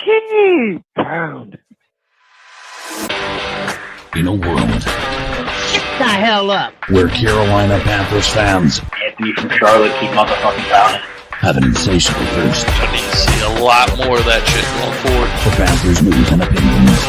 Pound. In a world Get the hell up! where Carolina Panthers fans Anthony from Charlotte, keep motherfucking pounding. have an insatiable thirst I need to see a lot more of that shit going forward. for Panthers news and opinions.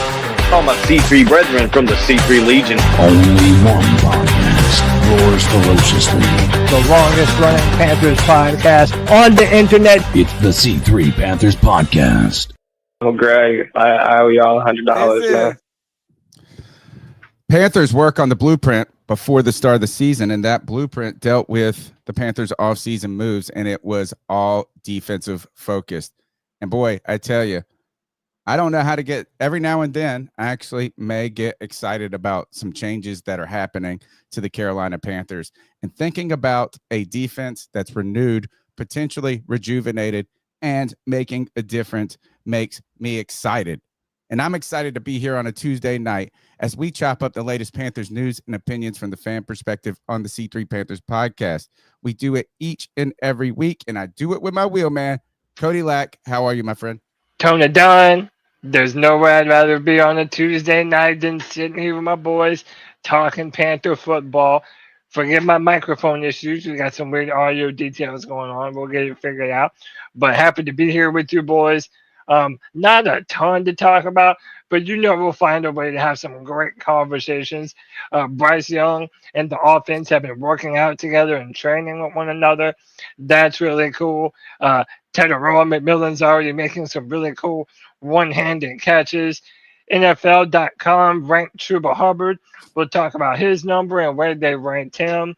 All my C3 brethren from the C3 Legion. Only one podcast roars ferociously. The longest running Panthers podcast on the internet. It's the C3 Panthers Podcast. Oh, Greg, I owe y'all $100, man. Panthers work on the blueprint before the start of the season, and that blueprint dealt with the Panthers' offseason moves, and it was all defensive focused. And boy, I tell you, I don't know how to get every now and then. I actually may get excited about some changes that are happening to the Carolina Panthers, and thinking about a defense that's renewed, potentially rejuvenated, and making a difference makes me excited. And I'm excited to be here on a Tuesday night as we chop up the latest Panthers news and opinions from the fan perspective on the C3 Panthers podcast. We do it each and every week, and I do it with my wheelman, Cody Lack. How are you, my friend? Tony Dunn. There's nowhere I'd rather be on a Tuesday night than sitting here with my boys talking Panther football. Forget my microphone issues. We got some weird audio details going on. We'll get it figured out. But happy to be here with you boys. Not a ton to talk about, but we'll find a way to have some great conversations. Bryce Young and the offense have been working out together and training with one another. That's really cool. Teteroa McMillan's already making some really cool one-handed catches. NFL.com ranked Chuba Hubbard. We'll talk about his number and where they ranked him.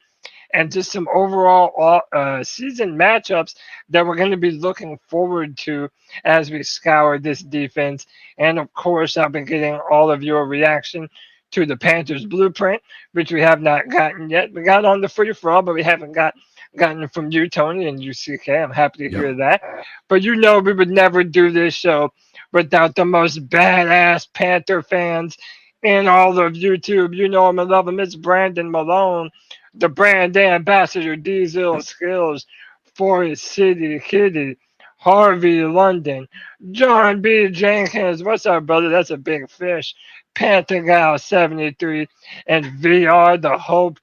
And just some overall season matchups that we're going to be looking forward to as we scour this defense. And, of course, I'll be getting all of your reaction to the Panthers blueprint, which we have not gotten yet. We got on the free-for-all, but we haven't gotten it from you, Tony, and UCK. I'm happy to hear that. But we would never do this show without the most badass Panther fans in all of YouTube. You know him and love him. It's Brandon Malone, the brand ambassador, Diesel Skills, Forest City Kitty, Harvey London, John B. Jenkins. What's up, brother? That's a big fish. Panther Gal 73 and VR, the Hope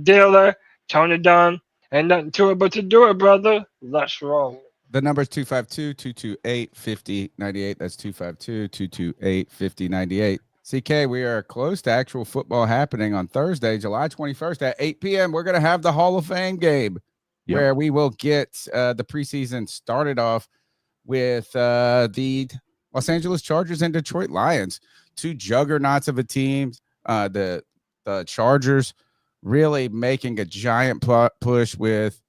Dealer. Tony Dunn. Ain't nothing to it but to do it, brother. Let's roll. The number is 252-228-5098. That's 252-228-5098. CK, we are close to actual football happening on Thursday, July 21st at 8 p.m. We're going to have the Hall of Fame game where we will get the preseason started off with the Los Angeles Chargers and Detroit Lions, two juggernauts of a team. The Chargers really making a giant push with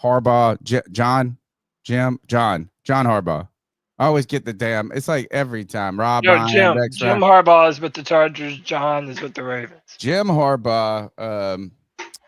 Harbaugh, John Harbaugh. I always get the damn. It's like every time. Jim Harbaugh is with the Chargers. John is with the Ravens. Jim Harbaugh,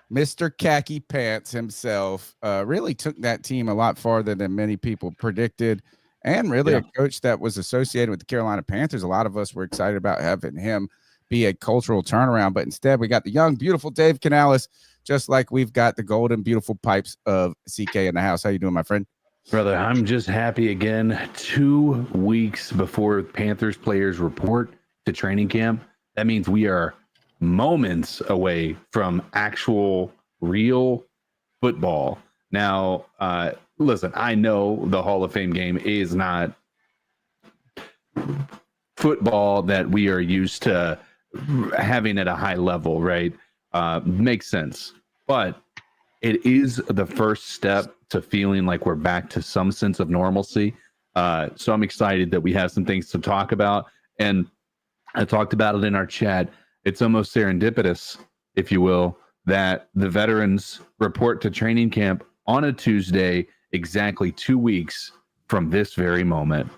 Mr. Khaki Pants himself, really took that team a lot farther than many people predicted, and really a coach that was associated with the Carolina Panthers. A lot of us were excited about having him be a cultural turnaround, but instead we got the young, beautiful Dave Canales, just like we've got the golden, beautiful pipes of CK in the house. How you doing, my friend? Brother, I'm just happy again. 2 weeks before Panthers players report to training camp. That means we are moments away from actual real football. Now, listen, I know the Hall of Fame game is not football that we are used to having at a high level, right? Makes sense. But it is the first step to feeling like we're back to some sense of normalcy. So I'm excited that we have some things to talk about. And I talked about it in our chat. It's almost serendipitous, if you will, that the veterans report to training camp on a Tuesday, exactly 2 weeks from this very moment.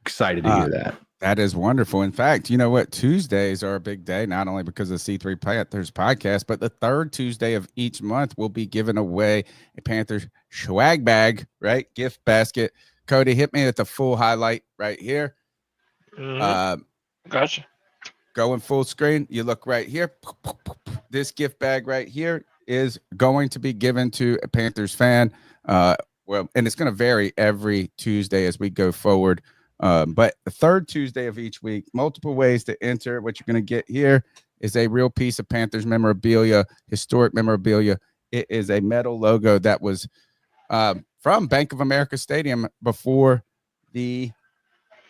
Excited to hear that. That is wonderful. In fact, you know what? Tuesdays are a big day, not only because of C3 Panthers podcast, but the third Tuesday of each month we'll be giving away a Panthers swag bag, right? Gift basket. Cody, hit me at the full highlight right here. Gotcha. Going full screen. You look right here. This gift bag right here is going to be given to a Panthers fan. And it's going to vary every Tuesday as we go forward. But the third Tuesday of each week, multiple ways to enter. What you're going to get here is a real piece of Panthers memorabilia, historic memorabilia. It is a metal logo that was from Bank of America Stadium before the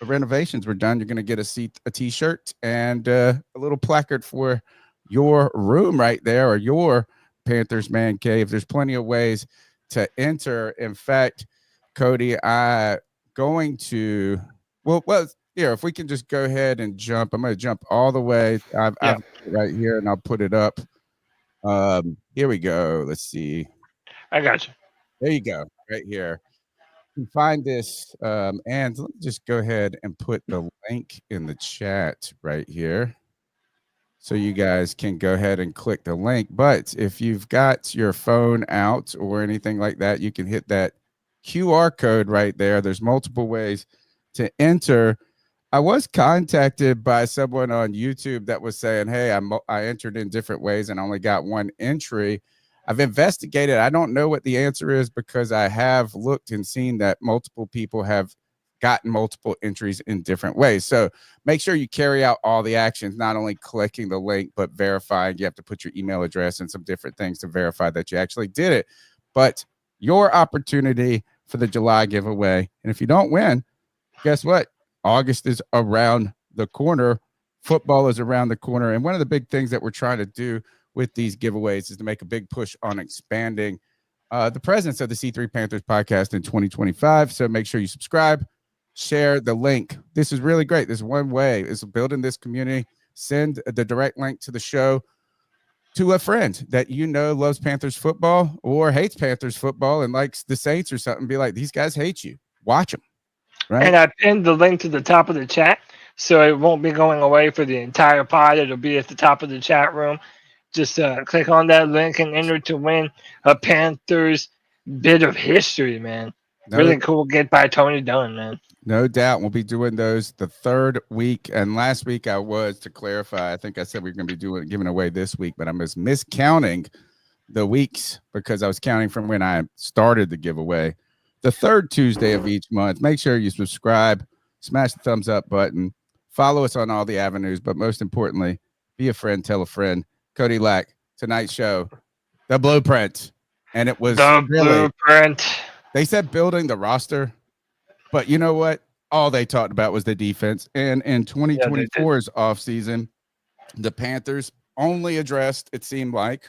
renovations were done. You're going to get a t-shirt and a little placard for your room right there, or your Panthers man cave. There's plenty of ways to enter. In fact, Cody, I'm going to here, if we can just go ahead and jump. I'm going to jump all the way. I've got it right here, and I'll put it up. Here we go. Let's see. I got you. There you go, right here. You can find this, and let me just go ahead and put the link in the chat right here, so you guys can go ahead and click the link. But if you've got your phone out or anything like that, you can hit that QR code right there. There's multiple ways to enter. I was contacted by someone on YouTube that was saying, hey, I entered in different ways and only got one entry. I've investigated. I don't know what the answer is, because I have looked and seen that multiple people have gotten multiple entries in different ways. So make sure you carry out all the actions, not only clicking the link, but verifying. You have to put your email address and some different things to verify that you actually did it. But your opportunity for the July giveaway. And if you don't win, guess what? August is around the corner. Football is around the corner. And one of the big things that we're trying to do with these giveaways is to make a big push on expanding the presence of the C3 Panthers podcast in 2025. So make sure you subscribe, share the link. This is really great. This is one way is building this community. Send the direct link to the show to a friend that you know loves Panthers football or hates Panthers football and likes the Saints or something. Be like, these guys hate you. Watch them. Right? And I pinned the link to the top of the chat, so it won't be going away for the entire pod. It'll be at the top of the chat room. Just click on that link and enter to win a Panthers bit of history, man. Really cool get by Tony Dunn, man. No doubt. We'll be doing those the third week. And last week to clarify, I think I said we were going to be giving away this week, but I'm just miscounting the weeks because I was counting from when I started the giveaway. The third Tuesday of each month. Make sure you subscribe, smash the thumbs up button, follow us on all the avenues, but most importantly, be a friend, tell a friend. Cody Lack, tonight's show, the blueprint. And it was the really, blueprint. They said building the roster, but you know what? All they talked about was the defense. And in 2024's offseason, the Panthers only addressed, it seemed like,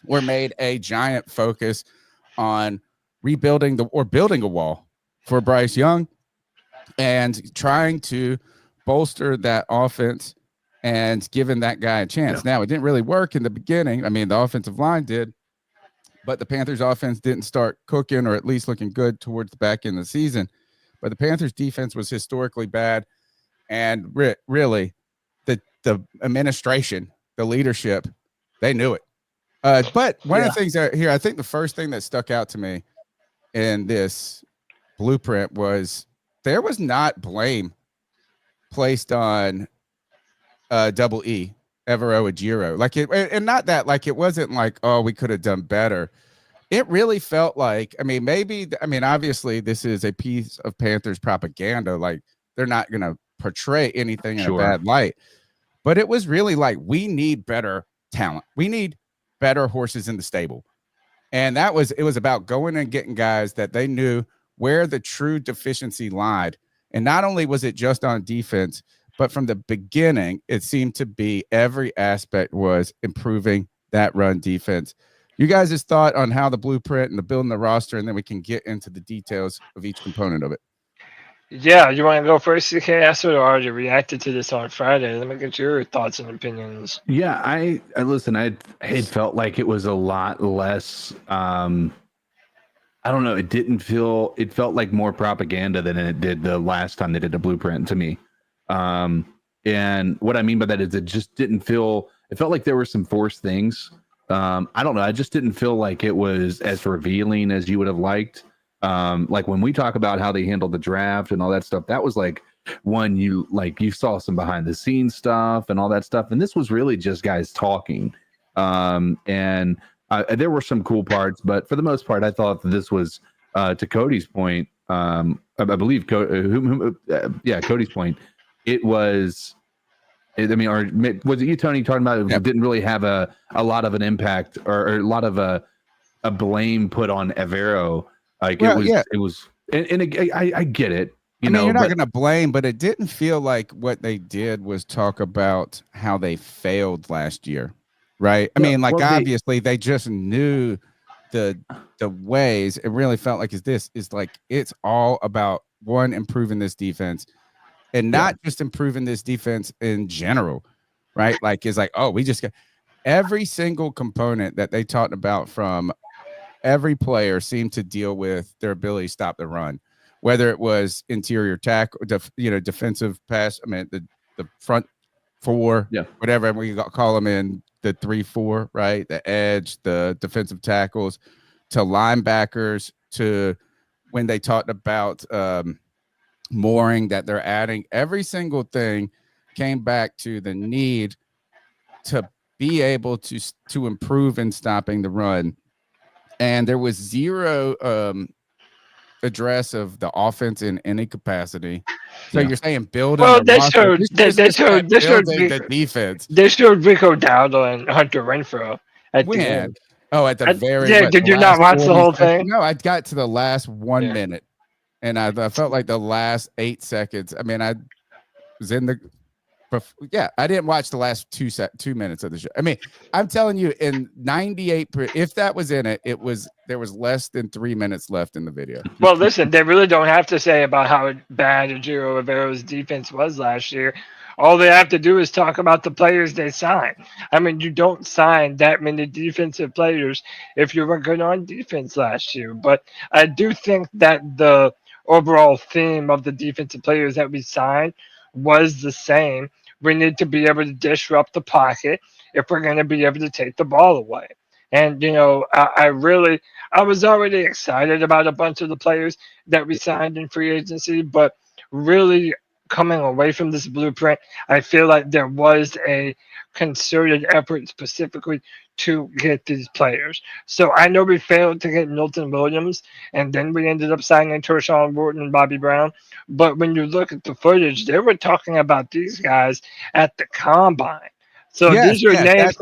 or made a giant focus on rebuilding building a wall for Bryce Young and trying to bolster that offense and giving that guy a chance. Now, it didn't really work in the beginning. I mean, the offensive line did, but the Panthers offense didn't start cooking, or at least looking good towards the back end of the season. But the Panthers defense was historically bad. And really the administration, the leadership, they knew it. But one of the things that here, I think the first thing that stuck out to me in this blueprint was there was not blame placed on Double E, Evero Ejiro. Like it, and not that, like, it wasn't like, oh, we could have done better. It really felt like, obviously this is a piece of Panthers propaganda. Like, they're not going to portray anything in a bad light, but it was really like, we need better talent. We need better horses in the stable. And it was about going and getting guys that they knew where the true deficiency lied. And not only was it just on defense, but from the beginning, it seemed to be every aspect was improving that run defense. You guys' thought on how the blueprint and the building the roster, and then we can get into the details of each component of it. Yeah, you want to go first, CK? I sort of already reacted to this on Friday. Let me get your thoughts and opinions. Yeah, I listen. It felt like it was a lot less. I don't know. It felt like more propaganda than it did the last time they did a blueprint to me. And what I mean by that is it just didn't feel. It felt like there were some forced things. I don't know. I just didn't feel like it was as revealing as you would have liked. Like when we talk about how they handled the draft and all that stuff, that was like when you saw some behind the scenes stuff and all that stuff. And this was really just guys talking. And there were some cool parts, but for the most part, I thought that this was, to Cody's point, a I believe, Cody's point, it was. I mean, or was it you, Tony, talking about it didn't really have a lot of an impact or a lot of a blame put on Evero? Like it was, and I get it. You're not going to blame, but it didn't feel like what they did was talk about how they failed last year, right? I mean, obviously they just knew the ways. It really felt like it's all about improving this defense, and not just improving this defense in general, right? We just got every single component that they talked about from every player seemed to deal with their ability to stop the run. Whether it was interior tackle, defensive pass, I mean, the front four, whatever we call them in the 3-4, right? The edge, the defensive tackles, to linebackers, to when they talked about mooring that they're adding, every single thing came back to the need to be able to improve in stopping the run. And there was zero address of the offense in any capacity. So you're saying building? Well, they showed the defense. They showed Rico Dowdle and Hunter Renfrow at the end. Oh, at the very did you not watch the whole thing? No, I got to the last 1 minute, and I felt like the last 8 seconds. I mean, I was in the. I didn't watch the last 2 minutes of the show. I mean, I'm telling you, in 98, if that was in it, there was less than 3 minutes left in the video. Well, listen, they really don't have to say about how bad Ejiro Rivero's defense was last year. All they have to do is talk about the players they signed. I mean, you don't sign that many defensive players if you were good on defense last year. But I do think that the overall theme of the defensive players that we signed was the same. We need to be able to disrupt the pocket if we're going to be able to take the ball away. And, I was already excited about a bunch of the players that we signed in free agency, but really coming away from this blueprint, I feel like there was a concerted effort specifically to get these players. So I know we failed to get Milton Williams, and then we ended up signing Tershawn Wharton and Bobby Brown. But when you look at the footage, they were talking about these guys at the combine. So these are names.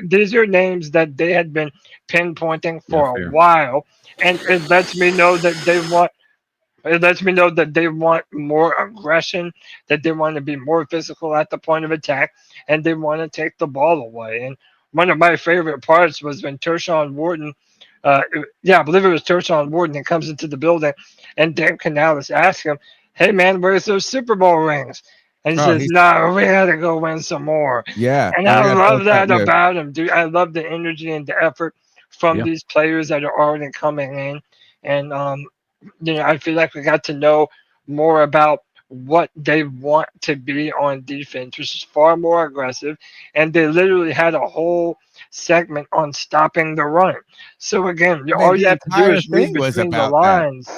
These are names that they had been pinpointing for a while, and it lets me know that they want. It lets me know that they want more aggression, that they want to be more physical at the point of attack, and they want to take the ball away. And one of my favorite parts was when Tershawn Wharton, I believe it was Tershawn Wharton, that comes into the building, and Dave Canales asks him, "Hey man, where's those Super Bowl rings?" And he says, "No, we got to go win some more." Yeah, and I love that about him, dude. I love the energy and the effort from these players that are already coming in, and I feel like we got to know more about what they want to be on defense, which is far more aggressive. And they literally had a whole segment on stopping the run. So again, all you have to do is read between the lines.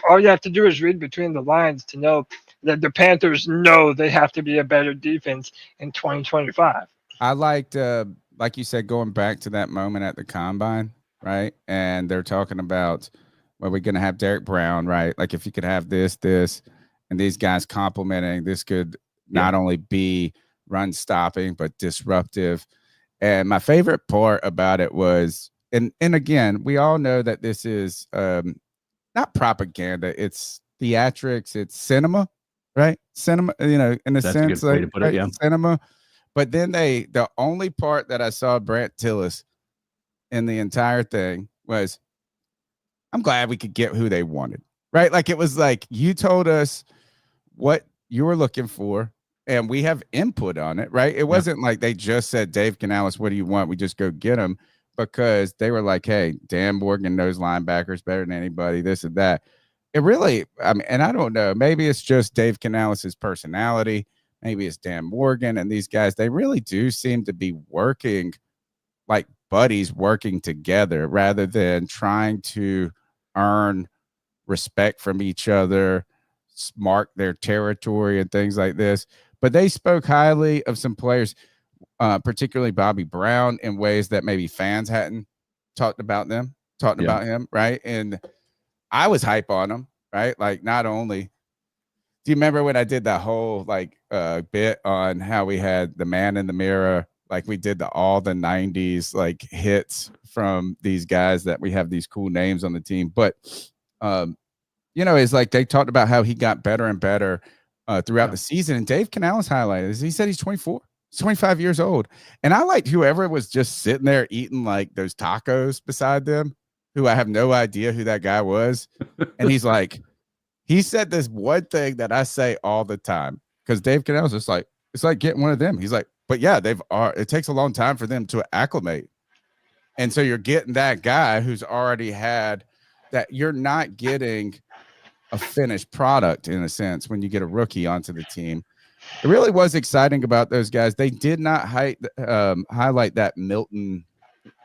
All you have to do is read between the lines to know that the Panthers know they have to be a better defense in 2025. I liked, like you said, going back to that moment at the combine, right? And they're talking about, well, we're going to have Derek Brown, right? Like if you could have this, and these guys complementing, this could not only be run stopping, but disruptive. And my favorite part about it was, and again, we all know that this is not propaganda, it's theatrics, it's cinema, right? Cinema, in a That's sense, a good way to put it, cinema. But then the only part that I saw Brant Tillis in the entire thing was, I'm glad we could get who they wanted, right? Like it was like, you told us what you were looking for and we have input on it, right? It wasn't like they just said, Dave Canales, what do you want? We just go get him, because they were like, hey, Dan Morgan knows linebackers better than anybody, this and that. It really, I mean, and I don't know, maybe it's just Dave Canales' personality. Maybe it's Dan Morgan and these guys. They really do seem to be working like buddies, working together rather than trying to earn respect from each other, mark their territory and things like this. But they spoke highly of some players, particularly Bobby Brown, in ways that maybe fans hadn't talked about him, right? And I was hype on him. right? Like, not only do you remember when I did that whole bit on how we had the man in the mirror, like we did all the 90s like hits from these guys that we have these cool names on the team, but it's like they talked about how he got better and better throughout the season. And Dave Canales highlighted, he said he's 24, he's 25 years old. And I liked whoever was just sitting there eating like those tacos beside them, who I have no idea who that guy was. And he's like, he said this one thing that I say all the time, because Dave Canales is like, it's like getting one of them. He's like, but yeah, it takes a long time for them to acclimate. And so you're getting that guy who's already had that. You're not getting a finished product in a sense when you get a rookie onto the team. It really was exciting about those guys. They did not highlight that Milton.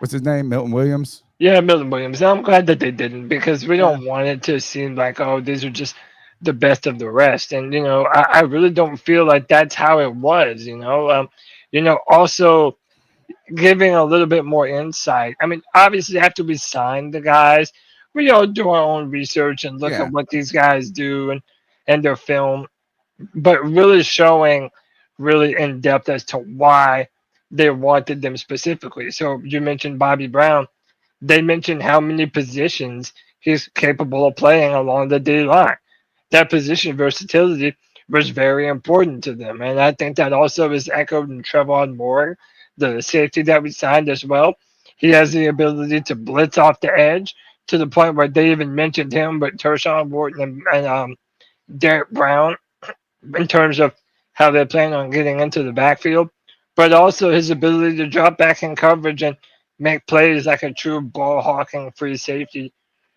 What's his name? Milton Williams. Yeah, Milton Williams. I'm glad that they didn't, because we don't want it to seem like, oh, these are just the best of the rest. And, I really don't feel like that's how it was, also giving a little bit more insight. I mean, obviously after we signed the guys, we all do our own research and look at what these guys do and their film, but really showing really in depth as to why they wanted them specifically. So you mentioned Bobby Brown. They mentioned how many positions he's capable of playing along the D line. That position versatility was very important to them. And I think that also is echoed in Trevon Moore, the safety that we signed as well. He has the ability to blitz off the edge to the point where they even mentioned him, but Tershawn Wharton and Derek Brown in terms of how they plan on getting into the backfield, but also his ability to drop back in coverage and make plays like a true ball hawking free safety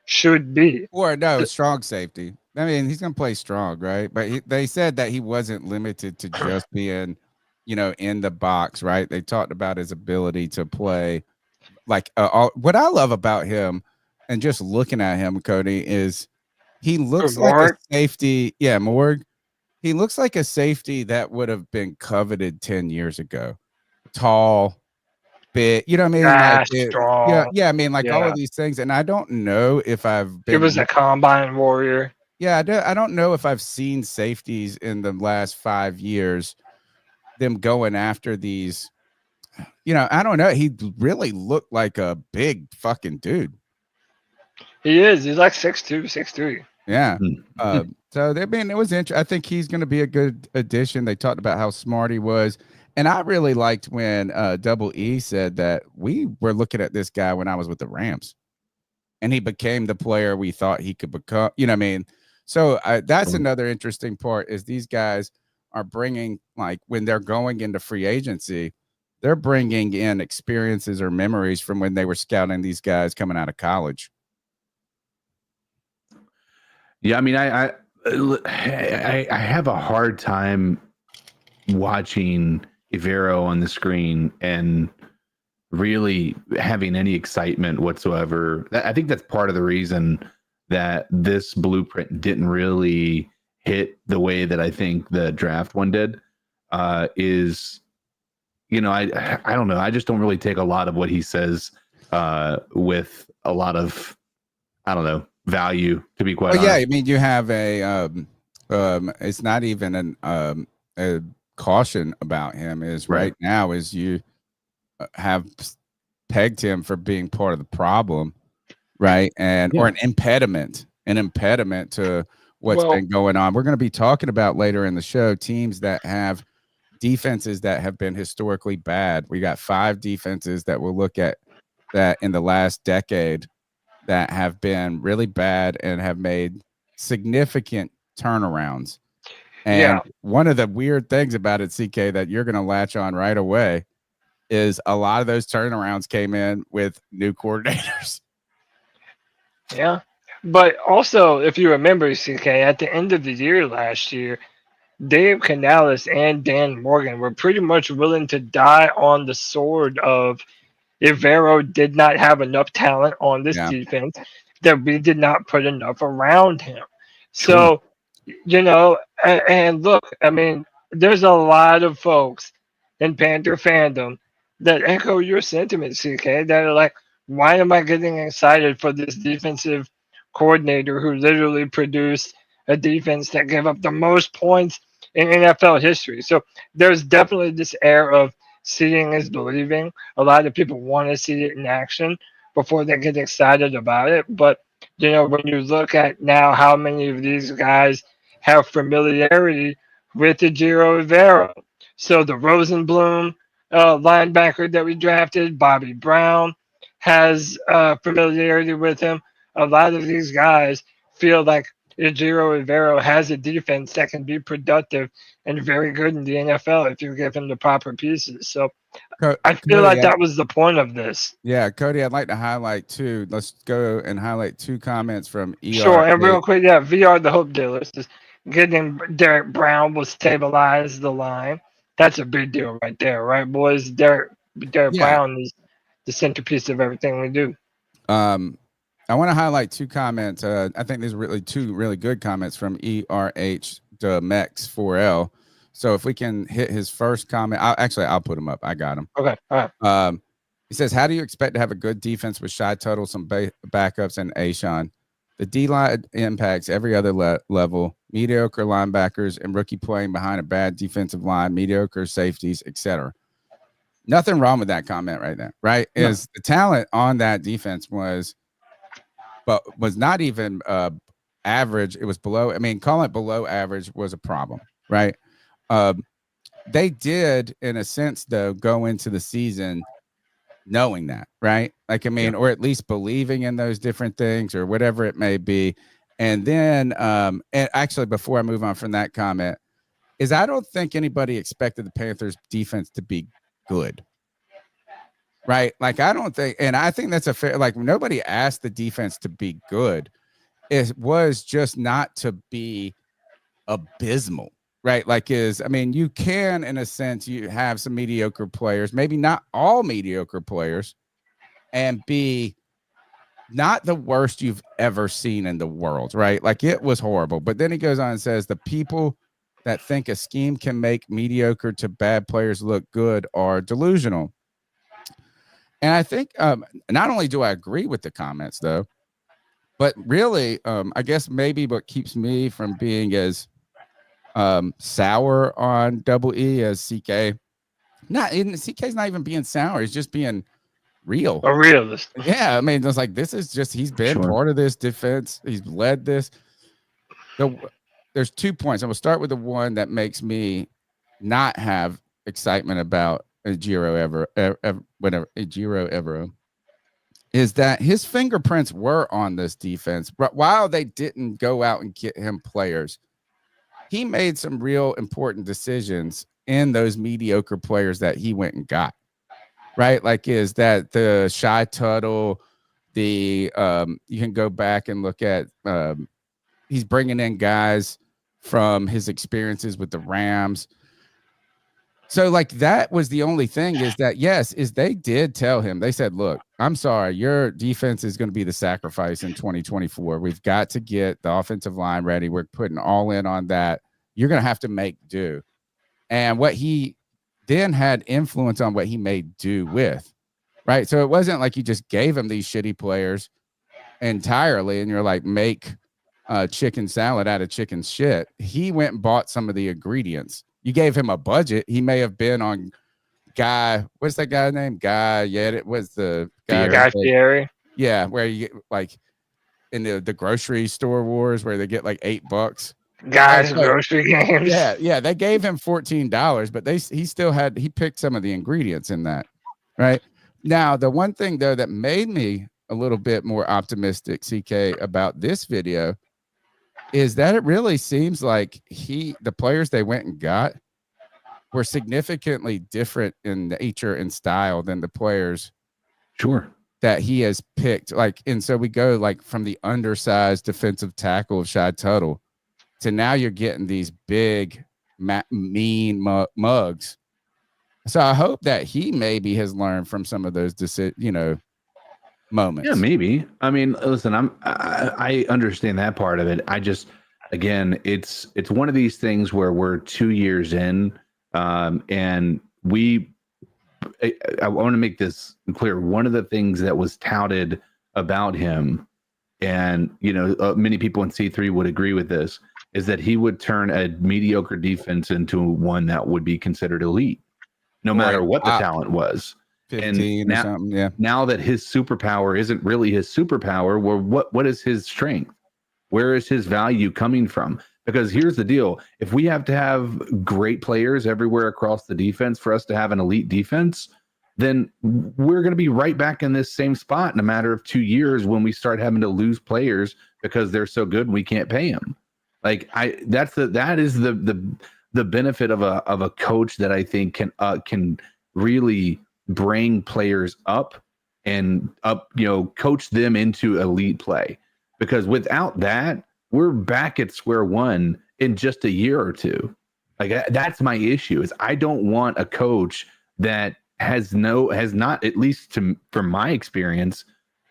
should be. Or no, strong safety. I mean, he's going to play strong, right? But they said that he wasn't limited to just being, in the box, right? They talked about his ability to play. Like, what I love about him and just looking at him, Cody, is he looks like a safety. Yeah, Morg. He looks like a safety that would have been coveted 10 years ago. Tall, big, you know what I mean? Strong. I mean, all of these things. And I don't know if I've been. He was a combine warrior. Yeah, I don't know if I've seen safeties in the last 5 years, them going after these. I don't know. He really looked like a big fucking dude. He is. He's like 6'2", 6'3". Yeah. So it was interesting. I think he's going to be a good addition. They talked about how smart he was. And I really liked when Double E said that we were looking at this guy when I was with the Rams, and he became the player we thought he could become. You know what I mean? So that's another interesting part is these guys are bringing, like, when they're going into free agency, they're bringing in experiences or memories from when they were scouting these guys coming out of college. Yeah, I mean, I have a hard time watching Ivero on the screen and really having any excitement whatsoever. I think that's part of the reason that this blueprint didn't really hit the way that I think the draft one did. I don't know. I just don't really take a lot of what he says with a lot of, I don't know, value, to be quite honest. Yeah, I mean, you have it's not even a caution about him is right now is you have pegged him for being part of the problem, right? And or an impediment to what's been going on. We're going to be talking about later in the show teams that have defenses that have been historically bad. We got 5 defenses that we'll look at that in the last decade that have been really bad and have made significant turnarounds. And one of the weird things about it, CK, that you're going to latch on right away is a lot of those turnarounds came in with new coordinators. Yeah. But also, if you remember, CK, at the end of the year last year, Dave Canales and Dan Morgan were pretty much willing to die on the sword of Ivero did not have enough talent on this defense, that we did not put enough around him. So, and look, I mean, there's a lot of folks in Panther fandom that echo your sentiment, CK, that are like, why am I getting excited for this defensive coordinator who literally produced a defense that gave up the most points in NFL history. So there's definitely this air of seeing is believing. A lot of people want to see it in action before they get excited about it. But, when you look at now how many of these guys have familiarity with Ejiro Evero. So the Rosenblum linebacker that we drafted, Bobby Brown, has familiarity with him. A lot of these guys feel like Ejiro Evero has a defense that can be productive and very good in the NFL if you give him the proper pieces. So I feel like that was the point of this. Yeah, Cody, I'd like to highlight two. Let's go and highlight two comments from ER. Sure, and real quick, VR the Hope Dealers is getting Derek Brown will stabilize the line. That's a big deal right there, right, boys? Derek Brown is the centerpiece of everything we do. I want to highlight two comments. I think there's really two really good comments from ERH the Mex 4L. So if we can hit his first comment, I'll put him up. I got him. Okay. All right. He says, how do you expect to have a good defense with Shy Tuttle, some backups, and Ashawn? The D-line impacts every other level, mediocre linebackers and rookie playing behind a bad defensive line, mediocre safeties, etc. Nothing wrong with that comment right there, right? No. Is the talent on that defense was not even average. It was below. I mean, calling it below average was a problem, right? They did, in a sense, though, go into the season knowing that, right? Like, I mean, or at least believing in those different things or whatever it may be. And then, and actually, before I move on from that comment, is I don't think anybody expected the Panthers defense to be good, right? Like, I don't think, and I think that's a fair, like, nobody asked the defense to be good. It was just not to be abysmal. Right. Like you can, in a sense, you have some mediocre players, maybe not all mediocre players, and be not the worst you've ever seen in the world. Right. Like it was horrible. But then he goes on and says the people that think a scheme can make mediocre to bad players look good are delusional. And I think not only do I agree with the comments, though, but really, I guess maybe what keeps me from being as sour on Double E as CK's not even being sour. He's just being real. A realist. Yeah. I mean, it's like, this is just, he's been part of this defense. He's led this. There's 2 points. I'm going to start with the one that makes me not have excitement about Ejiro Evero is that his fingerprints were on this defense, but while they didn't go out and get him players, he made some real important decisions in those mediocre players that he went and got, right? Like, is that the Shy Tuttle, you can go back and look at, he's bringing in guys from his experiences with the Rams. So, like, that was the only thing is that, they did tell him, they said, look, I'm sorry, your defense is going to be the sacrifice in 2024. We've got to get the offensive line ready. We're putting all in on that. You're going to have to make do. And what he then had influence on what he made do with, right? So it wasn't like you just gave him these shitty players entirely and you're like, make chicken salad out of chicken shit. He went and bought some of the ingredients. You gave him a budget. He may have been on what's that guy's name? It was the guy Fieri. Yeah, where you get like in the grocery store wars where they get like $8. Guys, grocery games. Yeah. They gave him $14, but he picked some of the ingredients in that. Right. Now, the one thing though that made me a little bit more optimistic, CK, about this video is that it really seems like the players they went and got were significantly different in nature and style than the players that he has picked. Like, and so we go like from the undersized defensive tackle of Shy Tuttle to now you're getting these big, mean mugs. So I hope that he maybe has learned from some of those, moments. Yeah, maybe. I mean, listen, I understand that part of it. I just, again, it's one of these things where we're 2 years in, and I want to make this clear. One of the things that was touted about him and many people in C3 would agree with this, is that he would turn a mediocre defense into one that would be considered elite, no matter what the talent was. 15 or something, yeah. Now that his superpower isn't really his superpower, well, what is his strength? Where is his value coming from? Because here's the deal. If we have to have great players everywhere across the defense for us to have an elite defense, then we're going to be right back in this same spot in a matter of 2 years when we start having to lose players because they're so good and we can't pay them. Like that is the benefit of a coach that I think can really bring players up and coach them into elite play. Because without that, we're back at square one in just a year or two. Like that's my issue, is I don't want a coach that has not, at least from my experience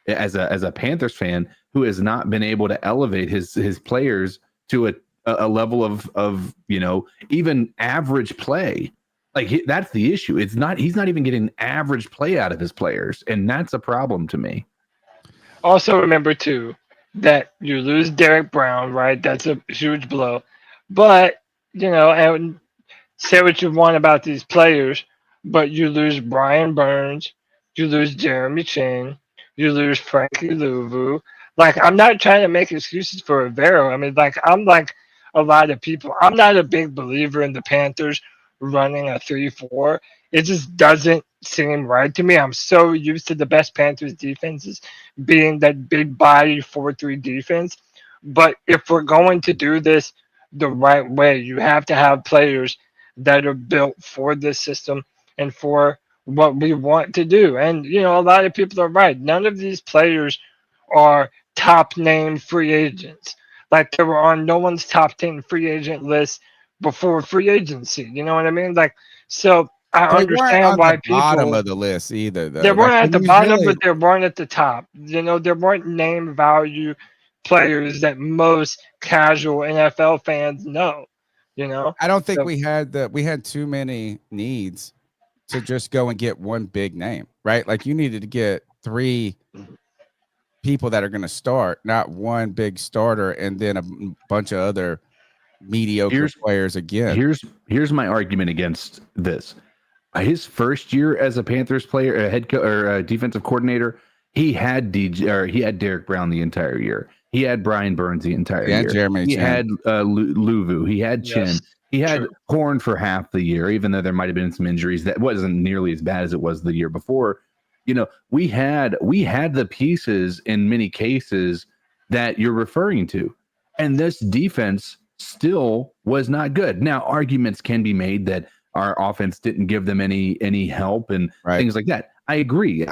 as a Panthers fan, who has not been able to elevate his players to a level of even average play. Like that's the issue. He's not even getting average play out of his players, and that's a problem to me. Also remember too that you lose Derek Brown, right? That's a huge blow. But and say what you want about these players, but you lose Brian Burns, you lose Jeremy Chin, you lose Frankie Louvu. Like, I'm not trying to make excuses for Rivero. I mean, I'm like a lot of people. I'm not a big believer in the Panthers running a 3-4. It just doesn't seem right to me. I'm so used to the best Panthers defenses being that big body 4-3 defense. But if we're going to do this the right way, you have to have players that are built for this system and for what we want to do. And, a lot of people are right. None of these players are top name free agents. Like, they were on no one's top 10 free agent list before free agency. You know what I mean? Like, so I understand why people bottom of the list either. Though. They weren't at the bottom, but they weren't at the top. There weren't name value players that most casual NFL fans know. I don't think we had too many needs to just go and get one big name, right? Like, you needed to get 3 people that are going to start, not one big starter and then a bunch of other mediocre players again. Here's my argument against this. His first year as a Panthers player, a head coach or a defensive coordinator, he had Derek Brown the entire year. He had Brian Burns the entire year. Jeremy he Chin. had Louvu. He had Chin. Yes, he had true. Horn for half the year, even though there might have been some injuries. That wasn't nearly as bad as it was the year before. We had the pieces in many cases that you're referring to, and this defense still was not good. Now, arguments can be made that our offense didn't give them any help and things like that. I agree.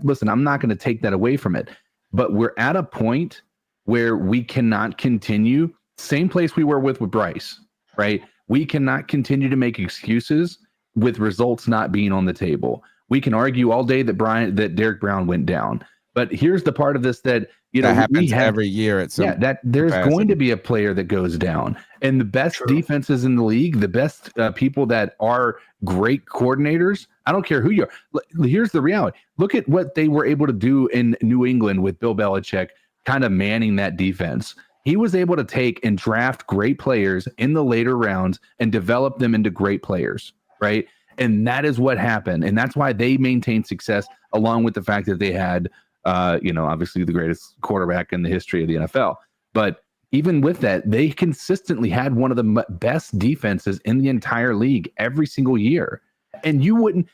Listen, I'm not going to take that away from it, but we're at a point where we cannot continue. Same place we were with Bryce, right? We cannot continue to make excuses with results not being on the table. We can argue all day that Derek Brown went down, but here's the part of this that happens every year at some that there's going to be a player that goes down, and the best defenses in the league, the best people that are great coordinators, I don't care who you are. Here's the reality. Look at what they were able to do in New England with Bill Belichick kind of manning that defense. He was able to take and draft great players in the later rounds and develop them into great players, right? And that is what happened. And that's why they maintained success, along with the fact that they had, obviously the greatest quarterback in the history of the NFL. But even with that, they consistently had one of the best defenses in the entire league every single year. And you wouldn't,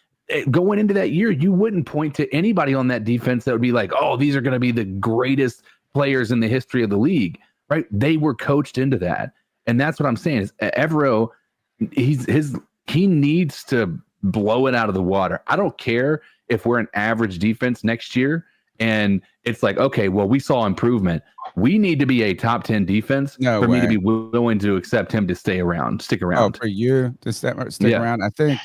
going into that year, you wouldn't point to anybody on that defense that would be like, oh, these are going to be the greatest players in the history of the league, right? They were coached into that. And that's what I'm saying is Evero, he needs to blow it out of the water. I don't care if we're an average defense next year and it's like, okay, well, we saw improvement. We need to be a top 10 defense for me to be willing to accept him to stick around. Oh, for you to stick around. I think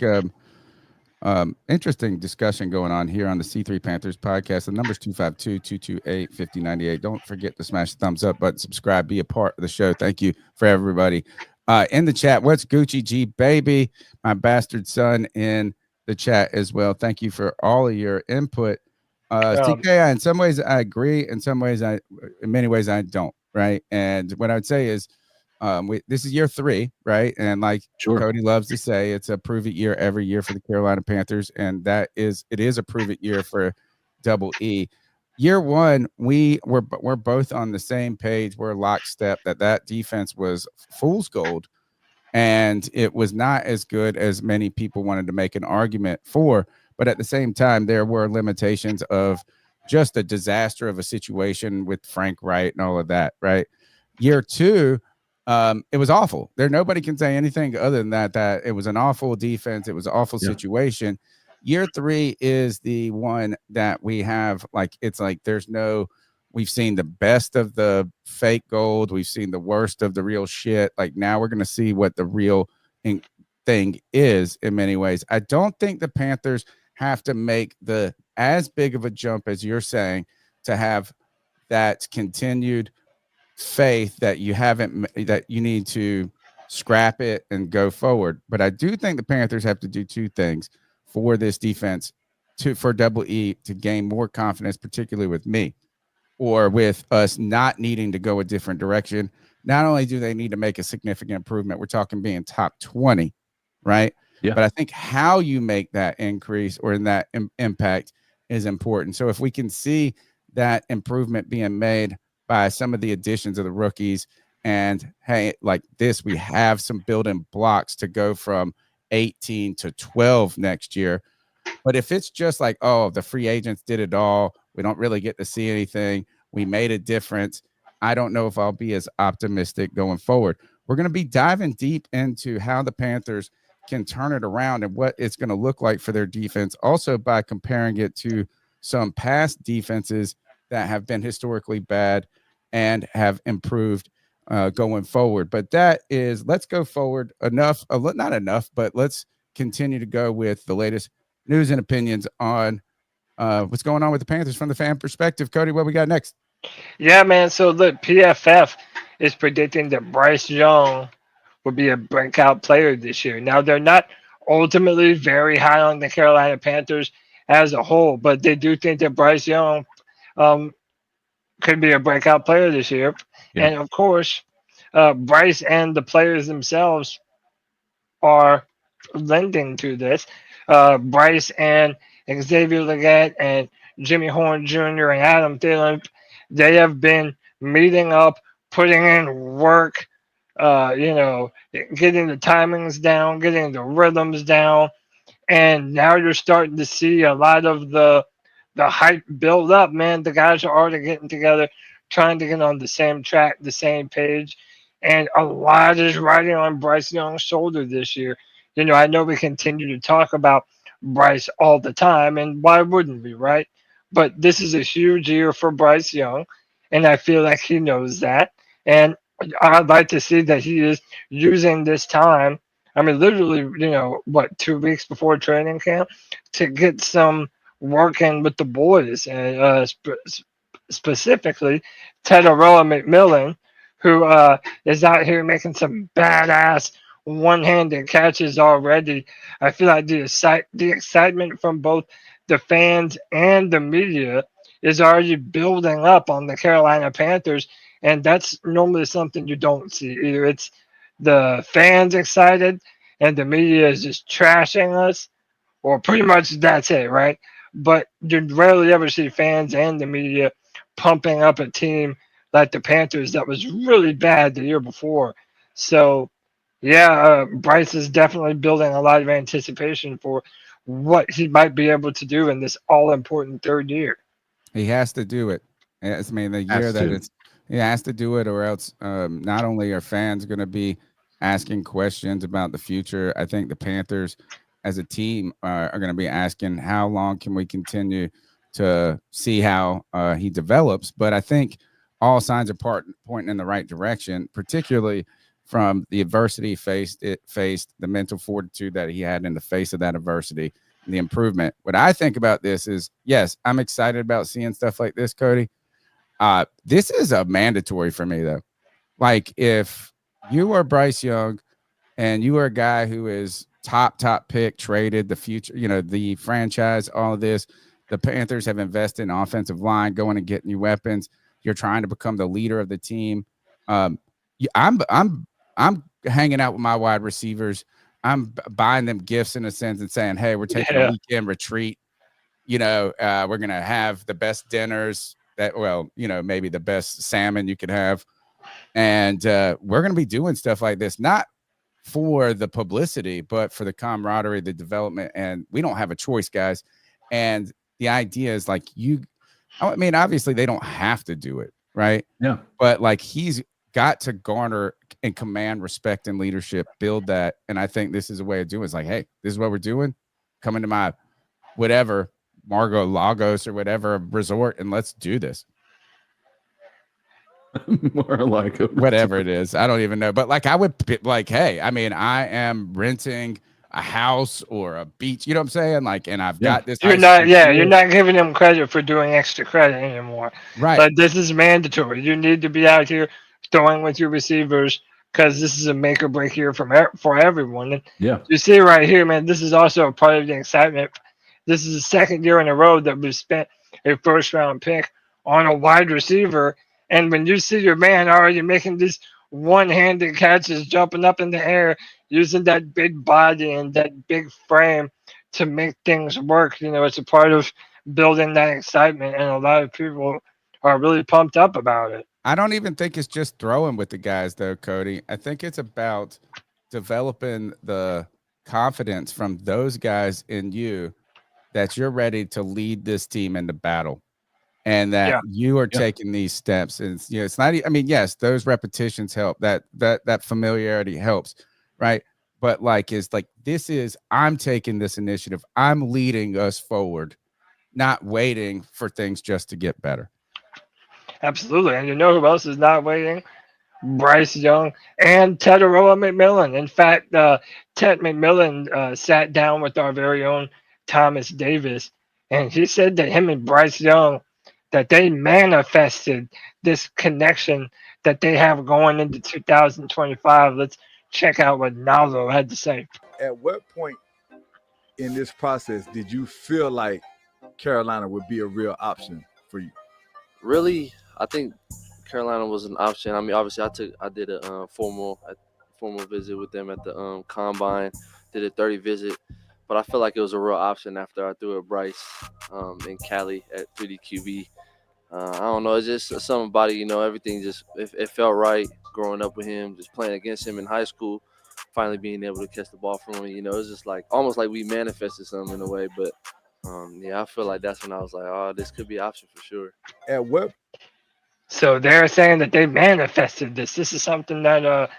interesting discussion going on here on the C3 Panthers podcast. The number's 252-228-5098. Don't forget to smash the thumbs up button, subscribe, be a part of the show. Thank you for everybody. In the chat, what's Gucci G baby? My bastard son in the chat as well. Thank you for all of your input. TK, in some ways I agree. In many ways I don't. Right. And what I would say is, this is year 3, right? And like Cody loves to say, it's a prove it year every year for the Carolina Panthers, and it is a prove it year for Double E. Year 1, we're both on the same page. We're lockstep that defense was fool's gold, and it was not as good as many people wanted to make an argument for. But at the same time, there were limitations of just a disaster of a situation with Frank Wright and all of that, right? Year 2, it was awful. Nobody can say anything other than that it was an awful defense. It was an awful situation. Year 3 is the one that we have, like, it's like we've seen the best of the fake gold. We've seen the worst of the real shit. Like, now we're going to see what the real thing is in many ways. I don't think the Panthers have to make as big of a jump as you're saying to have that continued faith that that you need to scrap it and go forward. But I do think the Panthers have to do 2 things for this defense for Double E to gain more confidence, particularly with me or with us not needing to go a different direction. Not only do they need to make a significant improvement, we're talking being top 20, right? Yeah. But I think how you make that increase or in that impact is important. So if we can see that improvement being made by some of the additions of the rookies, and hey, like this, we have some building blocks to go from 18 to 12 next year. But if it's just like, oh, the free agents did it all, we don't really get to see anything, we made a difference, I don't know if I'll be as optimistic going forward. We're going to be diving deep into how the Panthers can turn it around and what it's going to look like for their defense, also by comparing it to some past defenses that have been historically bad and have improved going forward. But let's go forward not enough, but let's continue to go with the latest news and opinions on what's going on with the Panthers from the fan perspective. Cody, what we got next? Yeah, man. So look, PFF is predicting that Bryce Young will be a breakout player this year. Now, they're not ultimately very high on the Carolina Panthers as a whole, but they do think that Bryce Young could be a breakout player this year. Yeah. And, of course, Bryce and the players themselves are lending to this. Bryce and Xavier Legette and Jimmy Horn Jr. and Adam Thielen, they have been meeting up, putting in work, getting the timings down, getting the rhythms down. And now you're starting to see a lot of the hype build up, man. The guys are already getting together, trying to get on the same track, the same page. And a lot is riding on Bryce Young's shoulder this year. I know we continue to talk about Bryce all the time, and why wouldn't we, right? But this is a huge year for Bryce Young, and I feel like he knows that. And I'd like to see that he is using this time, I mean, literally, 2 weeks before training camp, to get some work in with the boys, and specifically Tedarella McMillan, who is out here making some badass one-handed catches already. I feel like the excitement from both the fans and the media is already building up on the Carolina Panthers, and that's normally something you don't see. Either it's the fans excited and the media is just trashing us, or pretty much that's it, right? But you rarely ever see fans and the media pumping up a team like the Panthers that was really bad the year before. So, yeah, Bryce is definitely building a lot of anticipation for what he might be able to do in this all-important third year. He has to do it. He has to do it, or else not only are fans going to be asking questions about the future, I think the Panthers as a team are going to be asking, how long can we continue to see how he develops? But I think all signs are pointing in the right direction, particularly from the adversity faced, the mental fortitude that he had in the face of that adversity, and the improvement. What I think about this is, yes, I'm excited about seeing stuff like this, Cody. This is a mandatory for me, though. Like, if you are Bryce Young and you are a guy who is top pick, traded, the future, the franchise, all of this, The Panthers have invested in offensive line, going and getting you weapons. You're trying to become the leader of the team. I'm hanging out with my wide receivers. I'm buying them gifts in a sense and saying, hey, we're taking a weekend retreat. We're going to have the best dinners maybe the best salmon you could have. And we're going to be doing stuff like this, not for the publicity, but for the camaraderie, the development. And we don't have a choice, guys. And the idea is like obviously they don't have to do it, right? Yeah. But like he's got to garner and command respect and leadership, build that. And I think this is a way of doing it. It's like, hey, this is what we're doing. Come into my whatever, Margo Lagos or whatever resort, and let's do this. More like whatever it is. I don't even know. But like I would like, hey, I mean, I am renting a house or a beach, you know what I'm saying? Like, and I've got this. You're not giving them credit for doing extra credit anymore. Right. But this is mandatory. You need to be out here throwing with your receivers because this is a make or break year for everyone. And you see right here, man, this is also a part of the excitement. This is the second year in a row that we've spent a first-round pick on a wide receiver. And when you see your man already making these one-handed catches, jumping up in the air, using that big body and that big frame to make things work, it's a part of building that excitement. And a lot of people are really pumped up about it. I don't even think it's just throwing with the guys, though, Cody. I think it's about developing the confidence from those guys in you that you're ready to lead this team into battle and that you are taking these steps. And, it's not, I mean, yes, those repetitions help, that familiarity helps. Right. But I'm taking this initiative. I'm leading us forward, not waiting for things just to get better. Absolutely. And you know who else is not waiting? Bryce Young and Teteroa McMillan. In fact, Ted McMillan sat down with our very own Thomas Davis, and he said that him and Bryce Young, that they manifested this connection that they have going into 2025. Let's check out what Naldo had to say. At what point in this process did you feel like Carolina would be a real option for you? Really, I think Carolina was an option. I mean, obviously, I did a formal visit with them at the combine, did a 30 visit. But I feel like it was a real option after I threw at Bryce in Cali at 3D QB. I don't know. It's just something about it, everything just it felt right growing up with him, just playing against him in high school, finally being able to catch the ball from him. It's just like almost like we manifested something in a way. But, I feel like that's when I was like, oh, this could be an option for sure. At what? So they're saying that they manifested this. This is something that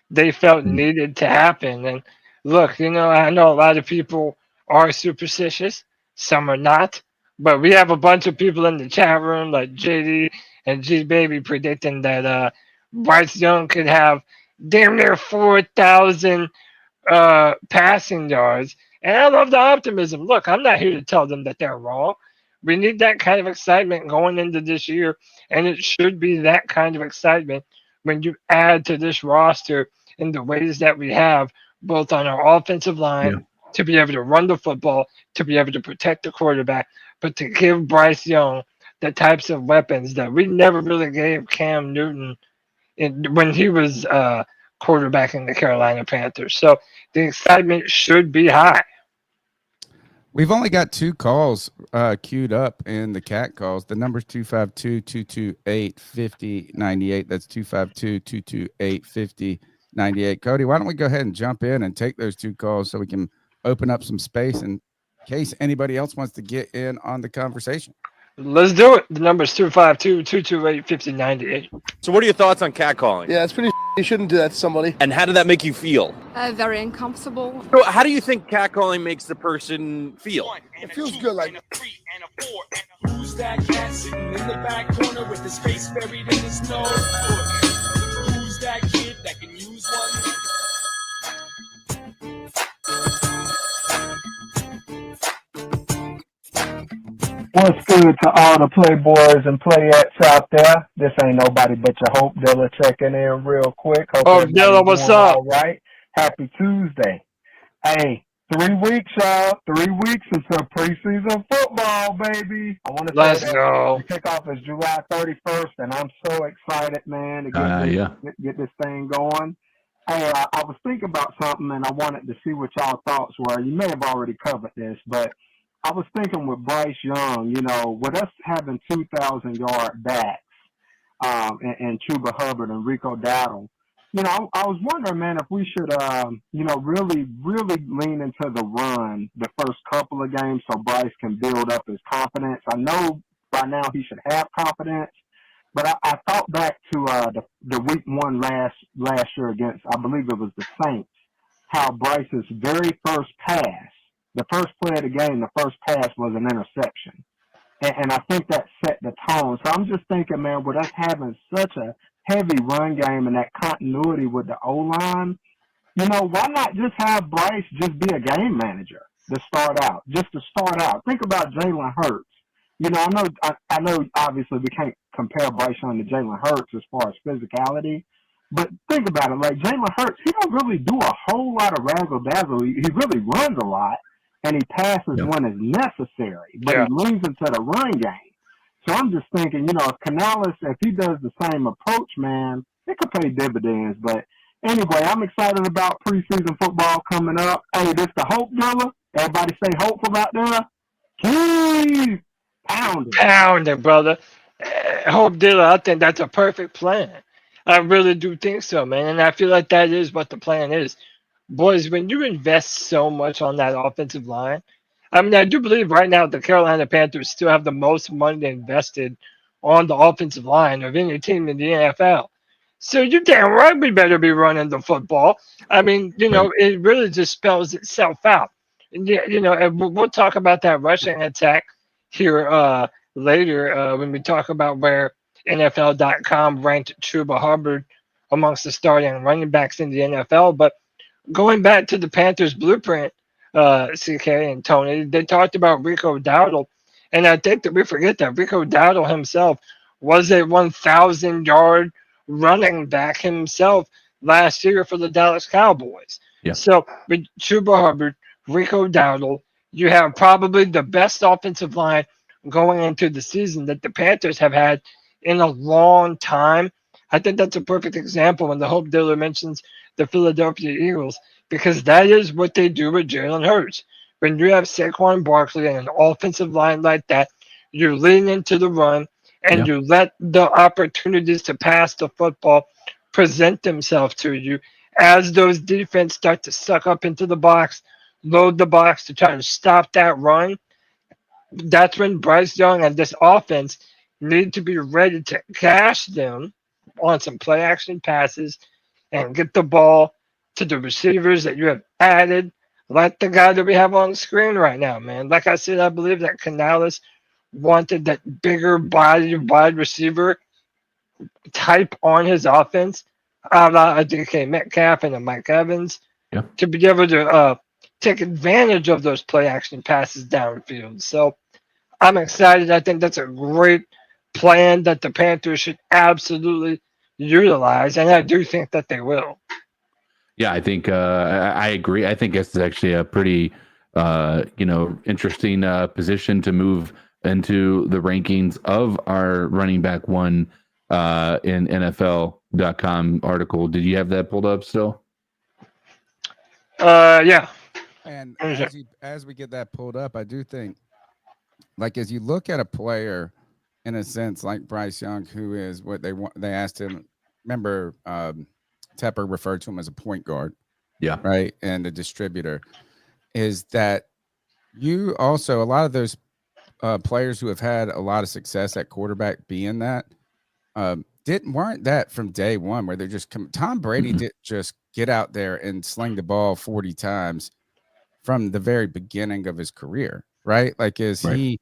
they felt needed to happen. And look, I know a lot of people are superstitious. Some are not. But we have a bunch of people in the chat room like JD and G Baby predicting that Bryce Young could have damn near 4,000 passing yards. And I love the optimism. Look, I'm not here to tell them that they're wrong. We need that kind of excitement going into this year. And it should be that kind of excitement when you add to this roster in the ways that we have, both on our offensive line, to be able to run the football, to be able to protect the quarterback, but to give Bryce Young the types of weapons that we never really gave Cam Newton when he was quarterbacking the Carolina Panthers. So the excitement should be high. We've only got 2 calls queued up in the cat calls. The number's 252-228-5098. That's 252-228-5098. Cody, why don't we go ahead and jump in and take those 2 calls so we can open up some space in case anybody else wants to get in on the conversation. Let's do it. The number is 252-228-5098. So what are your thoughts on catcalling? Yeah, it's pretty you shouldn't do that to somebody. And how did that make you feel? Very uncomfortable. So how do you think catcalling makes the person feel? It feels good, like... Who's that cat sitting in the back corner with his face buried in his nose? Who's that kid that can use one? What's good to all the playboys and playettes out there? This ain't nobody but your Hope Dilla checking in real quick. Hope Dilla, what's up? All right. Happy Tuesday. Hey, 3 weeks, y'all. 3 weeks until preseason football, baby. I want to Let's say that go. the kickoff is July 31st, and I'm so excited, man, to get this thing going. Hey, I was thinking about something, and I wanted to see what y'all thoughts were. You may have already covered this, but I was thinking with Bryce Young, with us having 2,000-yard backs and Chuba Hubbard and Rico Dowdle, I was wondering, man, if we should, really, really lean into the run the first couple of games so Bryce can build up his confidence. I know by now he should have confidence, but I thought back to the week one last year against, I believe it was the Saints, how Bryce's very first pass, the first play of the game, the first pass was an interception. And I think that set the tone. So I'm just thinking, man, with us having such a heavy run game and that continuity with the O-line, why not just have Bryce just be a game manager to start out? Think about Jalen Hurts. I know obviously we can't compare Bryce Young to Jalen Hurts as far as physicality, but think about it. Like Jalen Hurts, he don't really do a whole lot of razzle-dazzle. He really runs a lot, and he passes when it's necessary, but he leans into the run game. So I'm just thinking, if Canales, if he does the same approach, man, it could pay dividends. But anyway, I'm excited about preseason football coming up. Hey, this the Hope Dilla. Everybody stay hopeful out there. Keep Pounding, brother. Hope Dilla, I think that's a perfect plan. I really do think so, man. And I feel like that is what the plan is. Boys, when you invest so much on that offensive line, I mean, I do believe right now the Carolina Panthers still have the most money invested on the offensive line of any team in the NFL. So you damn right we better be running the football. I mean, it really just spells itself out. And, and we'll talk about that rushing attack here later when we talk about where NFL.com ranked Chuba Hubbard amongst the starting running backs in the NFL. But going back to the Panthers blueprint, CK and Tony, they talked about Rico Dowdle, and I think that we forget that Rico Dowdle himself was a 1,000-yard running back himself last year for the Dallas Cowboys. Yeah. So with Chuba Hubbard, Rico Dowdle, you have probably the best offensive line going into the season that the Panthers have had in a long time. I think that's a perfect example when the Hope Dilla mentions the Philadelphia Eagles, because that is what they do with Jalen Hurts. When you have Saquon Barkley and an offensive line like that, you lean into the run and you let the opportunities to pass the football present themselves to you as those defense start to suck up into the box, load the box to try to stop that run. That's when Bryce Young and this offense need to be ready to cash them on some play action passes and get the ball to the receivers that you have added, like the guy that we have on the screen right now, man. Like I said, I believe that Canales wanted that bigger body wide receiver type on his offense, a la DK Metcalf and a Mike Evans, to be able to take advantage of those play action passes downfield. So I'm excited. I think that's a great plan that the Panthers should absolutely utilize, and I do think that they will. Yeah, I think I agree. I think this is actually a pretty interesting position to move into the rankings of our running back one in NFL.com article. Did you have that pulled up still? Yeah. And as we get that pulled up, I do think, like, as you look at a player in a sense like Bryce Young, who is what they asked him. Remember, Tepper referred to him as a point guard. Yeah. Right. And the distributor is that you also, a lot of those players who have had a lot of success at quarterback being that weren't that from day one, where they're just Tom Brady didn't just get out there and sling the ball 40 times from the very beginning of his career. Right. Like he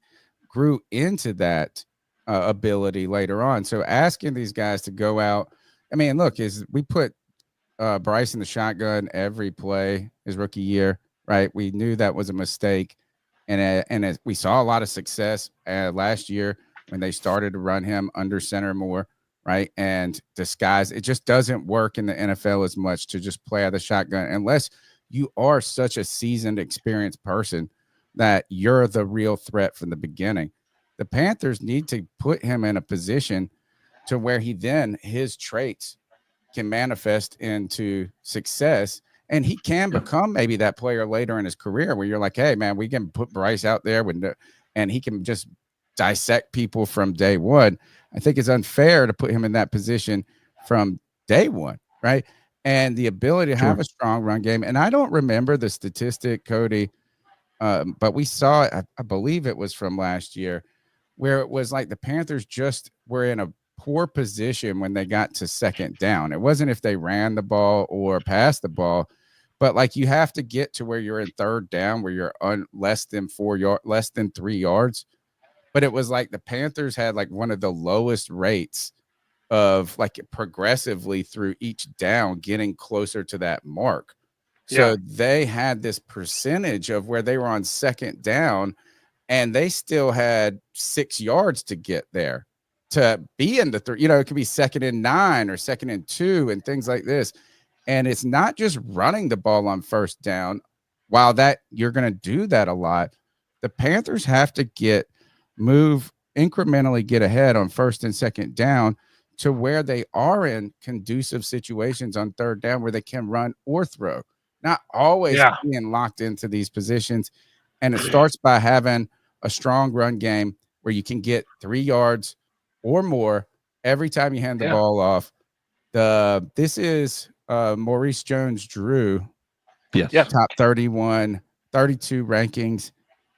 grew into that ability later on. So asking these guys to go out, I mean, look, we put Bryce in the shotgun every play his rookie year, right? We knew that was a mistake, and we saw a lot of success last year when they started to run him under center more, right? And disguise. It just doesn't work in the NFL as much to just play out of the shotgun unless you are such a seasoned, experienced person that you're the real threat from the beginning. The Panthers need to put him in a position to where his traits can manifest into success, and he can become maybe that player later in his career where you're like, hey man, we can put Bryce out there and he can just dissect people from day one. I think it's unfair to put him in that position from day one, right? And the ability to have a strong run game. And I don't remember the statistic, Cody, but we saw it, I believe it was from last year, where it was like the Panthers just were in a poor position when they got to second down. It wasn't if they ran the ball or passed the ball, but like you have to get to where you're in third down, where you're less than 3 yards. But it was like the Panthers had like one of the lowest rates of like progressively through each down getting closer to that mark. So they had this percentage of where they were on second down and they still had 6 yards to get there to be in the three. You know, it could be 2nd and 9 or 2nd and 2 and things like this. And it's not just running the ball on first down. While that you're going to do that a lot, the Panthers have to incrementally get ahead on first and second down to where they are in conducive situations on third down where they can run or throw, not always being locked into these positions. And it starts by having a strong run game where you can get 3 yards or more every time you hand the ball off. This is Maurice Jones-Drew, top 31, 32 rankings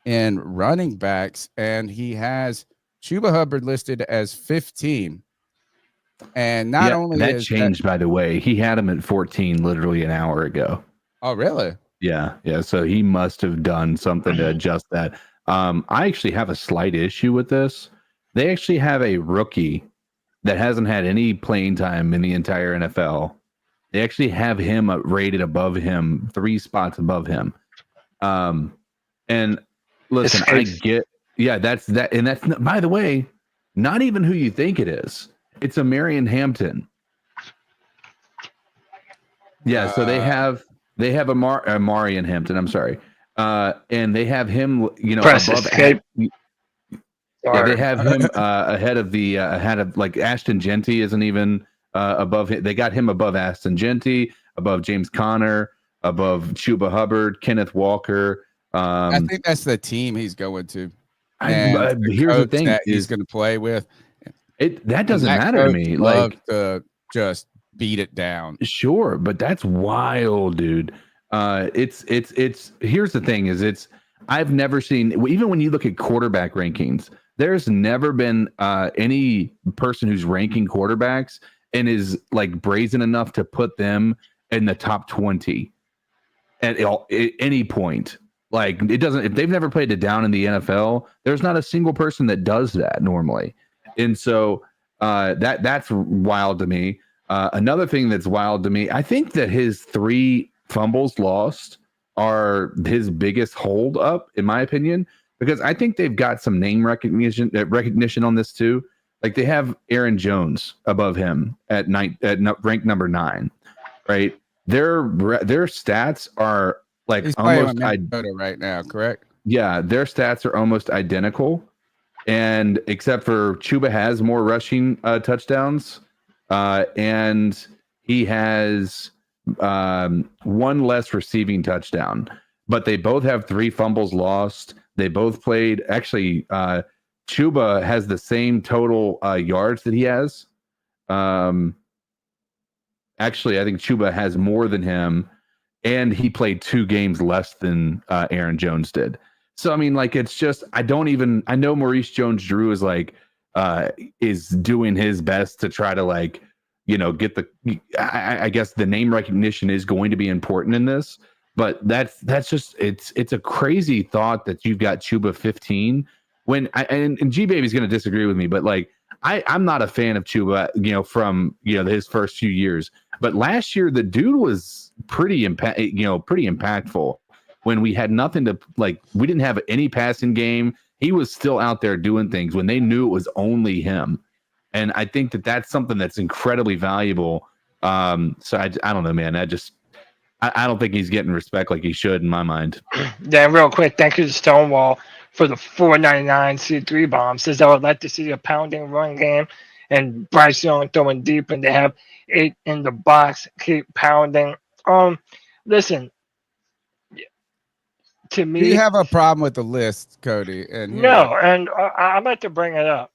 in running backs, and he has Chuba Hubbard listed as 15. And not only that changed, by the way, he had him at 14 literally an hour ago. Oh, really? Yeah. So he must have done something to adjust that. I actually have a slight issue with this. They actually have a rookie that hasn't had any playing time in the entire NFL. They actually have him rated above him, 3 spots above him. And listen, I get, that's that. And that's, by the way, not even who you think it is. It's a Marion Hampton. Yeah. So they have a Marion Hampton. I'm sorry. And they have him, above. Yeah, they have him ahead of like Ashton Genty isn't even above him. They got him above Ashton Genty, above James Conner, above Chuba Hubbard, Kenneth Walker. I think that's the team he's going to. Here's the thing that he's going to play with. That doesn't matter to me. Like to just beat it down. Sure, but that's wild, dude. It's here's the thing I've never seen, even when you look at quarterback rankings, there's never been any person who's ranking quarterbacks and is like brazen enough to put them in the top 20 at any point. Like it doesn't, if they've never played it down in the NFL, there's not a single person that does that normally. And so that's wild to me. Another thing that's wild to me, I think that his 3 fumbles lost are his biggest hold up, in my opinion, because I think they've got some name recognition on this too. Like they have Aaron Jones above him at rank number 9, right? Their stats are like he's almost right now, correct? Yeah, their stats are almost identical. And except for Chuba has more rushing touchdowns, and he has 1 less receiving touchdown. But they both have 3 fumbles lost. They both played. Actually, Chuba has the same total yards that he has. Actually, I think Chuba has more than him, and he played 2 games less than Aaron Jones did. So, I mean, like, it's just, I know Maurice Jones-Drew is like, is doing his best to try to like, get I guess the name recognition is going to be important in this, but that's just, it's a crazy thought that you've got Chuba 15 when and G Baby's going to disagree with me, but like, I'm not a fan of Chuba, from, his first few years, but last year the dude was pretty impactful. When we had nothing to like, we didn't have any passing game. He was still out there doing things when they knew it was only him. And I think that that's something that's incredibly valuable. So I don't know, man. I don't think he's getting respect like he should in my mind. Yeah, real quick, thank you to Stonewall for the $4.99 C3 bomb. Says I would like to see a pounding run game and Bryce Young throwing deep, and they have 8 in the box. Keep pounding. Listen, to me, Do you have a problem with the list, Cody? And no, and I'm about to bring it up.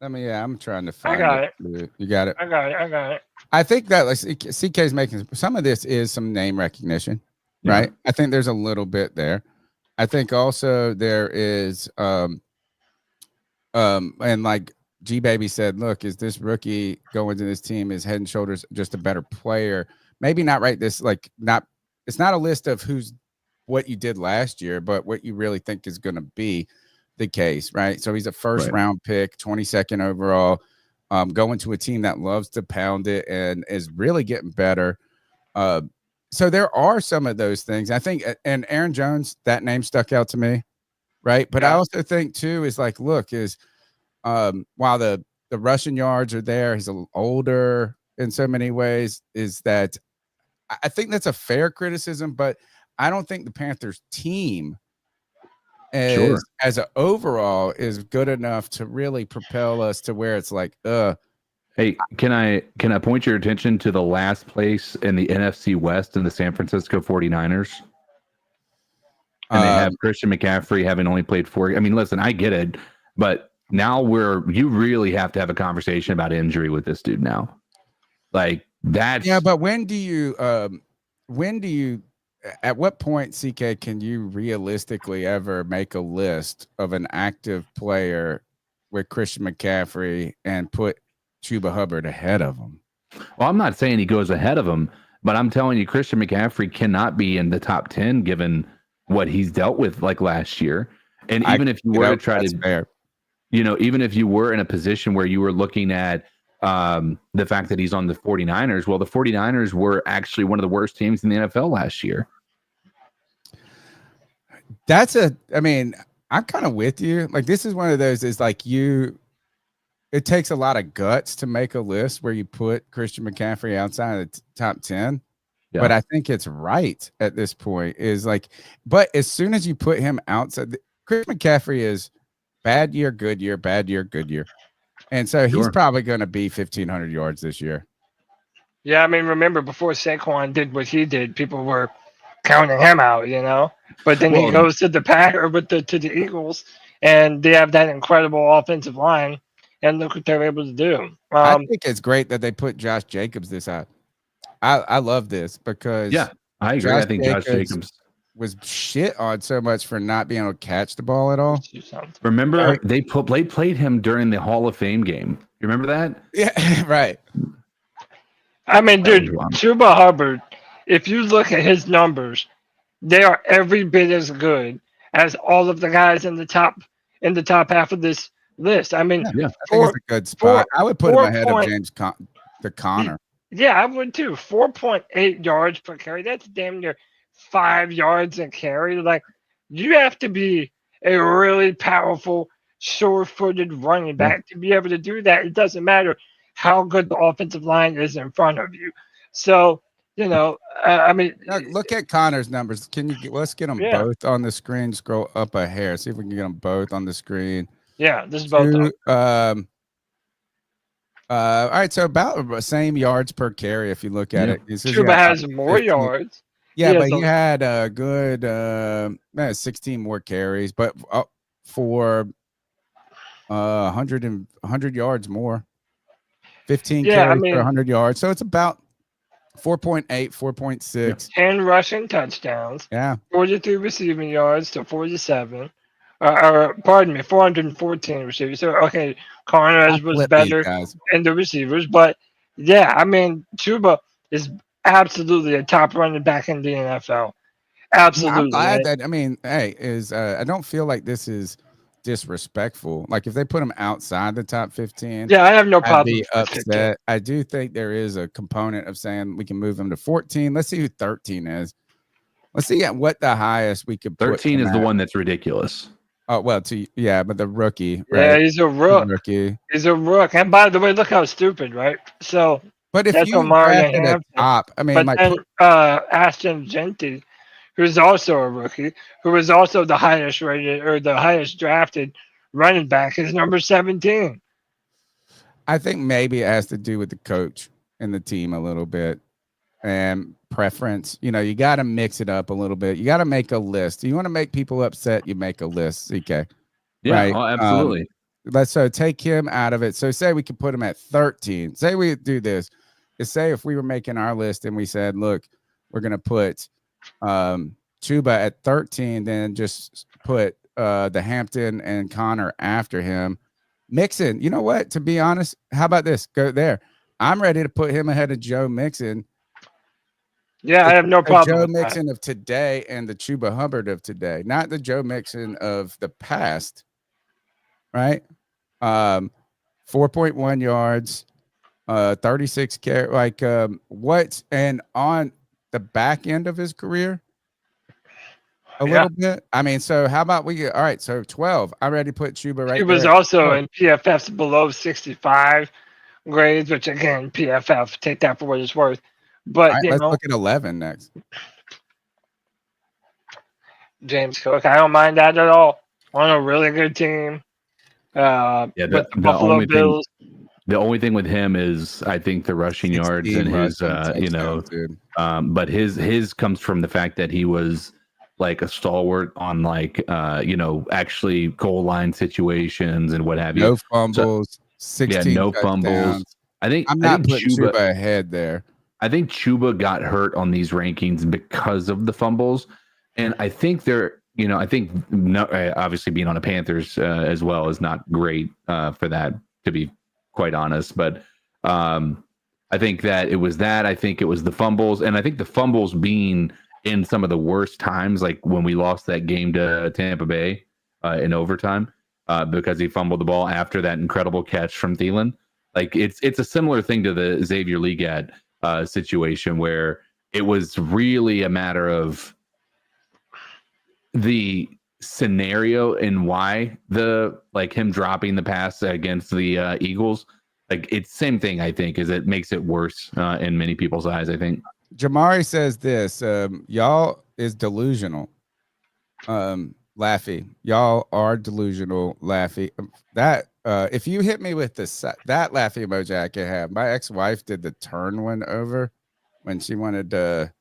I'm trying to find got it. You got it. I got it. I think that CK is making some of this is some name recognition, right? I think there's a little bit there. I think also there is and like G Baby said, look, is this rookie going to this team is head and shoulders just a better player? Maybe not right. It's not a list of what you did last year, but what you really think is going to be the case, right? So he's a first round pick, 22nd overall, going to a team that loves to pound it and is really getting better. So there are some of those things. I think, and Aaron Jones, that name stuck out to me, right? But I also think too is like, look, while the rushing yards are there, he's a little older in so many ways. Is that I think that's a fair criticism, but I don't think the Panthers team as an overall is good enough to really propel us to where it's like, Hey, can I point your attention to the last place in the NFC West in the San Francisco 49ers? And they have Christian McCaffrey having only played 4. I mean, listen, I get it, but now you really have to have a conversation about injury with this dude now. Like that's but when do you at what point, CK, can you realistically ever make a list of an active player with Christian McCaffrey and put Chuba Hubbard ahead of him? Well, I'm not saying he goes ahead of him, but I'm telling you, Christian McCaffrey cannot be in the top 10 given what he's dealt with like last year. And even if you were to try to, even if you were in a position where you were looking at the fact that he's on the 49ers, well, the 49ers were actually one of the worst teams in the NFL last year. I'm kind of with you. Like, this is one of those is like it takes a lot of guts to make a list where you put Christian McCaffrey outside of the top 10. Yeah. But I think it's right at this point is like, but as soon as you put him outside, Christian McCaffrey is bad year, good year, bad year, good year. And so he's probably going to be 1,500 yards this year. Yeah, I mean, remember before Saquon did what he did, people were counting him out, But then he goes to the to the Eagles, and they have that incredible offensive line, and look what they're able to do. I think it's great that they put Josh Jacobs this out. I love this because I agree. I think Josh Jacobs was shit on so much for not being able to catch the ball at all. Remember, they played him during the Hall of Fame game. You remember that? Yeah, right. I mean, dude, Chuba Hubbard, if you look at his numbers, they are every bit as good as all of the guys in the top half of this list. I mean, I think it's a good spot. I would put him ahead of James Conner. Yeah, I would too. 4.8 yards per carry. That's damn near 5 yards a carry. Like, you have to be a really powerful, sure-footed running back to be able to do that. It doesn't matter how good the offensive line is in front of you. So, I mean, look at Connor's numbers. Let's get them both on the screen. Scroll up a hair. See if we can get them both on the screen. Yeah, this is both. All right, so about the same yards per carry if you look at it. Chuba has more yards. Yeah, but he had a good 16 more carries, but for 100 yards more. 15 carries for 100 yards. So it's about 4.8, 4.6. 10 rushing touchdowns. Yeah. 43 receiving yards to 47. Pardon me, 414 receivers. So, okay, Connor was better in the receivers. But, yeah, I mean, Chuba is absolutely a top running back in the NFL. Absolutely. I'm glad that, I mean, I don't feel like this is disrespectful. Like, if they put him outside the top 15, I have no problem. I'd be upset. I do think there is a component of saying we can move him to 14. Let's see who 13 is. Let's see what the highest we could. 13 is the one that's ridiculous. Oh well, but the rookie. Right? Yeah, he's a rook. Rookie. He's a rook. And by the way, look how stupid, right? So But if That's you Omari drafted a Hampton. top, I mean, But like, then Ashton Genty, who's also a rookie, who is also the highest rated or the highest drafted running back, is number 17. I think maybe it has to do with the coach and the team a little bit and preference. You know, you got to mix it up a little bit. You got to make a list. You want to make people upset, you make a list, CK. Yeah, right? Absolutely. Let's take him out of it. So say we could put him at 13. Say we do this. Say if we were making our list and we said, look, we're going to put Chuba at 13, then just put the Hampton and Connor after him. Mixon, you know what? To be honest, how about this? Go there. I'm ready to put him ahead of Joe Mixon. Yeah, I have no problem. Joe Mixon of today and the Chuba Hubbard of today, not the Joe Mixon of the past, right? 4.1 yards, 36 carry. Like what? And on the back end of his career, a little bit. I mean, so how about we get all right? So 12. I'm ready to put Chuba right. He was also in PFF's below 65 grades, which again, PFF, take that for what it's worth. But right, let's look at 11 next. James Cook, I don't mind that at all. On a really good team. The only Bills. The only thing with him is I think the rushing yards and his but his comes from the fact that he was like a stalwart on like actually goal line situations and what have you. No fumbles, 16 no touchdowns. fumbles. I'm not putting Chuba ahead there. I think Chuba got hurt on these rankings because of the fumbles, and I think obviously being on the Panthers as well is not great for that, to be quite honest. But I think that it was that. I think it was the fumbles, and I think the fumbles being in some of the worst times, like when we lost that game to Tampa Bay in overtime because he fumbled the ball after that incredible catch from Thielen. Like it's a similar thing to the Xavier Leggett situation where it was really a matter of the scenario and why him dropping the pass against the Eagles. Like it's same thing. I think is it makes it worse in many people's eyes. I think Jamari says this, y'all is delusional. Laffy, y'all are delusional. Laffy, that if you hit me with that Laffy emoji, I can have. My ex-wife did the turn one over when she wanted to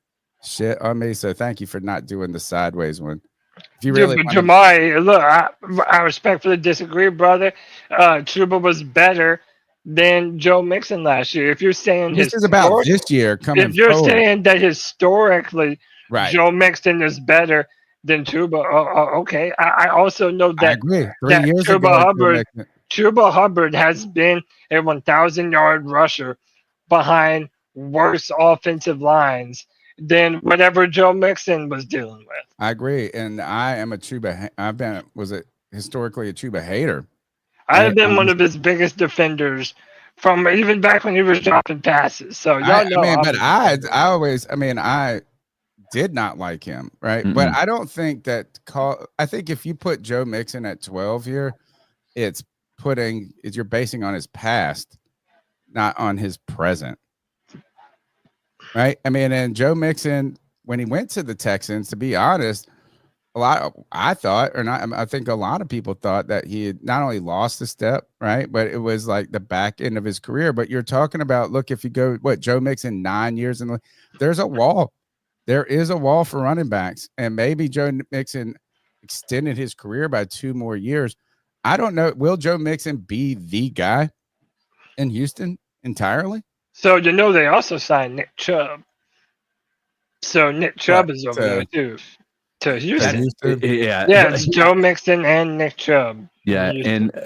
shit on me. So thank you for not doing the sideways one. If you really Jamari, look, I respectfully disagree, brother. Chuba was better than Joe Mixon last year. If you're saying this is about this year coming, if you're forward. saying that historically, right, Joe Mixon is better than Chuba, okay. I also know that, I agree. 3 years Chuba Hubbard has been a 1,000-yard rusher behind worse offensive lines than whatever Joe Mixon was dealing with. I agree, and I am a Chuba. Historically a Chuba hater. I've been one of his biggest defenders from even back when he was dropping passes. So y'all know. I did not like him, right? Mm-mm. But I don't think that I think if you put Joe Mixon at 12 here, you're basing on his past, not on his present. Right? I mean, and Joe Mixon, when he went to the Texans, to be honest, I think a lot of people thought that he had not only lost a step, right, but it was like the back end of his career. But you're talking about, look, if you go, Joe Mixon 9 years, and there's a wall. There is a wall for running backs, and maybe Joe Mixon extended his career by 2 more years. I don't know. Will Joe Mixon be the guy in Houston entirely? So they also signed Nick Chubb. So Nick Chubb is over there too. To Houston. Yeah, it's Joe Mixon and Nick Chubb. Yeah,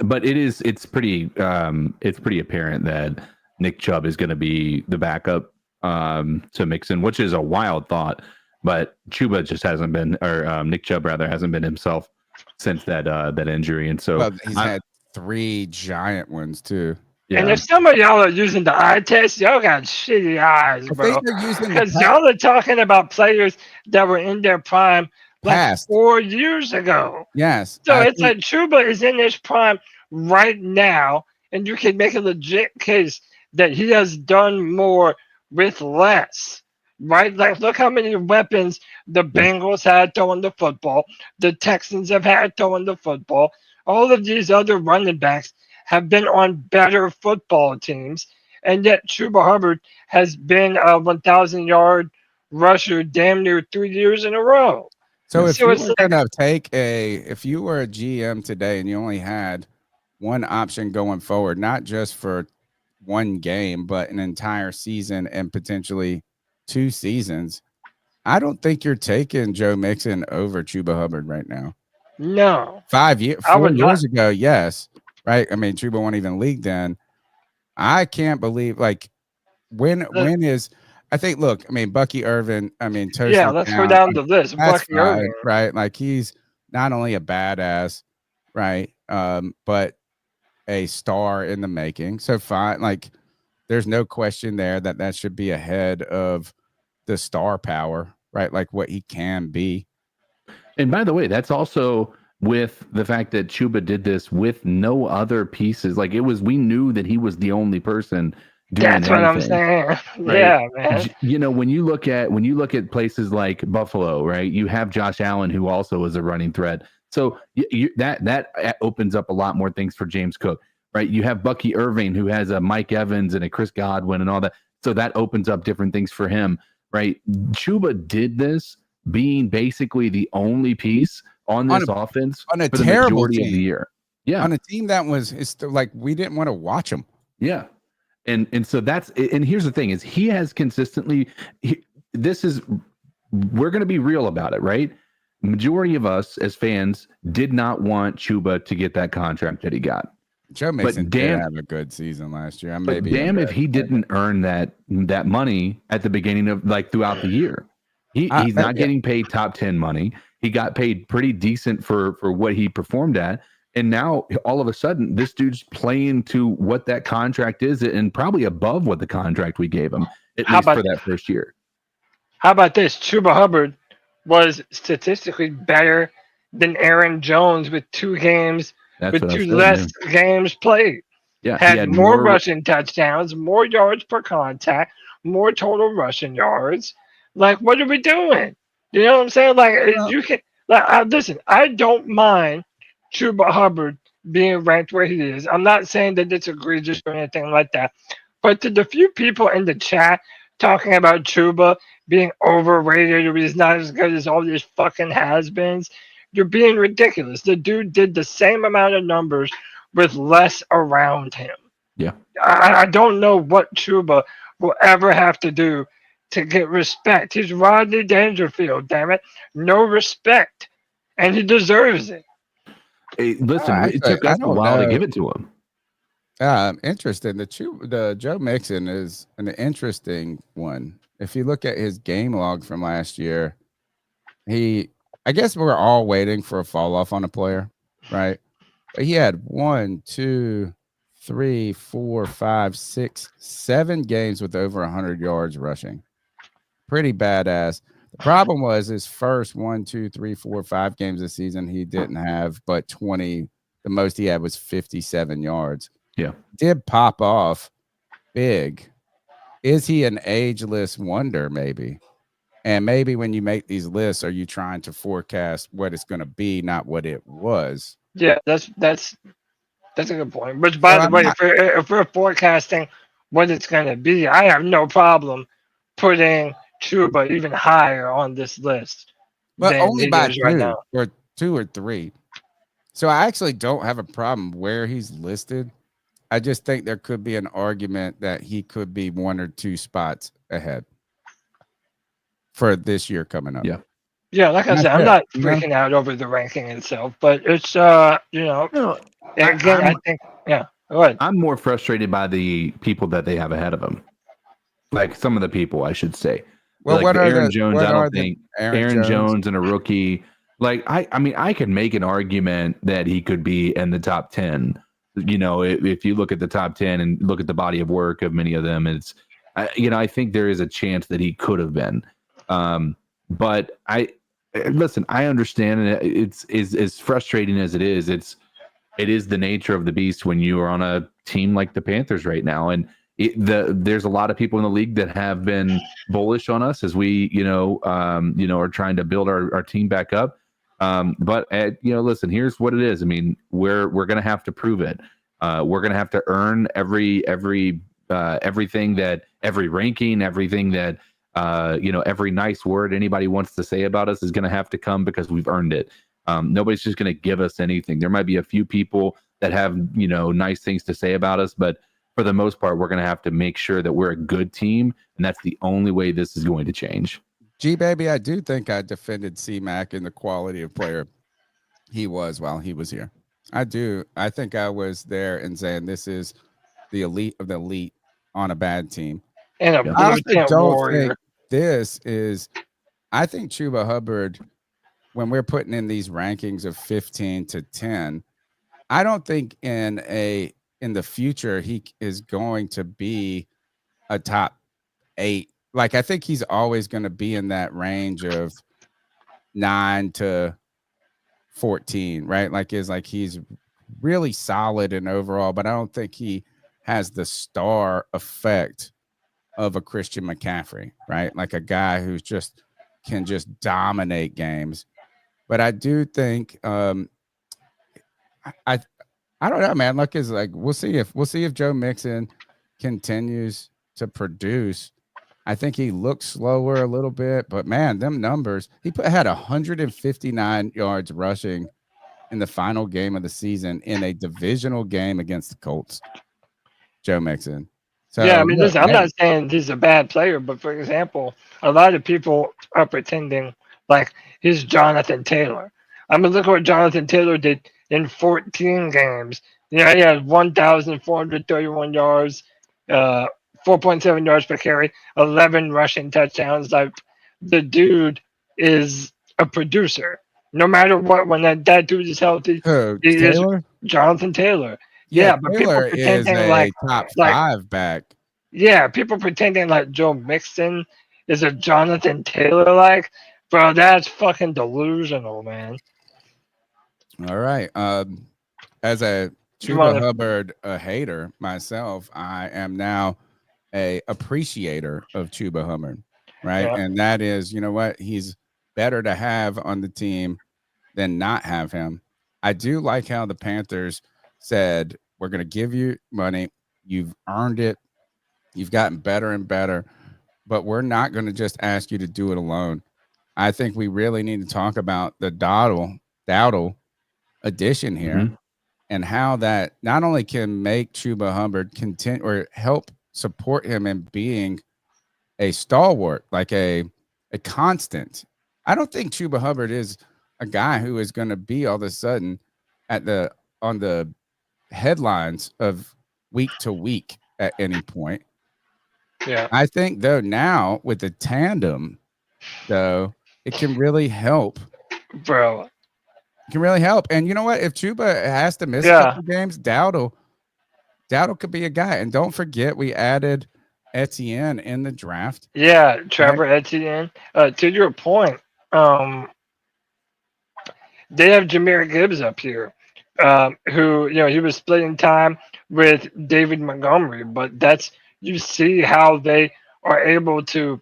but it's pretty apparent that Nick Chubb is going to be the backup to Mixon, which is a wild thought. But Chuba just hasn't been, or Nick Chubb rather hasn't been himself since that injury, and so he's had 3 giant ones too. Yeah. And if some of y'all are using the eye test, y'all got shitty eyes, bro. Because y'all are talking about players that were in their prime like 4 years ago. Yes. So it's like Chuba is in his prime right now, and you can make a legit case that he has done more with less. Right? Like, look how many weapons the Bengals had throwing the football, the Texans have had throwing the football. All of these other running backs have been on better football teams, and yet Chuba Hubbard has been a 1,000-yard rusher damn near 3 years in a row. So if you were gonna if you were a GM today and you only had one option going forward, not just for one game, but an entire season and potentially 2 seasons, I don't think you're taking Joe Mixon over Chuba Hubbard right now. No. 4 years ago, yes. Right? I mean, Chuba wasn't even league then. I can't believe, like, when is I think, look, I mean, Bucky Irvin, I mean, yeah, let's go down the list. Bucky Irvin, right? Like, he's not only a badass, right? But a star in the making. So fine, like, there's no question there that should be ahead of the star power, right? Like what he can be. And by the way, that's also with the fact that Chuba did this with no other pieces. Like, we knew that he was the only person doing That's anything, what I'm saying. right? Yeah, man. You know, when you look at places like Buffalo, right? You have Josh Allen, who also is a running threat. So that opens up a lot more things for James Cook. Right, you have Bucky Irving, who has a Mike Evans and a Chris Godwin and all that. So that opens up different things for him, right? Chuba did this being basically the only piece on this offense on a for the terrible majority team of the year. Yeah, on a team that it's like we didn't want to watch him. Yeah, and so and here's the thing: is he has consistently. We're going to be real about it, right? Majority of us as fans did not want Chuba to get that contract that he got. Joe Mixon did have a good season last year. Damn if he didn't earn that money at the beginning of, like, throughout the year. He's not getting paid top 10 money. He got paid pretty decent for what he performed at. And now all of a sudden this dude's playing to what that contract is and probably above what the contract we gave him, at least for that first year. How about this? Chuba Hubbard was statistically better than Aaron Jones with 2 games. With 2 less games played. Yeah, had more rushing touchdowns, more yards per contact, more total rushing yards. Like, what are we doing? You know what I'm saying? Like, you can listen. I don't mind Chuba Hubbard being ranked where he is. I'm not saying that it's egregious or anything like that. But to the few people in the chat talking about Chuba being overrated or he's not as good as all these fucking has-beens, you're being ridiculous. The dude did the same amount of numbers with less around him. Yeah. I don't know what Chuba will ever have to do to get respect. He's Rodney Dangerfield, damn it. No respect. And he deserves it. Hey, listen, it took us a while to give it to him. Interesting. The Joe Mixon is an interesting one. If you look at his game log from last year, I guess we're all waiting for a fall off on a player, right? But he had 1, 2, 3, 4, 5, 6, 7 games with over 100 yards rushing. Pretty badass. The problem was his first 1, 2, 3, 4, 5 games this season, he didn't have but 20. The most he had was 57 yards. Yeah. Did pop off big. Is he an ageless wonder, maybe? And maybe when you make these lists, are you trying to forecast what it's going to be, not what it was? Yeah, that's a good point. Which, by the way, if we're forecasting what it's going to be, I have no problem putting Chuba even higher on this list. But only by 2 or 3. So I actually don't have a problem where he's listed. I just think there could be an argument that he could be 1 or 2 spots ahead for this year coming up. Yeah. Yeah, like I said, I'm not freaking out over the ranking itself, but it's again, I think go ahead. I'm more frustrated by the people that they have ahead of him. Like some of the people, I should say. Well, like what are Aaron the, Jones? what I are don't the think Aaron Jones and a rookie. Like I mean, I could make an argument that he could be in the top 10. You know, if you look at the top 10 and look at the body of work of many of them, I think there is a chance that he could have been. But I understand, and it's as frustrating as it is. It is the nature of the beast when you are on a team like the Panthers right now, and there's a lot of people in the league that have been bullish on us as we, are trying to build our team back up. But listen, here's what it is. I mean, we're going to have to prove it. We're going to have to earn everything that every ranking, everything that, every nice word anybody wants to say about us is going to have to come because we've earned it. Nobody's just going to give us anything. There might be a few people that have, nice things to say about us, but for the most part, we're going to have to make sure that we're a good team. And that's the only way this is going to change. G-Baby, I do think I defended C-Mac in the quality of player he was while he was here. I do. I think I was there and saying this is the elite of the elite on a bad team. And I don't think this is – I think Chuba Hubbard, when we're putting in these rankings of 15 to 10, I don't think in the future he is going to be a top 8. Like, I think he's always going to be in that range of 9 to 14, right? Like he's really solid and overall, but I don't think he has the star effect of a Christian McCaffrey, right? Like a guy who's can just dominate games. But I do think I don't know, man. Look, is like we'll see if Joe Mixon continues to produce. I think he looks slower a little bit, but man, them numbers. He had 159 yards rushing in the final game of the season in a divisional game against the Colts. Joe Mixon. So, yeah, I mean, listen, I'm not saying he's a bad player, but for example, a lot of people are pretending like he's Jonathan Taylor. I mean, look what Jonathan Taylor did in 14 games. He had 1,431 yards, 4.7 yards per carry, 11 rushing touchdowns. Like, the dude is a producer. No matter what, when that dude is healthy, he is Jonathan Taylor. Yeah, but Taylor people pretending is like top 5 back. Yeah, people pretending like Joe Mixon is a Jonathan Taylor like, bro, that's fucking delusional, man. All right. As a Chuba Hubbard hater myself, I am now a appreciator of Chuba Hubbard, right? Yeah. And that is, you know what? He's better to have on the team than not have him. I do like how the Panthers said, we're going to give you money. You've earned it. You've gotten better and better, but we're not going to just ask you to do it alone. I think we really need to talk about the Dowdle addition here and how that not only can make Chuba Hubbard continue or help support him in being a stalwart, like a constant. I don't think Chuba Hubbard is a guy who is going to be all of a sudden on the headlines of week to week at any point. Yeah. I think though now with the tandem, though, it can really help. Bro. It can really help. And you know what? If Chuba has to miss a couple games, Dowdle could be a guy. And don't forget, we added Etienne in the draft. Yeah, Trevor Etienne. To your point, they have Jahmyr Gibbs up here, who, he was splitting time with David Montgomery, but you see how they are able to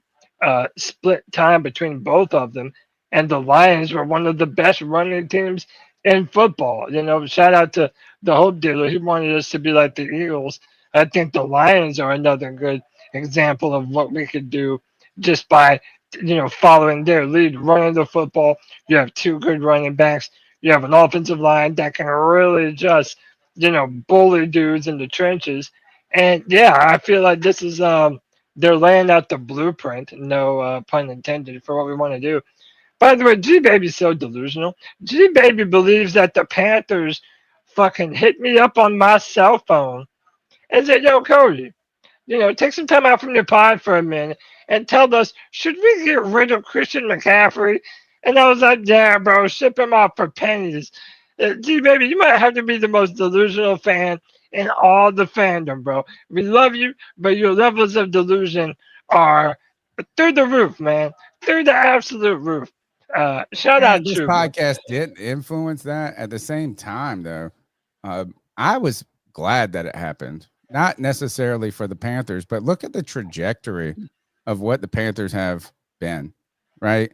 split time between both of them. And the Lions were one of the best running teams in football. Shout out to the Hope Dealer. He wanted us to be like the Eagles. I think the Lions are another good example of what we could do just by, following their lead, running the football. You have 2 good running backs. You have an offensive line that can really just, bully dudes in the trenches. And, I feel like this is they're laying out the blueprint, no pun intended, for what we want to do. By the way, G-Baby's so delusional. G-Baby believes that the Panthers fucking hit me up on my cell phone and said, yo, Cody, take some time out from your pod for a minute and tell us, should we get rid of Christian McCaffrey? And I was like, yeah, bro, ship him out for pennies. G-Baby, you might have to be the most delusional fan in all the fandom, bro. We love you, but your levels of delusion are through the roof, man. Through the absolute roof. Shout out to this podcast didn't influence that. At the same time, though, I was glad that it happened. not necessarily for the Panthers, but look at the trajectory of what the Panthers have been, right?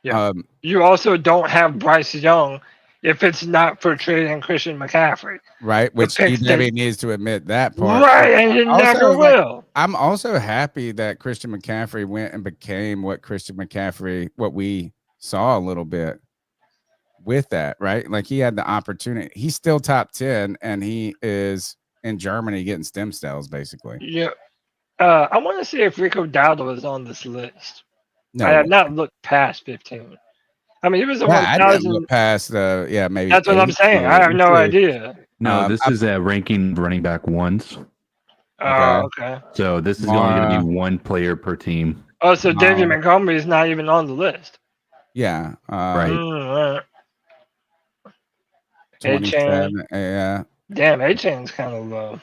Yeah. You also don't have Bryce Young if it's not for trading Christian McCaffrey. Right, which he maybe needs to admit that part. Right, and he never will. I'm also happy that Christian McCaffrey went and became what we saw a little bit with that, right? Like he had the opportunity. He's still top 10, and he is in Germany getting stem cells, basically. Yeah. I want to see if Rico Dowdle is on this list. No, I have not looked past 15. I mean, he was the one. I didn't look past maybe. That's what I'm saying. I have no idea. No, this is a ranking running back ones. Oh, okay. So this is only going to be one player per team. Oh, so David Montgomery is not even on the list. Yeah. Right. A-Chain. Yeah. Damn, A-Chain's kind of low.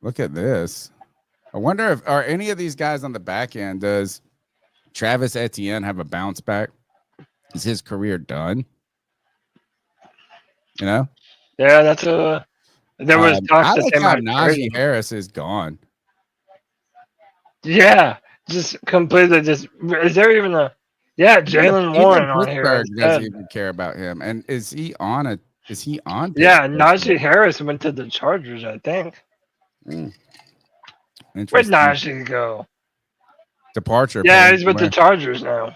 Look at this. I wonder if are any of these guys on the back end, does Travis Etienne have a bounce back? Is his career done? You know? Yeah, that's a. There was talk I that like they how might Najee trade him. Harris is gone. Yeah, just completely. Just is there even a? Yeah, Jalen Warren on here. Pittsburgh doesn't instead. even care about him. And is he on? Yeah, Najee Harris went to the Chargers, I think. Where'd Najee go? Departure. Yeah, he's with the Chargers now.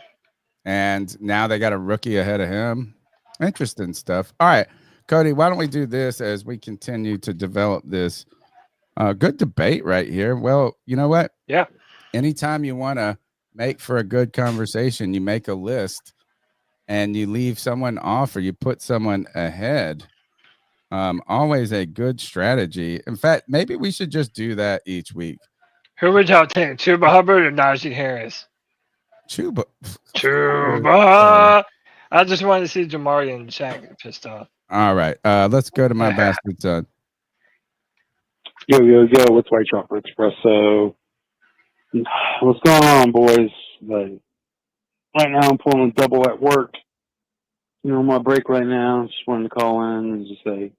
And now they got a rookie ahead of him. Interesting stuff. All right, Cody, why don't we do this as we continue to develop this good debate right here? Well, you know what? Yeah. Anytime you want to make for a good conversation, you make a list and you leave someone off or you put someone ahead. Always a good strategy. In fact, maybe we should just do that each week. Who would y'all take, Chuba Hubbard or Najee Harris? Chuba. I just wanted to see Jamari and Shaq get pissed off. All right. Let's go to my bastard son. Yo, what's White Chocolate Espresso? What's going on, boys? Like, right now I'm pulling a double at work. You know, on my break right now. Just wanted to call in and just say,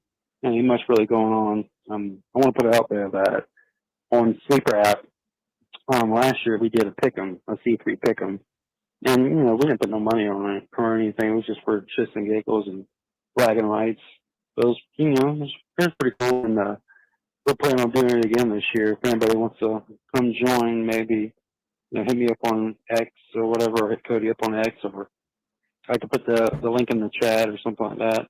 ain't much really going on. I want to put it out there that on Sleeper app, last year we did a pick'em, a C3 pick'em. And, you know, we didn't put no money on it or anything. It was just for shits and giggles and bragging rights. It was, you know, it was pretty cool. And we're planning on doing it again this year. If anybody wants to come join, maybe, you know, hit me up on X or whatever, or hit Cody up on X, or I could put the link in the chat or something like that.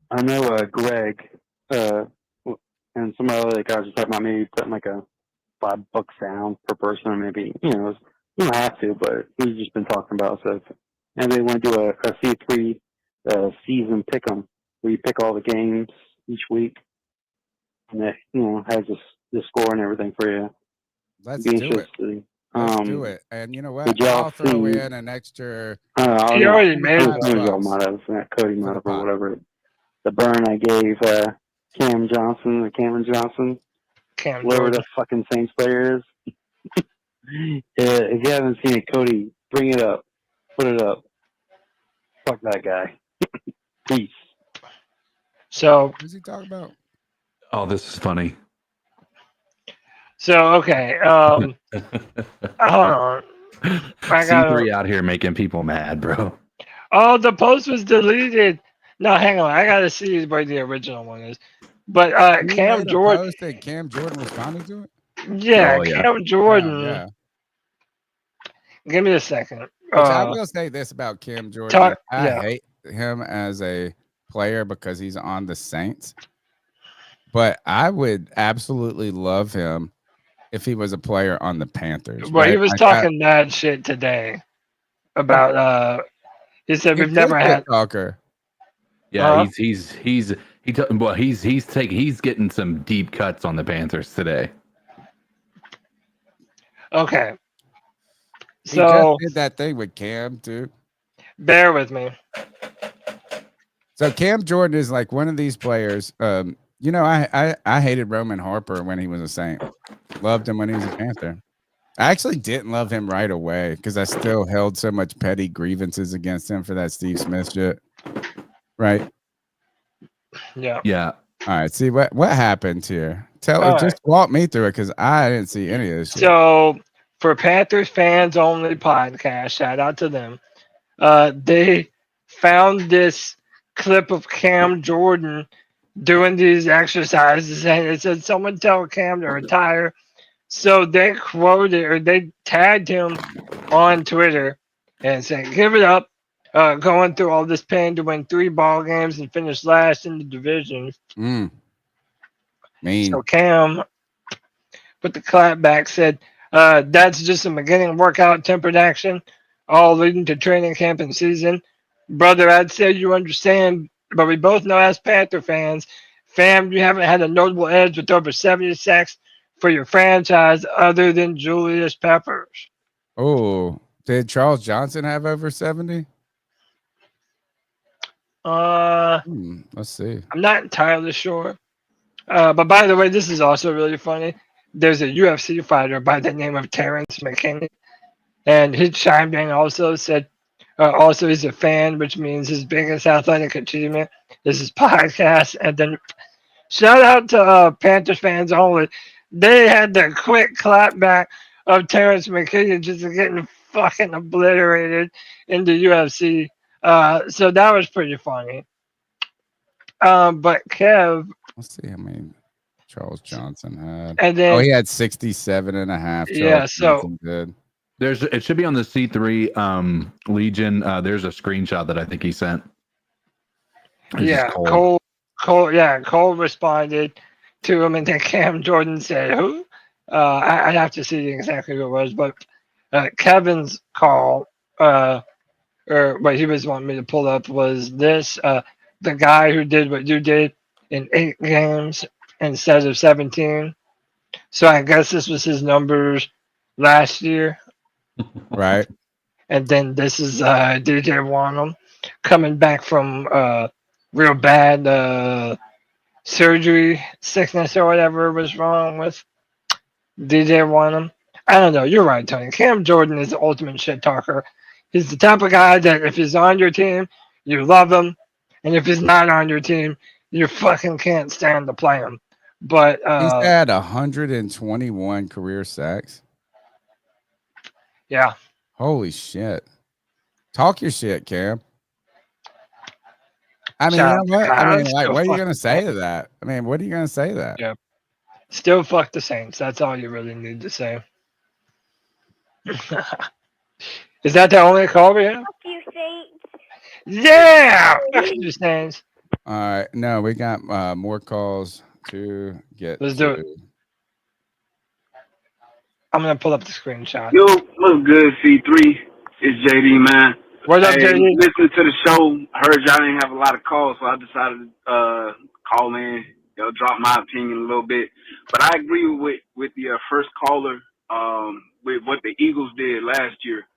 I know Greg and some other guys are talking about maybe putting like a $5 down per person, or maybe, you know, you don't have to, but we've just been talking about stuff. And they want to do a C3 season pick'em where you pick all the games each week, and that, you know, has the score and everything for you. Let's do it. Let's do it. And you know what? I'll throw in an extra. He already made it. Y'all might have, Cody might have, or whatever. The burn I gave Cameron Johnson, whoever the fucking Saints player is. If you haven't seen it, Cody, bring it up. Put it up. Fuck that guy. Peace. So, what is he talking about? Oh, this is funny. So, okay. Hold on. C3 out here making people mad, bro. Oh, the post was deleted. No, hang on. I got to see what the original one is. But Cam Jordan. Cam Jordan responded to it? Yeah, Cam Jordan. Yeah. Give me a second. I will say this about Cam Jordan. I hate him as a player because he's on the Saints. But I would absolutely love him if he was a player on the Panthers. Well, he was talking mad shit today about he said we've never had talker. Yeah, he's getting some deep cuts on the Panthers today. Okay. He just did that thing with Cam too. Bear with me. So Cam Jordan is like one of these players. You know, I hated Roman Harper when he was a Saint. Loved him when he was a Panther. I actually didn't love him right away because I still held so much petty grievances against him for that Steve Smith shit. Right. Yeah. Yeah. All right, see what happened here. Just walk me through it because I didn't see any of this shit. So for Panthers fans only podcast, shout out to them. They found this clip of Cam Jordan doing these exercises, and it said, "Someone tell Cam to retire." So they quoted or they tagged him on Twitter and said, "Give it up." Going through all this pain to win 3 ball games and finish last in the division. Mean. So Cam put the clap back, said, "That's just a beginning workout, tempered action, all leading to training camp and season. Brother, I'd say you understand, but we both know as Panther fans, fam, you haven't had a notable edge with over 70 sacks for your franchise other than Julius Peppers." Oh, did Charles Johnson have over 70? Let's see. I'm not entirely sure. But by the way, this is also really funny. There's a UFC fighter by the name of Terrence McKinney, and he chimed in also, said, also he's a fan, which means his biggest athletic achievement is his podcast. And then shout out to Panthers fans only. They had the quick clap back of Terrence McKinney just getting fucking obliterated in the UFC. So that was pretty funny. But Kev, let's see how many Charles Johnson had. And then, he had 67.5. Yeah, so did. It should be on the C3 Legion. There's a screenshot that I think he sent. Cole responded to him, and then Cam Jordan said, "Who?" I'd have to see exactly who it was, but Kevin's call, or what he was wanting me to pull up was this: the guy who did what you did in 8 games instead of 17. So I guess this was his numbers last year. Right. And then this is DJ Wanham coming back from real bad surgery, sickness, or whatever was wrong with DJ Wanham. I don't know. You're right, Tony. Cam Jordan is the ultimate shit talker. He's the type of guy that if he's on your team, you love him. And if he's not on your team, you fucking can't stand to play him. But he's had 121 career sacks. Yeah. Holy shit. Talk your shit, Cam. I mean, you know what? I mean, like, what are you going to say to that? I mean, what are you going to say to that? Yeah. Still fuck the Saints. That's all you really need to say. Is that the only call we have? Fuck you, Saints. Yeah! Fuck you, Saints. All right. No, we got more calls to get. Let's do it. I'm going to pull up the screenshot. Yo, what's good, C3? It's JD, man. What up, JD? Listening to the show, I heard y'all didn't have a lot of calls, so I decided to call in, drop my opinion a little bit. But I agree with the first caller with what the Eagles did last year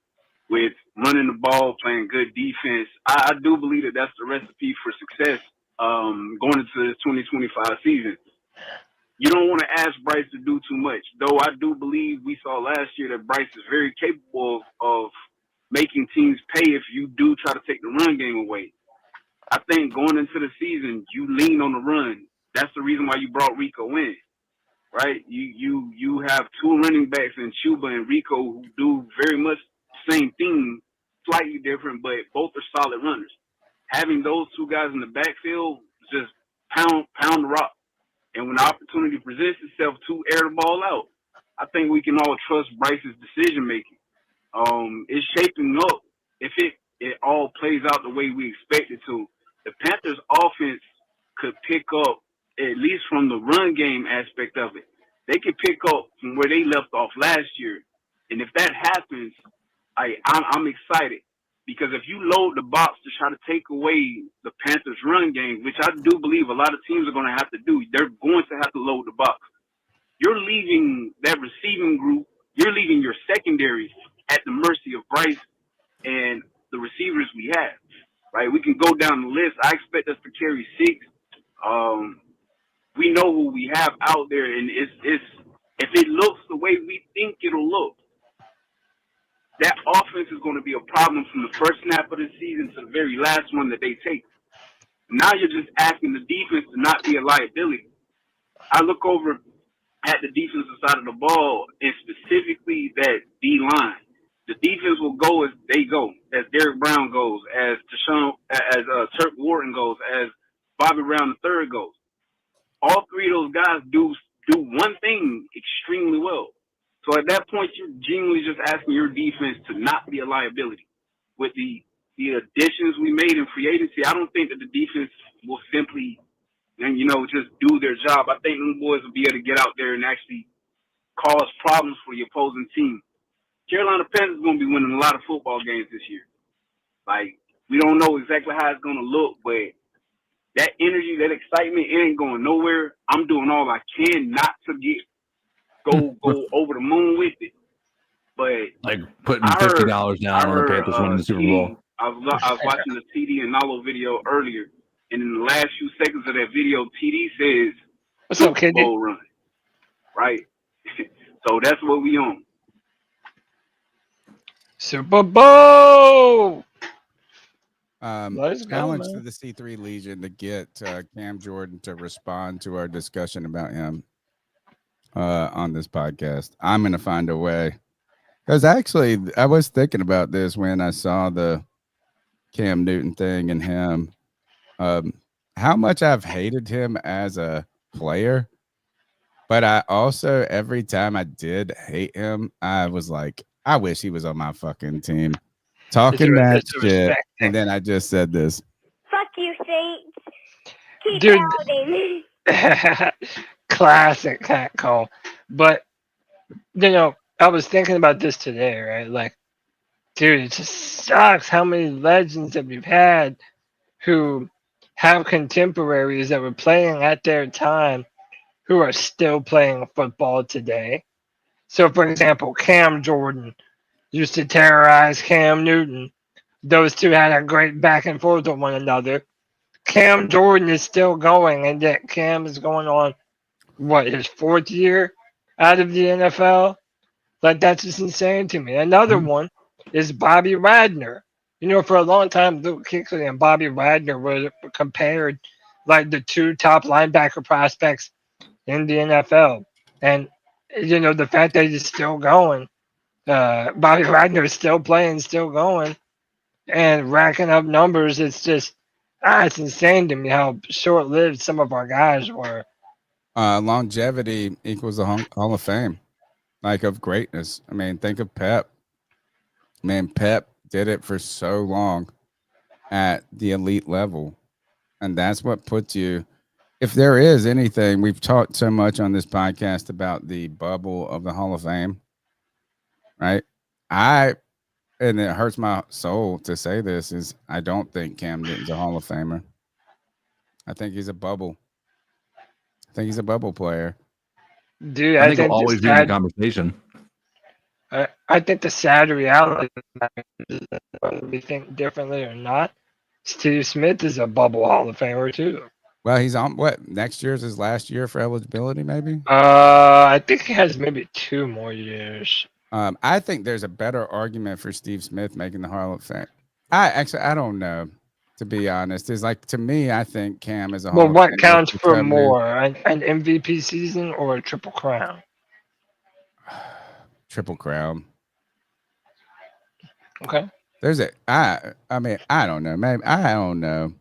with running the ball, playing good defense. I do believe that that's the recipe for success going into this 2025 season. You don't want to ask Bryce to do too much, though I do believe we saw last year that Bryce is very capable of making teams pay if you do try to take the run game away. I think going into the season, you lean on the run. That's the reason why you brought Rico in, right? You have 2 running backs in Chuba and Rico who do very much the same thing, slightly different, but both are solid runners. Having those 2 guys in the backfield, just pound the rock. And when the opportunity presents itself to air the ball out, I think we can all trust Bryce's decision making. It's shaping up. If it all plays out the way we expect it to, the Panthers offense could pick up, at least from the run game aspect of it. They could pick up from where they left off last year. And if that happens, I'm excited. Because if you load the box to try to take away the Panthers' run game, which I do believe a lot of teams are going to have to do, they're going to have to load the box. You're leaving that receiving group, you're leaving your secondary at the mercy of Bryce and the receivers we have, right? We can go down the list. I expect us to carry 6. We know who we have out there, and it's if it looks the way we think it'll look, that offense is going to be a problem from the first snap of the season to the very last one that they take. now you're just asking the defense to not be a liability. I look over at the defensive side of the ball, and specifically that D line. The defense will go as they go, as Derek Brown goes, as Turk Wharton goes, as Bobby Brown III goes. All three of those guys do one thing extremely well. So at that point, you're genuinely just asking your defense to not be a liability. With the additions we made in free agency, I don't think that the defense will simply, just do their job. I think them boys will be able to get out there and actually cause problems for the opposing team. Carolina Panthers is going to be winning a lot of football games this year. Like, we don't know exactly how it's going to look, but that energy, that excitement, it ain't going nowhere. I'm doing all I can not to go over the moon with it. But like putting $50 down on the Panthers winning the Super Bowl. I was watching the TD and Nalo video earlier, and in the last few seconds of that video, TD says, "What's up, kid?" Bowl run, right? So that's what we on. Super Bowl. Challenge to the C3 Legion to get Cam Jordan to respond to our discussion about him on this podcast. I'm going to find a way. Because actually, I was thinking about this when I saw the Cam Newton thing and him. How much I've hated him as a player. But I also, every time I did hate him, I was like, I wish he was on my fucking team. Talking that shit, and then I just said this. Fuck you, Saints. Keep Dude. outing. Classic cat call. But, I was thinking about this today, right? Like, dude, it just sucks how many legends that we've had who have contemporaries that were playing at their time who are still playing football today. So, for example, Cam Jordan used to terrorize Cam Newton. Those two had a great back and forth with one another. Cam Jordan is still going, and yet Cam is going on, his fourth year out of the NFL? Like, that's just insane to me. Another one is Bobby Wagner. For a long time, Luke Kuechly and Bobby Wagner were compared like the two top linebacker prospects in the NFL. And, the fact that he's still going, Bobby Wagner is still playing, still going, and racking up numbers. It's just, it's insane to me how short-lived some of our guys were. Longevity equals the Hall of Fame, like of greatness. I mean, think of Pep. Man, Pep did it for so long at the elite level, and that's what puts you. If there is anything, we've talked so much on this podcast about the bubble of the Hall of Fame, right? And it hurts my soul to say this, is I don't think Cam Newton's a Hall of Famer. I think he's a bubble. I think he's a bubble player. Dude, I think he'll always be in the conversation. I think the sad reality is whether we think differently or not, Steve Smith is a bubble Hall of Famer too. Well, he's on next year's his last year for eligibility, maybe? I think he has maybe 2 more years. I think there's a better argument for Steve Smith making the Hall of Fame. I don't know, to be honest. It's like, to me, I think Cam is a Hall of Fame. Well, what counts for more, an MVP season or a Triple Crown? Triple Crown. Okay. I mean, I don't know. Maybe I don't know.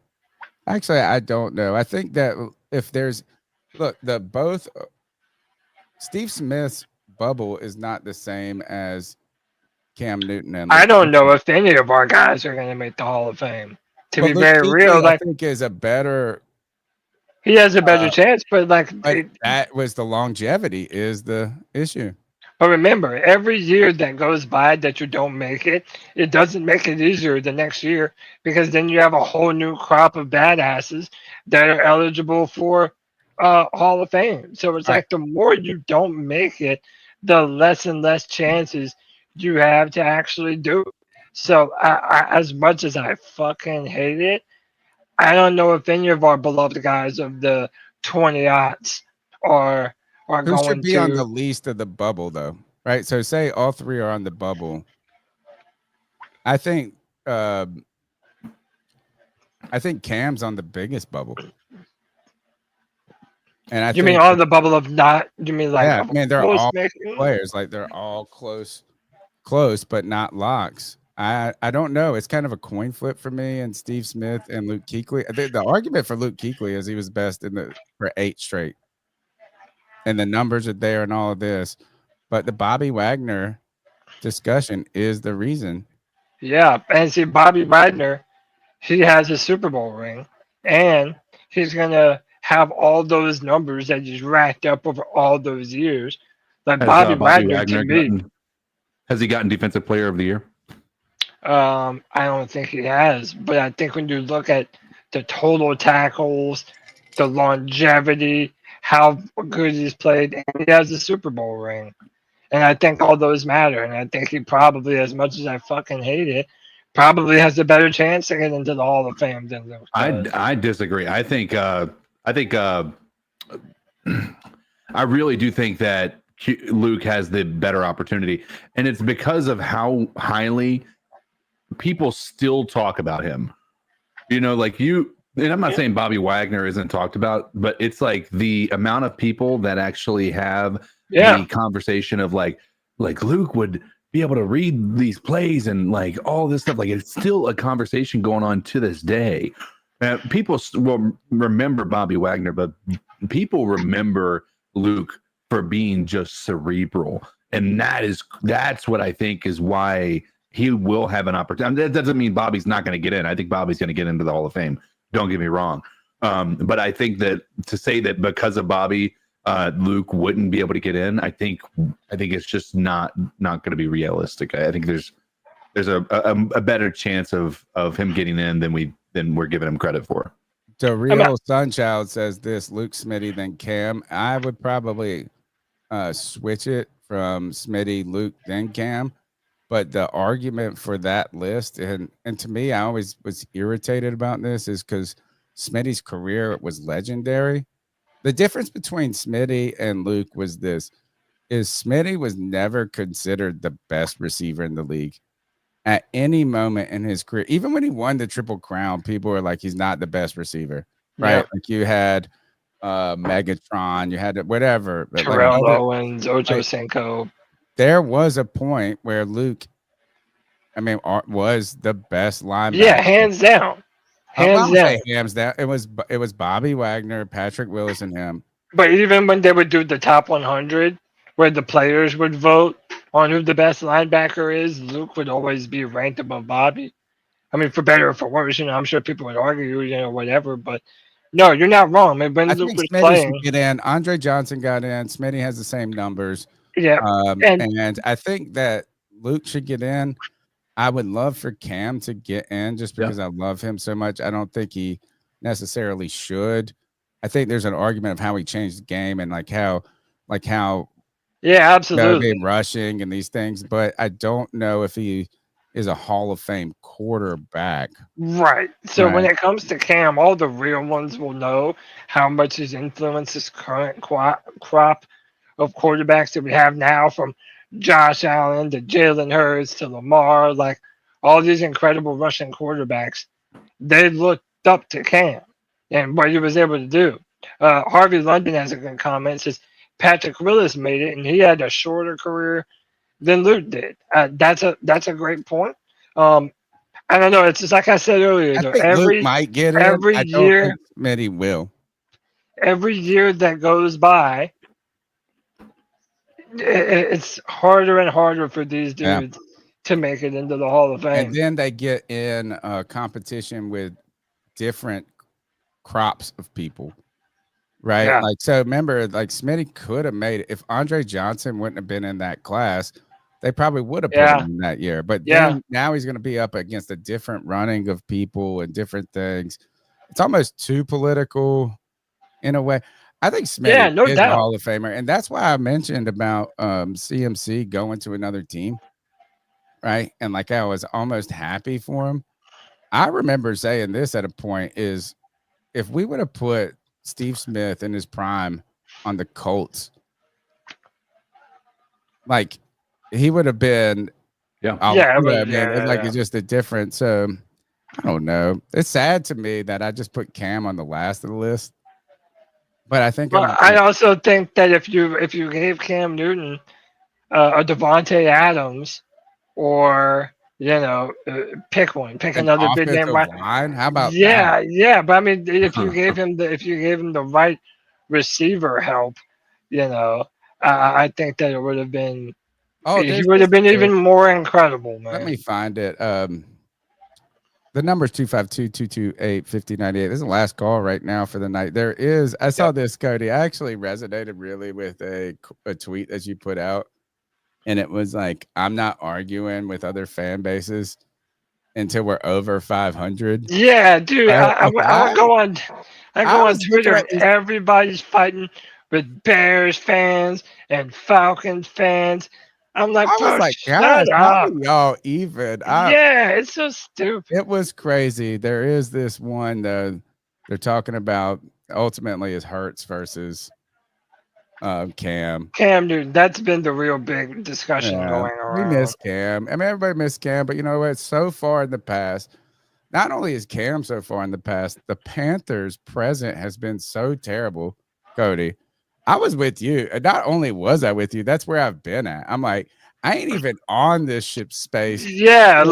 Actually, I don't know. I think that if there's Steve Smith's bubble is not the same as Cam Newton. And I don't know if any of our guys are going to make the Hall of Fame. To be very real, I think is a better. He has a better chance, but that was the longevity is the issue. But remember, every year that goes by that you don't make it, it doesn't make it easier the next year, because then you have a whole new crop of badasses that are eligible for Hall of Fame. So it's like the more you don't make it, the less and less chances you have to actually do it. So I, as much as I fucking hate it, I don't know if any of our beloved guys of the 20-aughts are Who going should be to on the least of the bubble, though? Right. So say all 3 are on the bubble. I think I think Cam's on the biggest bubble. And You mean on the bubble of not? You mean like? Yeah, I mean they're all making? players. Like they're all close, but not locks. I don't know. It's kind of a coin flip for me and Steve Smith and Luke Kuechly. I think the argument for Luke Kuechly is he was best for 8 straight, and the numbers are there and all of this. But the Bobby Wagner discussion is the reason. Yeah, and see, Bobby Wagner, he has a Super Bowl ring, and he's gonna have all those numbers that he's racked up over all those years. Like Bobby Wagner to me, has he gotten Defensive Player of the Year? I don't think he has, but I think when you look at the total tackles, the longevity, how good he's played, and he has a Super Bowl ring. And I think all those matter. And I think he probably, as much as I fucking hate it, probably has a better chance to get into the Hall of Fame than Luke does. I disagree. I really do think that Luke has the better opportunity, and it's because of how highly people still talk about him. You know, like you. And I'm not saying Bobby Wagner isn't talked about, but it's like the amount of people that actually have the conversation of like Luke would be able to read these plays and like all this stuff. Like it's still a conversation going on to this day. People will remember Bobby Wagner, but people remember Luke for being just cerebral. And that's what I think is why he will have an opportunity. That doesn't mean Bobby's not going to get in. I think Bobby's going to get into the Hall of Fame. Don't get me wrong. But I think that to say that because of Bobby, Luke wouldn't be able to get in, I think it's just not going to be realistic. I think there's a better chance of him getting in than we're giving him credit for. The real Sunchild says this: Luke, Smitty, then Cam. I would probably switch it from Smitty, Luke, then Cam. But the argument for that list, and to me, I always was irritated about this, is because Smitty's career was legendary. The difference between Smitty and Luke was this: is Smitty was never considered the best receiver in the league at any moment in his career. Even when he won the Triple Crown, people were like, he's not the best receiver, right? Yeah. Like you had Megatron, you had whatever. Terrell Owens, Ocho Cinco. There was a point where Luke, was the best linebacker. Yeah, hands down. Hands down. It was Bobby Wagner, Patrick Willis, and him. But even when they would do the top 100, where the players would vote on who the best linebacker is, Luke would always be ranked above Bobby. I mean, for better or for worse, I'm sure people would argue, whatever. But no, you're not wrong. When Luke was playing, get in. Andre Johnson got in. Smitty has the same numbers. Yeah, and I think that Luke should get in. I would love for Cam to get in just because I love him so much. I don't think he necessarily should. I think there's an argument of how he changed the game and how yeah, absolutely, rushing and these things. But I don't know if he is a Hall of Fame quarterback. Right. So when it comes to Cam, all the real ones will know how much he's influenced this current crop of quarterbacks that we have now, from Josh Allen to Jalen Hurts to Lamar, like all these incredible Russian quarterbacks. They looked up to Cam and what he was able to do. Harvey London has a good comment. Says Patrick Willis made it, and he had a shorter career than Luke did. That's a great point. I don't know. It's just like I said earlier. I think Luke might get it. Every year, Smitty will. Every year that goes by, it's harder and harder for these dudes to make it into the Hall of Fame. And then they get in a competition with different crops of people, right? Yeah. Like, so remember, like Smitty could have made it. If Andre Johnson wouldn't have been in that class, they probably would have put him in that year. But then now he's going to be up against a different running of people and different things. It's almost too political in a way. I think Smitty is a Hall of Famer, and that's why I mentioned about CMC going to another team, right? And like I was almost happy for him. I remember saying this at a point is, if we would have put Steve Smith in his prime on the Colts, like he would have been, it's like it's just a different. So I don't know. It's sad to me that I just put Cam on the last of the list. But I think I also think that if you gave Cam Newton or Devontae Adams or pick another big name. Line? How about that? Yeah. But I mean, if you gave him the right receiver help, I think that it would have been. Oh, he would have been even more incredible, man. Let me find it. The number is 252-228-5098. This is the last call right now for the night. There is. I saw this, Cody. I actually resonated really with a tweet that you put out. And it was like, I'm not arguing with other fan bases until we're over 500. Yeah, dude. I go on Twitter and everybody's fighting with Bears fans and Falcons fans. I'm like, I was like, guys, how are y'all even? Yeah, it's so stupid. It was crazy. There is this one they're talking about ultimately is Hurts versus Cam. Cam, dude, that's been the real big discussion going around. We miss Cam. I mean, everybody miss Cam, but you know what? So far in the past, not only is Cam so far in the past, the Panthers' present has been so terrible. Cody, I was with you. Not only was I with you, that's where I've been at. I'm like, I ain't even on this ship space. Yeah,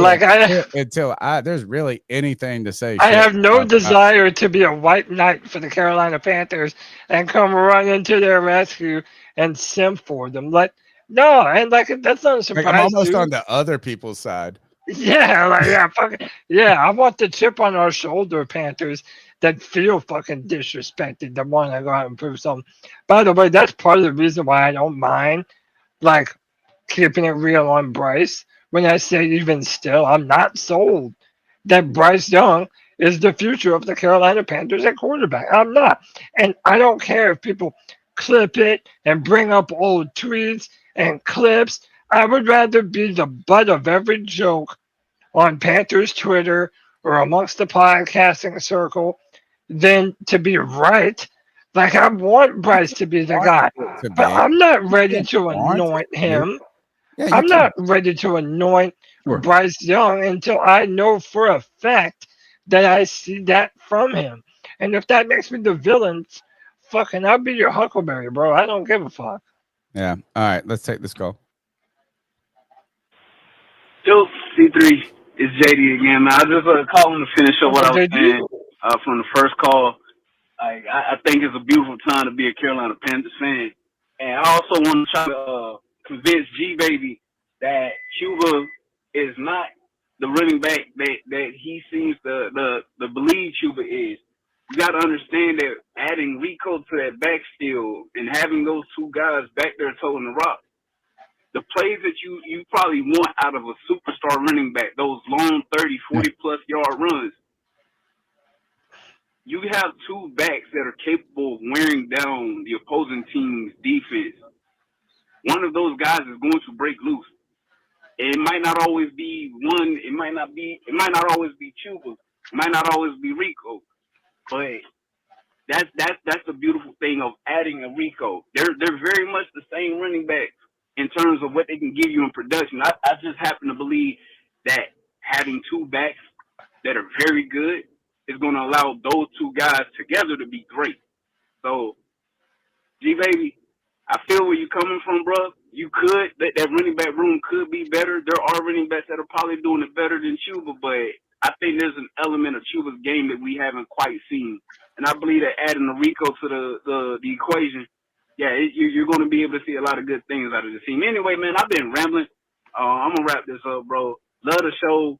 until there's really anything to say. I have no desire to be a white knight for the Carolina Panthers and come run into their rescue and simp for them. Like, no, and that's not a surprise. I'm almost on the other people's side. Yeah, I want the chip on our shoulder, Panthers, that feel fucking disrespected, that want to go out and prove something. By the way, that's part of the reason why I don't mind, keeping it real on Bryce. When I say even still, I'm not sold that Bryce Young is the future of the Carolina Panthers at quarterback. I'm not. And I don't care if people clip it and bring up old tweets and clips. I would rather be the butt of every joke on Panthers Twitter or amongst the podcasting circle than to be right. I want Bryce to be the guy, but I'm not ready to anoint him. I'm not ready to anoint Bryce Young until I know for a fact that I see that from him. And if that makes me the villain, fucking, I'll be your Huckleberry, bro. I don't give a fuck. Yeah. All right. Let's take this call. Yo, C3, it's JD again, man. I just calling to finish up what I was saying from the first call. I think it's a beautiful time to be a Carolina Panthers fan. And I also want to try to convince G-Baby that Chuba is not the running back that he seems to believe Chuba is. You got to understand that adding Rico to that backfield and having those two guys back there toting the rock, the plays that you probably want out of a superstar running back, those long 30, 40-plus yard runs, you have two backs that are capable of wearing down the opposing team's defense. One of those guys is going to break loose. It might not always be one. It might not always be Chuba. It might not always be Rico. But that's the beautiful thing of adding a Rico. They're very much the same running backs in terms of what they can give you in production. I just happen to believe that having two backs that are very good is going to allow those two guys together to be great. So, G-Baby, I feel where you're coming from, bro. You could, that running back room could be better. There are running backs that are probably doing it better than Chuba, but I think there's an element of Chuba's game that we haven't quite seen. And I believe that adding the Rico to the equation, you're going to be able to see a lot of good things out of the team. Anyway, man, I've been rambling. I'm going to wrap this up, bro. Love the show.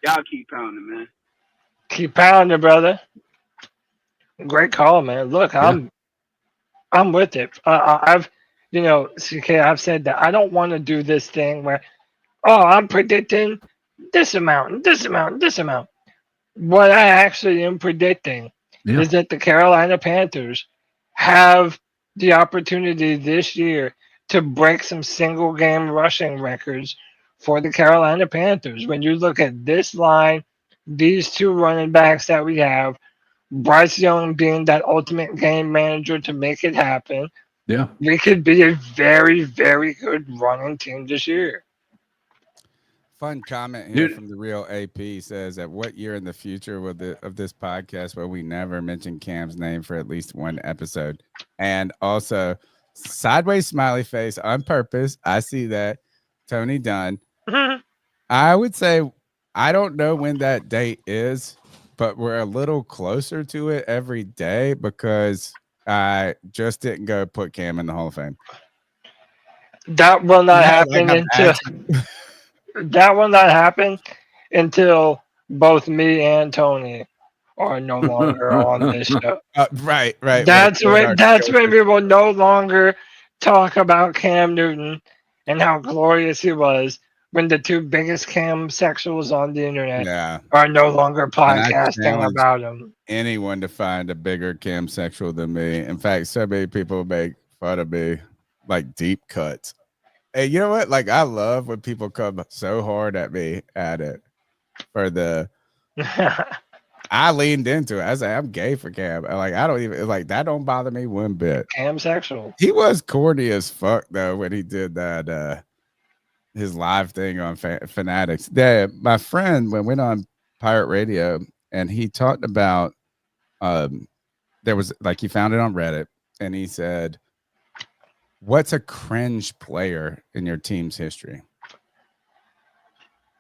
Y'all keep pounding, man. Keep pounding, brother. Great call, man. Look, I'm with it. CK, I've said that I don't want to do this thing where, I'm predicting this amount. What I actually am predicting is that the Carolina Panthers have the opportunity this year to break some single game rushing records for the Carolina Panthers. When you look at this line, these two running backs that we have, Bryce Young being that ultimate game manager to make it happen, we could be a very, very good running team this year. Fun comment here Dude. from the real AP says, "At what year in the future will of this podcast will we never mention Cam's name for at least one episode?" And also, sideways smiley face on purpose. I see that. Tony Dunn. I would say I don't know when that date is, but we're a little closer to it every day because I just didn't go put Cam in the Hall of Fame. That will not happen until that will not happen until both me and Tony are no longer on this show. Right. That's when we will no longer talk about Cam Newton and how glorious he was when the two biggest Cam sexuals on the internet are no longer podcasting about him. Anyone to find a bigger Cam sexual than me. In fact, so many people make fun of me, like deep cuts. Hey, you know what? Like, I love when people come so hard at me at it for the. I leaned into it. I was like, I'm gay for Cam. Like, I don't even like that. Don't bother me one bit. Cam sexual. He was corny as fuck though when he did that. His live thing on Fanatics. My friend went on Pirate Radio and he talked about. There was like he found it on Reddit and he said, "What's a cringe player in your team's history?"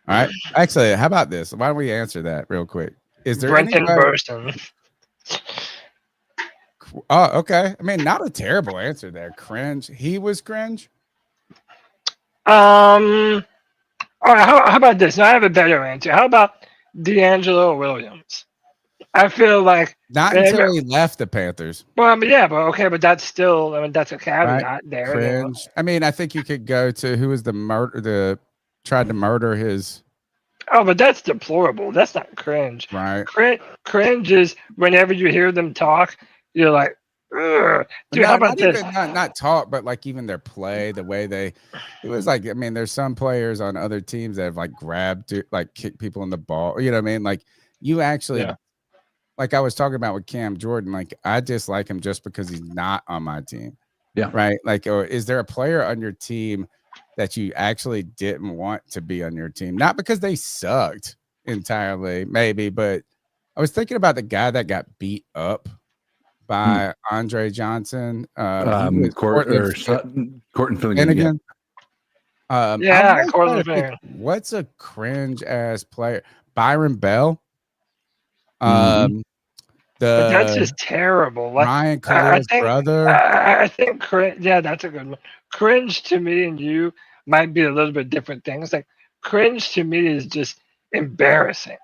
All right. Actually, how about this? Why don't we answer that real quick? Is there Brenton Burson? Oh, okay. I mean, not a terrible answer there. Cringe. He was cringe. All right. How about this? Now I have a better answer. How about D'Angelo Williams? I feel like not until he left the Panthers. Well, but that's still. I mean, that's a caveat there. Cringe. I mean, I think you could go to who was tried to murder his. Oh, but that's deplorable. That's not cringe. Right. Cringe is whenever you hear them talk, you're like, ugh. Dude, how about this? Not talk, but like even their play, the way it was like, I mean, there's some players on other teams that have like grabbed, like kicked people in the ball. You know what I mean? Like you actually, like I was talking about with Cam Jordan, like I dislike him just because he's not on my team. Yeah. Right. Like, or is there a player on your team that you actually didn't want to be on your team? Not because they sucked entirely, maybe, but I was thinking about the guy that got beat up by Andre Johnson. Cortland Finnegan. Cortland Finnegan. What's a cringe ass player? Byron Bell. But that's just terrible. Like, Ryan Cole's brother. I think cringe. Yeah, that's a good one. Cringe to me and you might be a little bit different things. Like cringe to me is just embarrassing.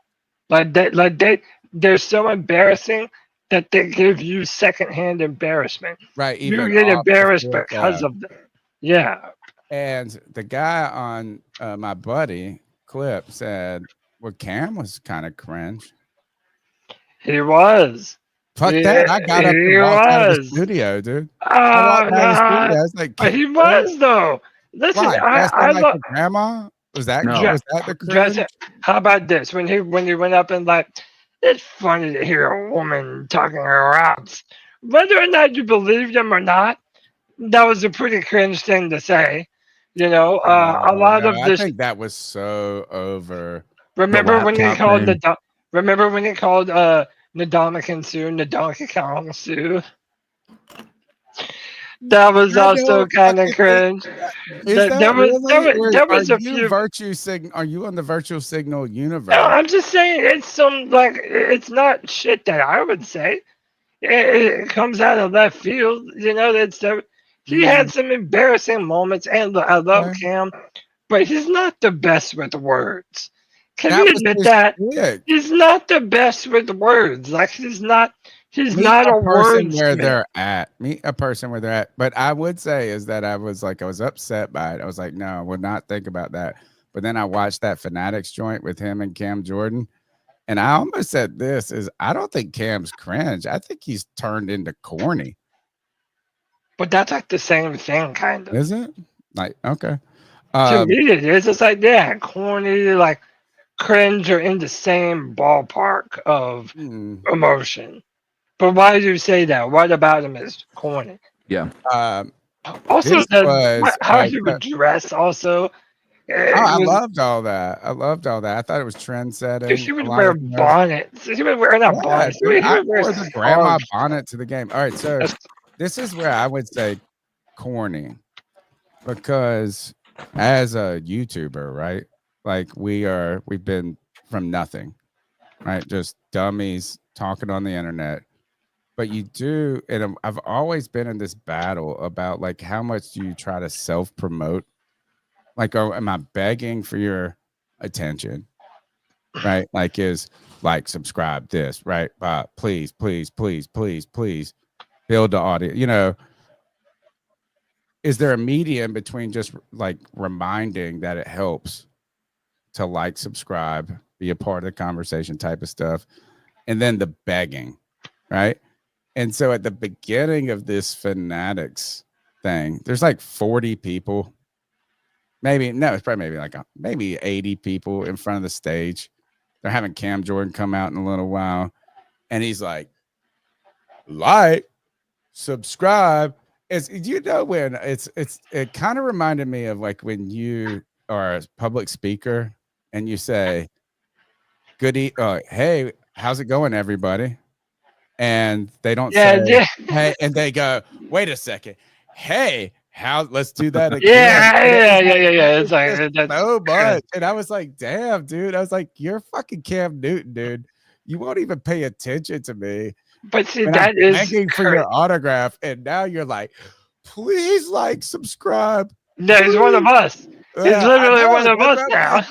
They're so embarrassing that they give you secondhand embarrassment. Right. You get embarrassed because of them. Yeah. And the guy on my buddy clip said, "Well, Cam was kind of cringe." He was. Fuck that! I got up and walked out of the studio, dude. I was like, he was though. Listen, I love grandma. Was that the cringe? How about this? When he went up and like, it's funny to hear a woman talking her out. Whether or not you believe them or not, that was a pretty cringe thing to say. You know, a lot of this. I think that was so over. Remember when he called Ndamukong Suh Ndonka Kong Sue? That was also kind of cringe. There was a few virtue signal. Are you on the virtual signal universe? No, I'm just saying it's not shit that I would say. It comes out of left field. You know, he had some embarrassing moments, and I love Cam, but he's not the best with words. Can you admit that? He's not the best with words. Like he's not a person wordsmith. where they're at. Meet a person where they're at. But I would say is that I was upset by it. I was like, no, I would not think about that. But then I watched that Fanatics joint with him and Cam Jordan. And I almost said I don't think Cam's cringe. I think he's turned into corny. But that's like the same thing, kind of. Is it? Like, okay. To me, it is. It's like, corny, like cringe are in the same ballpark of emotion. But why do you say that? What about him is corny? Yeah. Also, how he would dress also I loved all that. I thought it was trend setting. Dude, she would wear bonnets. She would wear not bonnets. Dude, I would wear wore the grandma scarves. bonnet to the game. All right, so this is where I would say corny, because as a YouTuber, right? Like we've been from nothing, right? Just dummies talking on the internet. But you do, and I've always been in this battle about like how much do you try to self-promote? Like, am I begging for your attention? Right? Like, subscribe this, right? Please, please, please, please, please build the audience. You know, is there a medium between just like reminding that it helps to like, subscribe, be a part of the conversation type of stuff, and then the begging, right? And so at the beginning of this Fanatics thing, there's like 40 people. It's probably maybe 80 people in front of the stage. They're having Cam Jordan come out in a little while. And he's like, subscribe. It kind of reminded me of like when you are a public speaker and you say, hey, how's it going, everybody? And they don't say, hey, and they go, wait a second. Hey, let's do that again. Yeah. It's like that's so much. And I was like, damn, dude. I was like, you're fucking Cam Newton, dude. You won't even pay attention to me. But see, and that I'm is begging for your autograph. And now you're like, please subscribe. No, he's one of us. He's literally one of us now.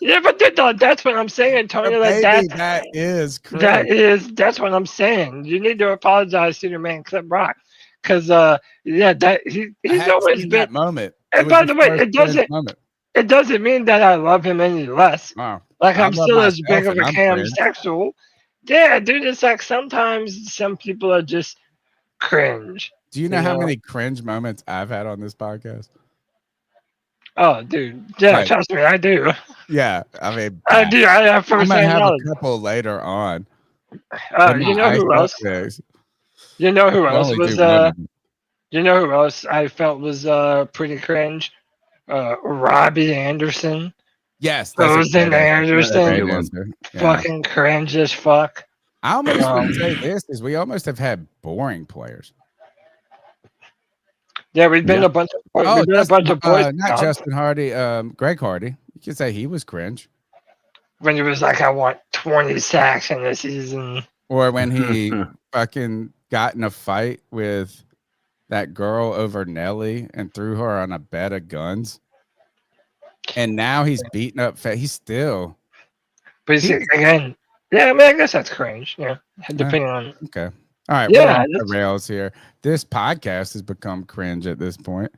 Yeah, but that's what I'm saying, Tony. Like that is crazy. That's what I'm saying. You need to apologize to your man Clip Rock, because he's always been that moment. And by the way, it doesn't mean that I love him any less. Wow. Like I'm still as big of a Cam sexual. Yeah, dude. It's like sometimes some people are just cringe. Do you know how many cringe moments I've had on this podcast? Oh, dude. Yeah, trust me, I do. Yeah, I mean, I do. I have I might have knowledge. a couple later on. You know who else? You know who else was? You know who else I felt was pretty cringe? Robbie Anderson. Yes, Rosen Anderson. Fucking cringe as fuck. I almost would say this is we almost have had boring players. Yeah, we've been a bunch of boys. Not Justin Hardy, Greg Hardy. You could say he was cringe. When he was like, I want 20 sacks in the season. Or when he fucking got in a fight with that girl over Nelly and threw her on a bed of guns. And now he's beating up he's still. But again, yeah, I mean, I guess that's cringe. Yeah, depending on. Okay. All right, yeah, we're on the rails here. This podcast has become cringe at this point.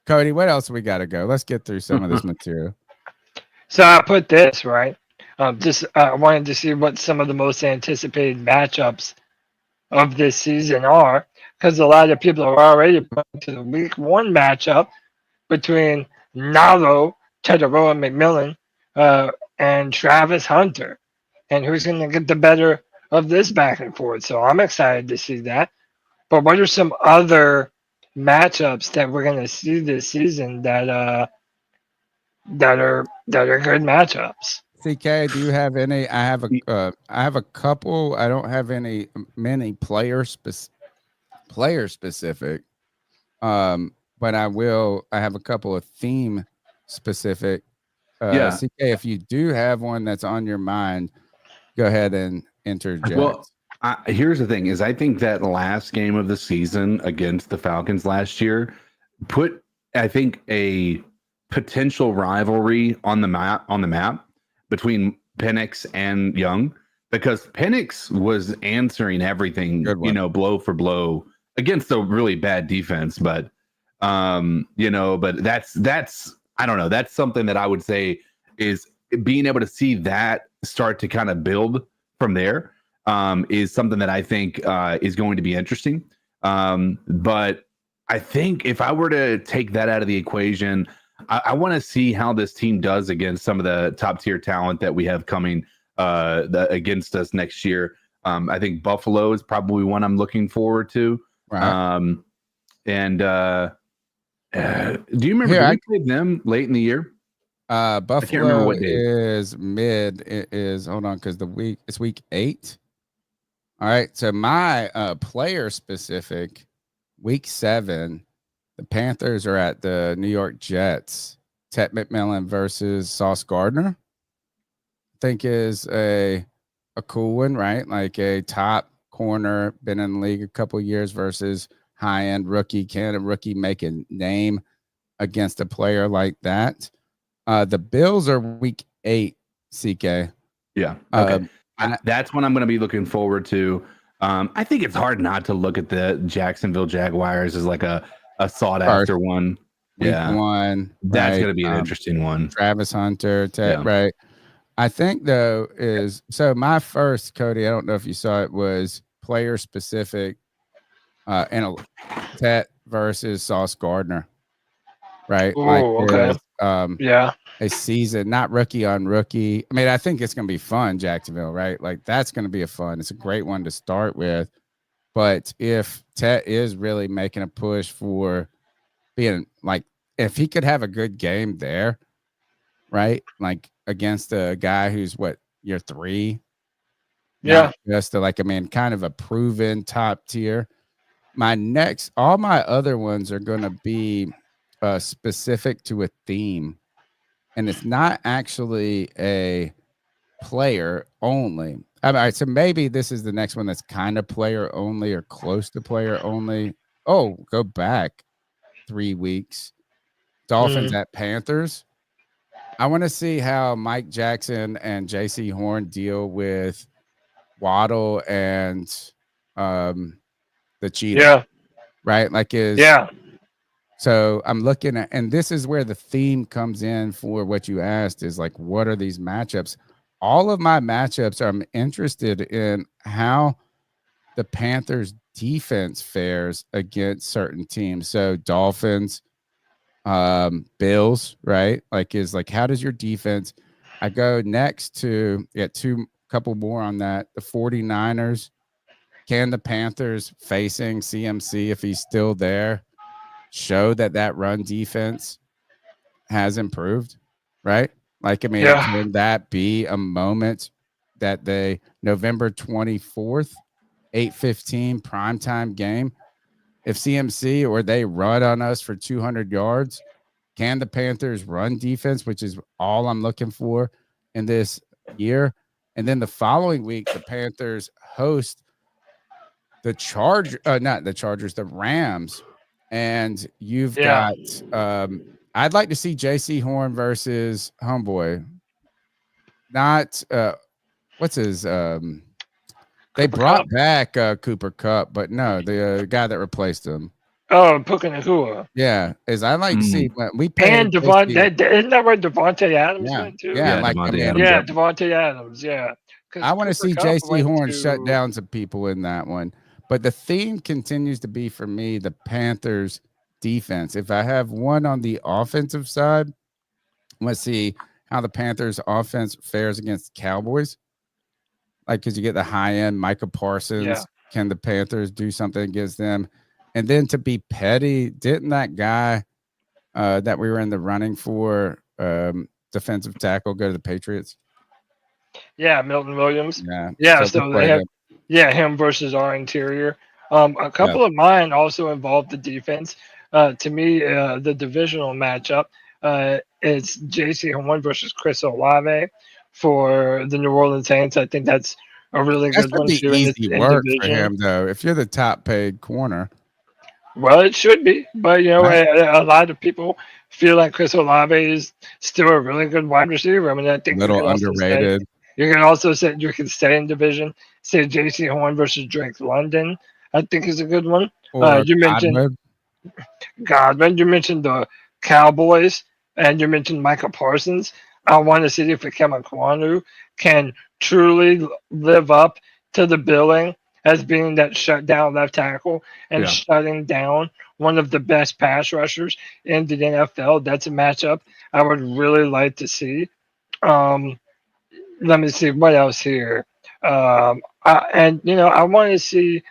Cody, what else we got to go? Let's get through some of this material. So I put this right. I wanted to see what some of the most anticipated matchups of this season are, because a lot of people are already pointing to the week 1 matchup between Nalo, Tedoroa McMillan, and Travis Hunter, and who's going to get the better of this back and forth. So I'm excited to see that. But what are some other matchups that we're going to see this season that are good matchups? CK, do you have any? I have a couple. I don't have many player specific. But I have a couple of theme specific. CK, if you do have one that's on your mind, go ahead and interject. Well, here's the thing: is I think that last game of the season against the Falcons last year put, I think, a potential rivalry on the map between Penix and Young, because Penix was answering everything, blow for blow against a really bad defense. But but that's I don't know. That's something that I would say is being able to see that start to kind of build from there is something that I think is going to be interesting. But I think if I were to take that out of the equation, I want to see how this team does against some of the top tier talent that we have coming against us next year. I think Buffalo is probably one I'm looking forward to. Right. Do you remember we played them late in the year? Buffalo what day. is mid. It is hold on because it's week 8. All right, so my player specific week 7, the Panthers are at the New York Jets. Ted McMillan versus Sauce Gardner. I think is a cool one, right? Like a top corner, been in the league a couple years versus high end rookie. Can a rookie make a name against a player like that? The Bills are week 8, CK. Yeah. Okay. That's what I'm going to be looking forward to. I think it's hard not to look at the Jacksonville Jaguars as like a sought after one. Week 1. That's right? going to be an interesting one. Travis Hunter, right? I think though so my first, Cody, I don't know if you saw it, was player specific and Tet versus Sauce Gardner. Right? Ooh, okay. A season, not rookie on rookie. I mean, I think it's gonna be fun, Jacksonville, right? Like that's gonna be it's a great one to start with. But if Tet is really making a push for being like, if he could have a good game there, right? Like against a guy who's year 3. Yeah. Just kind of a proven top tier. All my other ones are going to be specific to a theme. And it's not actually a player only. All right, so maybe this is the next one that's kind of player only or close to player only. Oh, go back 3 weeks. Dolphins at Panthers. I want to see how Mike Jackson and JC Horn deal with Waddle and the Cheetah. Yeah. Right? So I'm looking at, and this is where the theme comes in for what you asked is like, what are these matchups? All of my matchups, I'm interested in how the Panthers defense fares against certain teams. So Dolphins, Bills, right? How does your defense? I go next to couple more on that. The 49ers. Can the Panthers facing CMC, if he's still there, show that run defense has improved, right? Can that be a moment that November 24th, 8:15 primetime game? If CMC or they run on us for 200 yards, can the Panthers run defense, which is all I'm looking for in this year? And then the following week, the Panthers host the Rams. And you've got I'd like to see JC Horn versus Homeboy. Not what's his they brought back Cooper Kupp, but no, the guy that replaced him. Oh, Puka Nacua. Yeah, I'd like to see when we and Devontae. Isn't that where Devontae Adams went to? Devontae Adams. Yeah. I want to see JC Horn shut down some people in that one. But the theme continues to be for me the Panthers defense. If I have one on the offensive side, let's see how the Panthers offense fares against Cowboys. Because you get the high end Micah Parsons. Yeah. Can the Panthers do something against them? And then to be petty, didn't that guy that we were in the running for defensive tackle go to the Patriots? Yeah, Milton Williams. Yeah. So they have him versus our interior. A couple of mine also involved the defense. To me, the divisional matchup is JC Horn versus Chris Olave for the New Orleans Saints. I think that's a really good one. That's easy work for him, though. If you're the top paid corner. Well, it should be, but a lot of people feel like Chris Olave is still a really good wide receiver. I mean, I think a little underrated. You can also say you can stay in division. Say J.C. Horn versus Drake London, I think is a good one. You mentioned Godwin. You mentioned the Cowboys, and you mentioned Micah Parsons. I want to see if Kevin Kwanu can truly live up to the billing as being that shutdown left tackle and shutting down one of the best pass rushers in the NFL. That's a matchup I would really like to see. Let me see what else here. I want to see.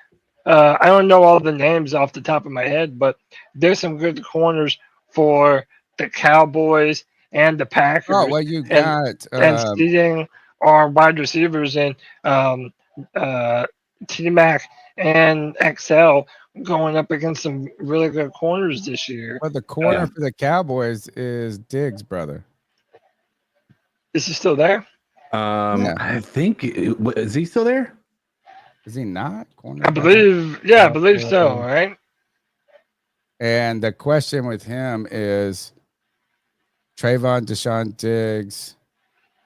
I don't know all the names off the top of my head, but there's some good corners for the Cowboys and the Packers. Oh, well, you got and seeing our wide receivers in T-Mac and XL going up against some really good corners this year. Well, the corner for the Cowboys is Diggs' brother. Is he still there? I think is he still there? Is he not? Corner? I believe, I believe so. Right. And the question with him is Trayvon Deshaun Diggs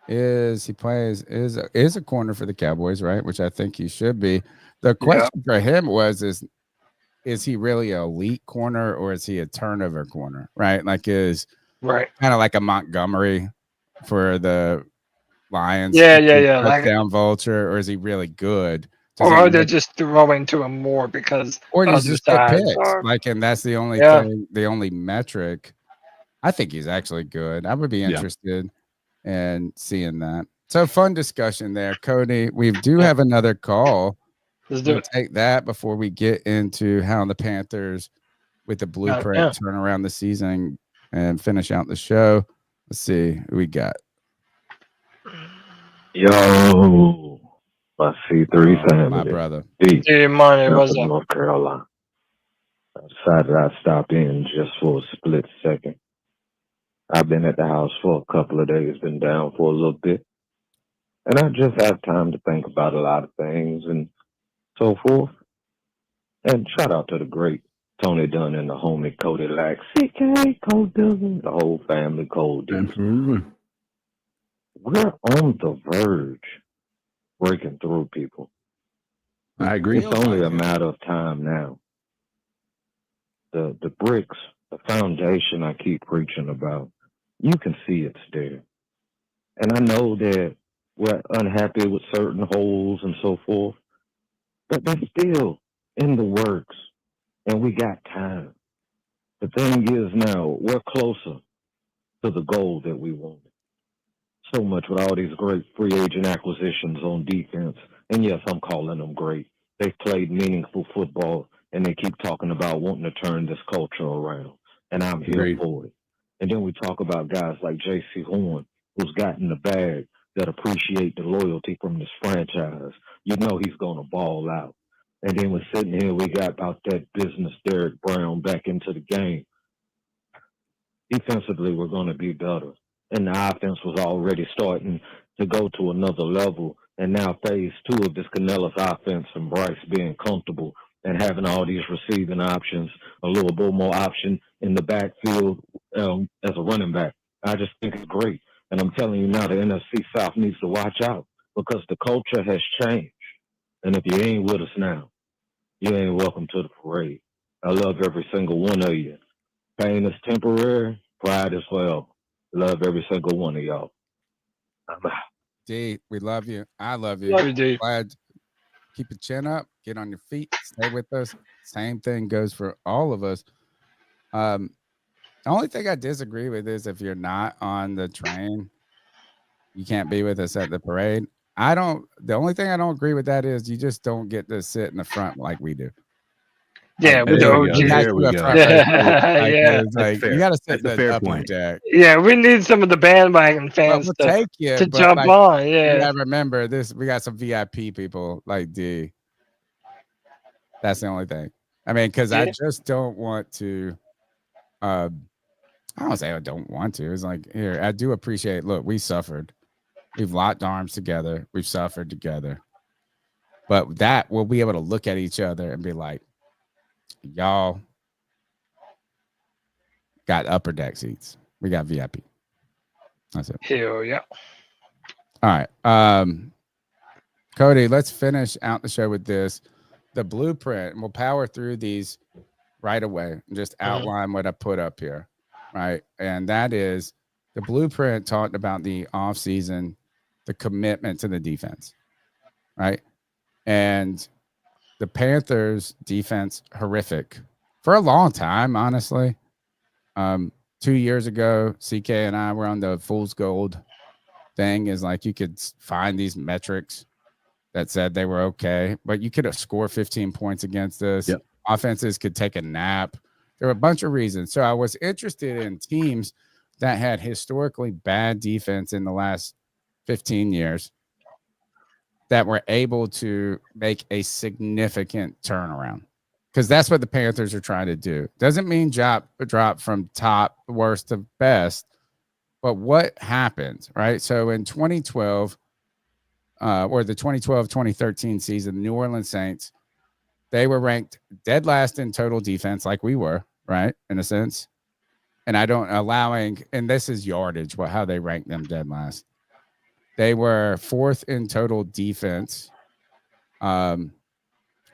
is a corner for the Cowboys, right? Which I think he should be. The question for him is he really an elite corner or is he a turnover corner? Right? Like kind of like a Montgomery for the Lions. Yeah. Touchdown vulture, or is he really good? Or they're just throwing to him more because or he's just get picks. And that's the only thing, the only metric. I think he's actually good. I would be interested in seeing that. So fun discussion there, Cody. We do have another call. Let's do it. Take that before we get into how the Panthers with the blueprint turn around the season and finish out the show. Let's see who we got. Yo, my C3 family. My brother. Hey, money, what's up? North Carolina. I decided I'd stop in just for a split second. I've been at the house for a couple of days, been down for a little bit. And I just have time to think about a lot of things and so forth. And shout out to the great Tony Dunn and the homie Cody Lack, CK, Cole Dillon, the whole family, Cole Dillon. Absolutely. We're on the verge breaking through, people. I agree. It's only a matter of time now. The bricks, the foundation I keep preaching about, you can see it's there. And I know that we're unhappy with certain holes and so forth, but they're still in the works, and we got time. The thing is now, we're closer to the goal that we wanted. So much with all these great free agent acquisitions on defense. And yes, I'm calling them great. They've played meaningful football, and they keep talking about wanting to turn this culture around. And I'm here for it. And then we talk about guys like J.C. Horn, who's gotten the bag, that appreciate the loyalty from this franchise. You know he's going to ball out. And then we're sitting here, we got about that business Derek Brown back into the game. Defensively, we're going to be better. And the offense was already starting to go to another level. And now phase 2 of this Canellis offense and Bryce being comfortable and having all these receiving options, a little bit more option in the backfield as a running back. I just think it's great. And I'm telling you now, the NFC South needs to watch out because the culture has changed. And if you ain't with us now, you ain't welcome to the parade. I love every single one of you. Pain is temporary, pride is forever. Love every single one of y'all. I'm out. D, we love you. I love you. Love you, D. Glad. Keep your chin up. Get on your feet. Stay with us. Same thing goes for all of us. The only thing I disagree with is if you're not on the train, you can't be with us at the parade. The only thing I don't agree with that is you just don't get to sit in the front like we do. Yeah, with the OG. There we go. You got to sit the fair point. Jack. Yeah, we need some of the bandwagon fans to jump on. Yeah, you gotta remember this. We got some VIP people like D. That's the only thing. I mean, because I just don't want to. I don't say I don't want to. It's like here, I do appreciate. Look, we suffered. We've locked arms together. We've suffered together. But that we'll be able to look at each other and be like, y'all got upper deck seats. We got VIP. That's it. Hell yeah. All right. Cody, let's finish out the show with this. The blueprint, and we'll power through these right away and just outline what I put up here. Right. And that is the blueprint talked about the offseason, the commitment to the defense. Right. And the Panthers defense, horrific for a long time, honestly. 2 years ago, CK and I were on the Fool's Gold thing. Is like you could find these metrics that said they were okay, but you could have scored 15 points against us. Yep. Offenses could take a nap. There were a bunch of reasons. So I was interested in teams that had historically bad defense in the last 15 years that were able to make a significant turnaround. Because that's what the Panthers are trying to do. Doesn't mean drop from top worst to best, but what happened, right? So in 2012, or the 2012-2013 season, the New Orleans Saints, they were ranked dead last in total defense, like we were, right, in a sense. And and this is yardage, how they ranked them dead last. They were fourth in total defense,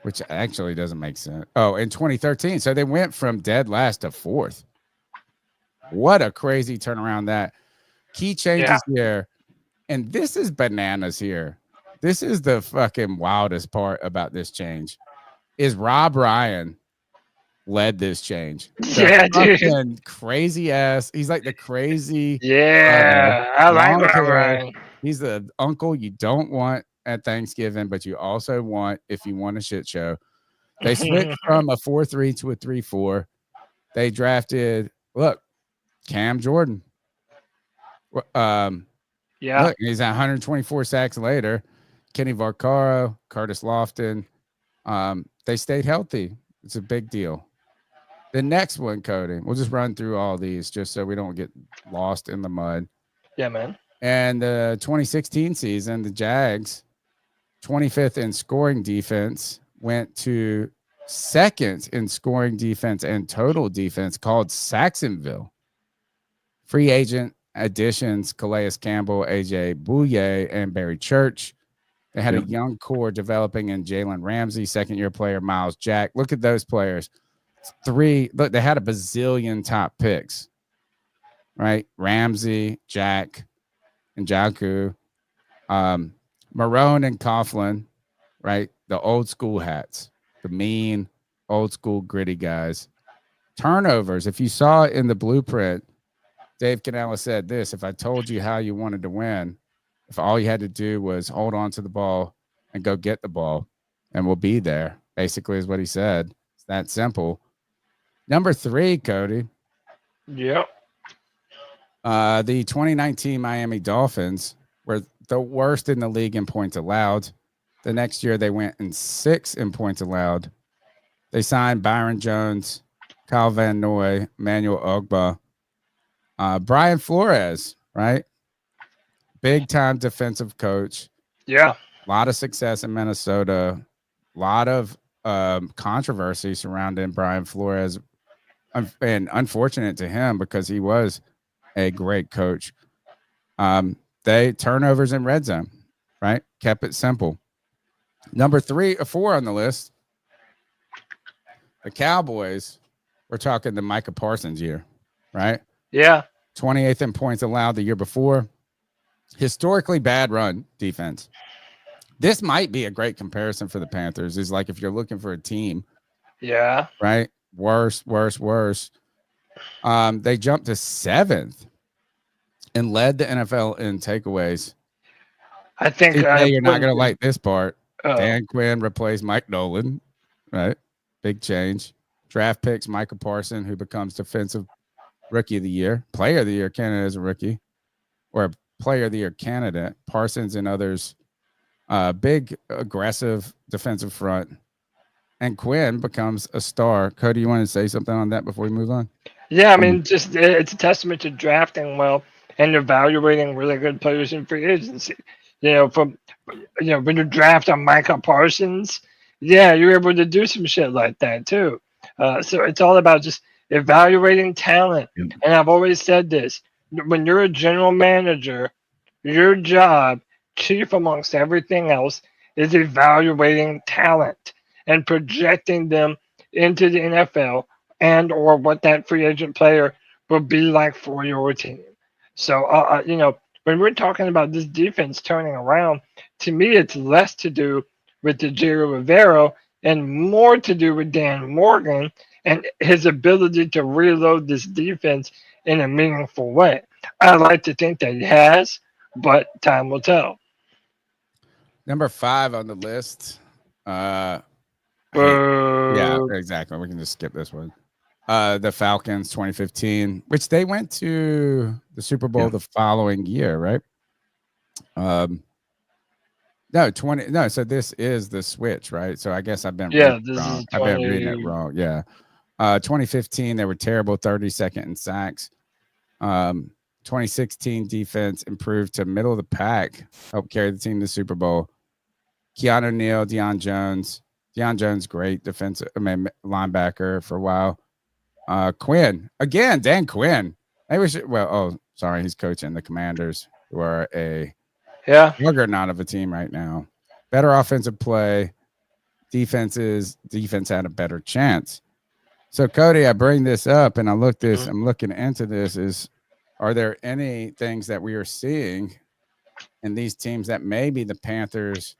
which actually doesn't make sense. Oh, in 2013. So they went from dead last to fourth. What a crazy turnaround that. Key changes here. And this is bananas here. This is the fucking wildest part about this change. Is Rob Ryan led this change. Dude. Crazy ass. He's like the crazy. Yeah. I like Rob Ryan. He's the uncle you don't want at Thanksgiving, but you also want if you want a shit show. They switched from a 4-3 to a 3-4. They drafted, Cam Jordan. Look, he's at 124 sacks later. Kenny Vaccaro, Curtis Lofton. They stayed healthy. It's a big deal. The next one, Cody, we'll just run through all these just so we don't get lost in the mud. Yeah, man. And the 2016 season, the Jags, 25th in scoring defense, went to second in scoring defense and total defense, called Saxonville. Free agent additions, Calais Campbell, AJ Bouye, and Barry Church. They had a young core developing in Jalen Ramsey, second-year player Miles Jack. Look at those players. They had a bazillion top picks, right? Ramsey, Jack, and Jaku. Marone and Coughlin, right? The old school hats, the mean, old school, gritty guys. Turnovers. If you saw it in the blueprint, Dave Canella said this: if I told you how you wanted to win, if all you had to do was hold on to the ball and go get the ball, and we'll be there, basically is what he said. It's that simple. Number 3, Cody. Yep. The 2019 Miami Dolphins were the worst in the league in points allowed. The next year, they went in 6th in points allowed. They signed Byron Jones, Kyle Van Noy, Emmanuel Ogba, Brian Flores, right? Big-time defensive coach. Yeah. A lot of success in Minnesota. A lot of controversy surrounding Brian Flores. And unfortunate to him because he was a great coach. They turnovers in red zone, right? Kept it simple. Number 3 or 4 on the list, the Cowboys. We're talking the Micah Parsons year, right? Yeah. 28th in points allowed the year before. Historically bad run defense. This might be a great comparison for the Panthers. Is like if you're looking for a team. Yeah. Right? Worse. They jumped to 7th and led the NFL in takeaways. I think you're not going to like this part. Dan Quinn replaced Mike Nolan, right? Big change. Draft picks Micah Parsons, who becomes defensive rookie of the year, player of the year candidate as a rookie, or a player of the year candidate. Parsons and others, big aggressive defensive front. And Quinn becomes a star. Cody, you want to say something on that before we move on? Yeah, I mean, just it's a testament to drafting well and evaluating really good players in free agency. When you draft on Micah Parsons, you're able to do some shit like that too. So it's all about just evaluating talent. And I've always said this: when you're a general manager, your job, chief amongst everything else, is evaluating talent and projecting them into the NFL and or what that free agent player will be like for your team. So, when we're talking about this defense turning around, to me, it's less to do with the Jerry Rivero and more to do with Dan Morgan and his ability to reload this defense in a meaningful way. I like to think that he has, but time will tell. Number 5 on the list. Yeah, exactly. We can just skip this one. The Falcons 2015, which they went to the Super Bowl the following year, right? No, so this is the switch, right? So I guess I've been reading it wrong. I've been reading it wrong. Yeah. 2015, they were terrible, 32nd in sacks. 2016 defense improved to middle of the pack, helped carry the team to the Super Bowl. Keanu Neal, Deion Jones, great defensive, linebacker for a while. Quinn, again, Dan Quinn. Sorry, he's coaching the Commanders, who are a juggernaut of a team right now. Better offensive play. Defense had a better chance. So, Cody, I bring this up, and I'm looking into this. Are there any things that we are seeing in these teams that maybe the Panthers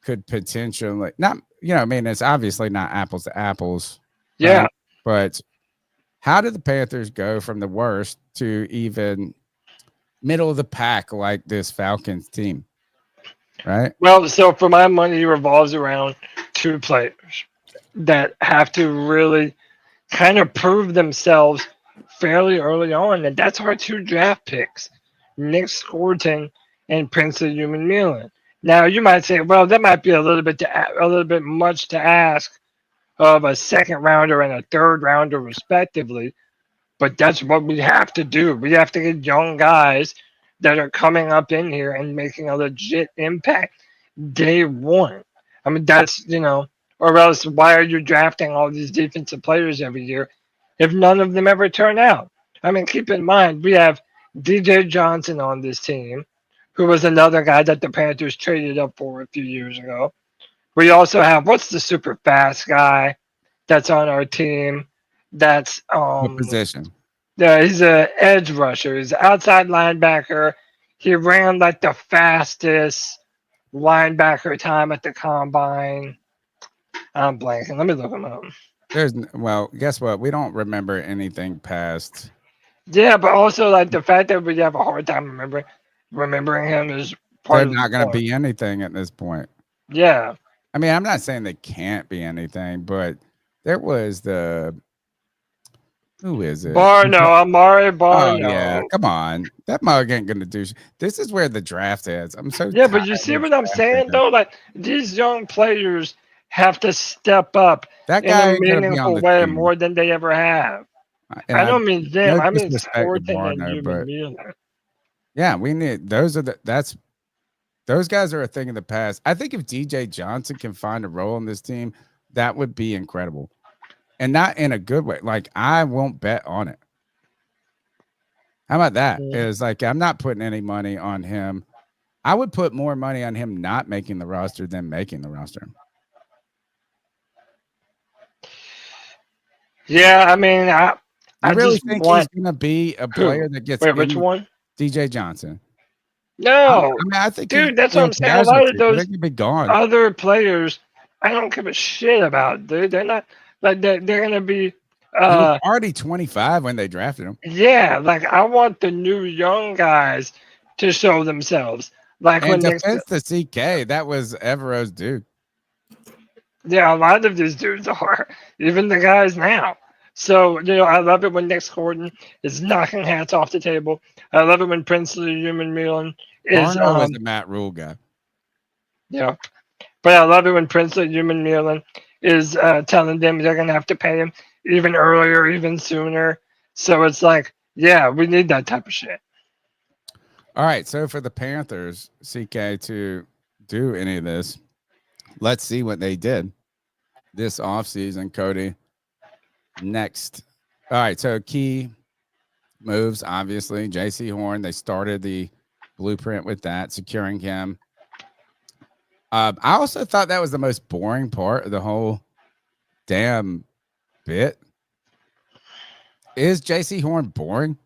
could potentially not? It's obviously not apples to apples. Yeah. Right? But how did the Panthers go from the worst to even middle of the pack like this Falcons team? Right. Well, so for my money, it revolves around two players that have to really kind of prove themselves fairly early on, and that's our two draft picks, Nick Scorton and Princely Human-Milan. Now, you might say, well, that might be a little bit much to ask of a second rounder and a third rounder, respectively, but that's what we have to do. We have to get young guys that are coming up in here and making a legit impact day one. I mean, that's, or else why are you drafting all these defensive players every year if none of them ever turn out? I mean, keep in mind, we have DJ Johnson on this team, who was another guy that the Panthers traded up for a few years ago. We also have, what's the super fast guy that's on our team? That's what position? Yeah, he's an edge rusher. He's an outside linebacker. He ran like the fastest linebacker time at the combine. I'm blanking. Let me look him up. Guess what? We don't remember anything past. Yeah, but also like the fact that we have a hard time remembering him is part of They're not going to be anything at this point. Yeah. I mean, I'm not saying they can't be anything, but there was who is it? Amari Barno. Oh, yeah. Come on. That mug ain't going to do This is where the draft is. I'm so Yeah, but you see what I'm saying, though? Like, these young players have to step up that guy in a meaningful way more than they ever have. I don't mean them. I mean Scorton and Human. Yeah, we need those guys are a thing of the past. I think if DJ Johnson can find a role in this team, that would be incredible. And not in a good way. Like, I won't bet on it. How about that? Is like, I'm not putting any money on him. I would put more money on him not making the roster than making the roster. Yeah, I mean, I really think he's going to be a player that gets. Wait, which one? DJ Johnson. No, I think, dude, that's what I'm saying. A lot of those be gone. Other players, I don't give a shit about. Dude, they're not like they're going to be. He was already 25 when they drafted him. Yeah, like I want the new young guys to show themselves. Like and when defense to CK, that was Evero's dude. Yeah, a lot of these dudes are, even the guys now. So, I love it when Nick Scorton is knocking hats off the table. I love it when Princely Human-Milan is was the Matt Rule guy. Yeah. But I love it when Princely Human-Milan is telling them they're going to have to pay him even earlier, even sooner. So it's like, yeah, we need that type of shit. All right. So for the Panthers, CK, to do any of this, let's see what they did this offseason, Cody. Next. All right. So key moves, obviously. J.C. Horn, they started the blueprint with that, securing him. I also thought that was the most boring part of the whole damn bit. Is J.C. Horn boring?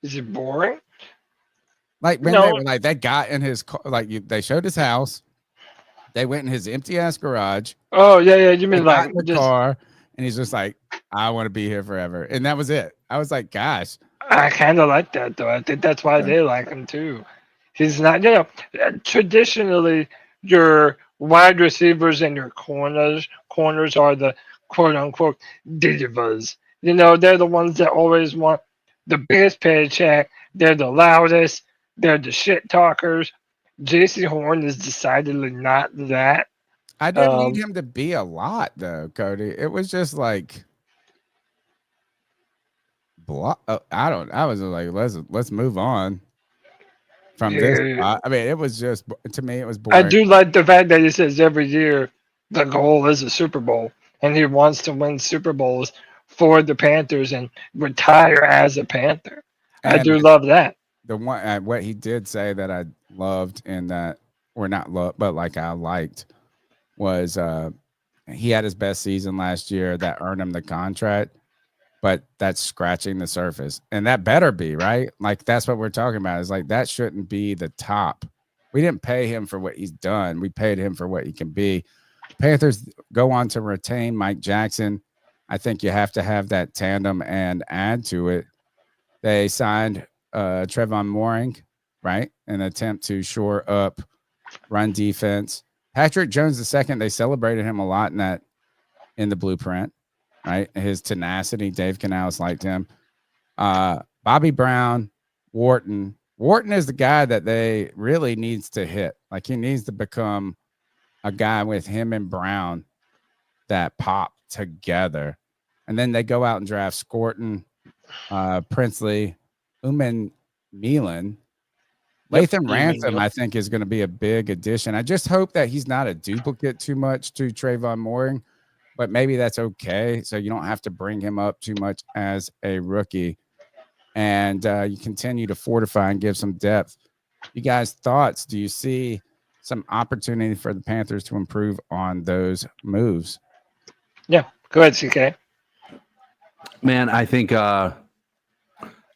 Is it boring? Like when they were like, that guy in his car, like they showed his house. They went in his empty ass garage. Oh yeah. You mean like the car, and he's just like, I want to be here forever, and that was it. I was like, gosh, I kind of like that though. I think that's why they like him too. He's not, traditionally your wide receivers and your corners are the quote unquote divas. You know, they're the ones that always want the biggest paycheck. They're the loudest. They're the shit talkers. JC Horn is decidedly not that. I didn't need him to be a lot though, Cody. It was just like I was like, let's move on from this. I mean, it was just, to me, it was boring. I do like the fact that he says every year the goal is a Super Bowl, and he wants to win Super Bowls for the Panthers and retire as a Panther. And I do love that. The one what he did say that I loved in that, or not love, but like I liked, was he had his best season last year that earned him the contract. But that's scratching the surface, and that better be right. Like that's what we're talking about. Is like that shouldn't be the top. We didn't pay him for what he's done. We paid him for what he can be. Panthers go on to retain Mike Jackson. I think you have to have that tandem and add to it. They signed Trevon Mooring, right, in an attempt to shore up run defense. Patrick Jones II, they celebrated him a lot in the blueprint. Right, his tenacity. Dave Canales liked him. Bobby Brown, Wharton. Wharton is the guy that they really needs to hit. Like he needs to become a guy with him and Brown that pop together. And then they go out and draft Scorton, Princely, Uman Milan. Latham Ransom, I think, is going to be a big addition. I just hope that he's not a duplicate too much to Trayvon Mooring. But maybe that's okay. So you don't have to bring him up too much as a rookie. And you continue to fortify and give some depth. You guys' thoughts? Do you see some opportunity for the Panthers to improve on those moves? Yeah. Go ahead, CK. Man, I think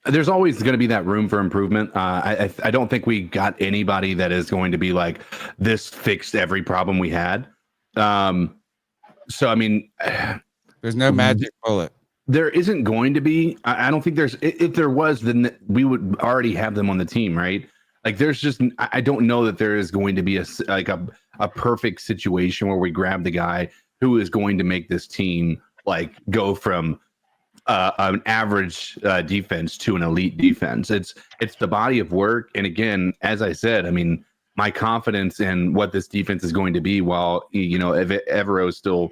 there's always going to be that room for improvement. I don't think we got anybody that is going to be like, this fixed every problem we had. So, I mean, there's no magic bullet. There isn't going to be. I don't think there's. If there was, then we would already have them on the team, right? Like, there's just. I don't know that there is going to be a perfect situation where we grab the guy who is going to make this team like go from an average defense to an elite defense. It's the body of work, and again, as I said, I mean, my confidence in what this defense is going to be, while if Evero still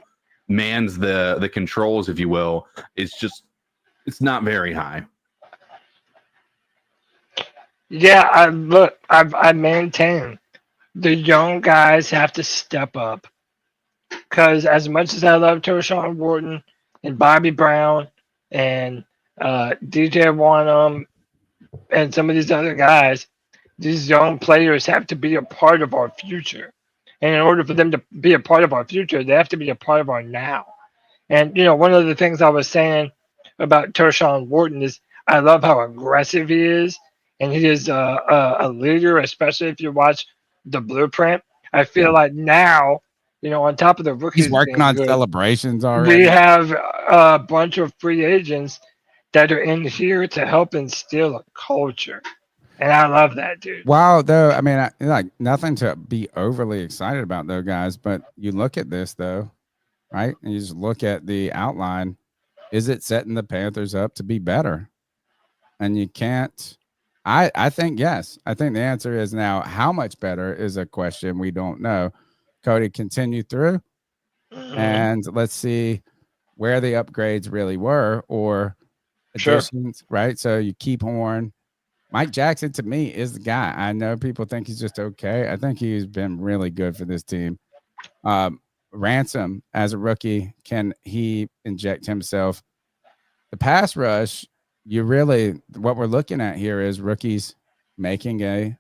mans the controls, if you will, it's not very high. Yeah, I maintain the young guys have to step up, because as much as I love Tershawn Wharton and Bobby Brown and DJ Wanham and some of these other guys, these young players have to be a part of our future. And in order for them to be a part of our future, they have to be a part of our now. And, one of the things I was saying about Tershawn Wharton is I love how aggressive he is. And he is a leader, especially if you watch the blueprint. I feel like now, on top of the rookies, he's working on celebrations already. We have a bunch of free agents that are in here to help instill a culture. And I love that, dude. Wow, though. I mean, like nothing to be overly excited about, though, guys. But you look at this, though, right? And you just look at the outline. Is it setting the Panthers up to be better? And you can't. I think yes. I think the answer is now. How much better is a question we don't know. Cody, continue through, and let's see where the upgrades really were or additions, right? So you keep Horn. Mike Jackson, to me, is the guy. I know people think he's just okay. I think he's been really good for this team. Ransom, as a rookie, can he inject himself? The pass rush, what we're looking at here is rookies making a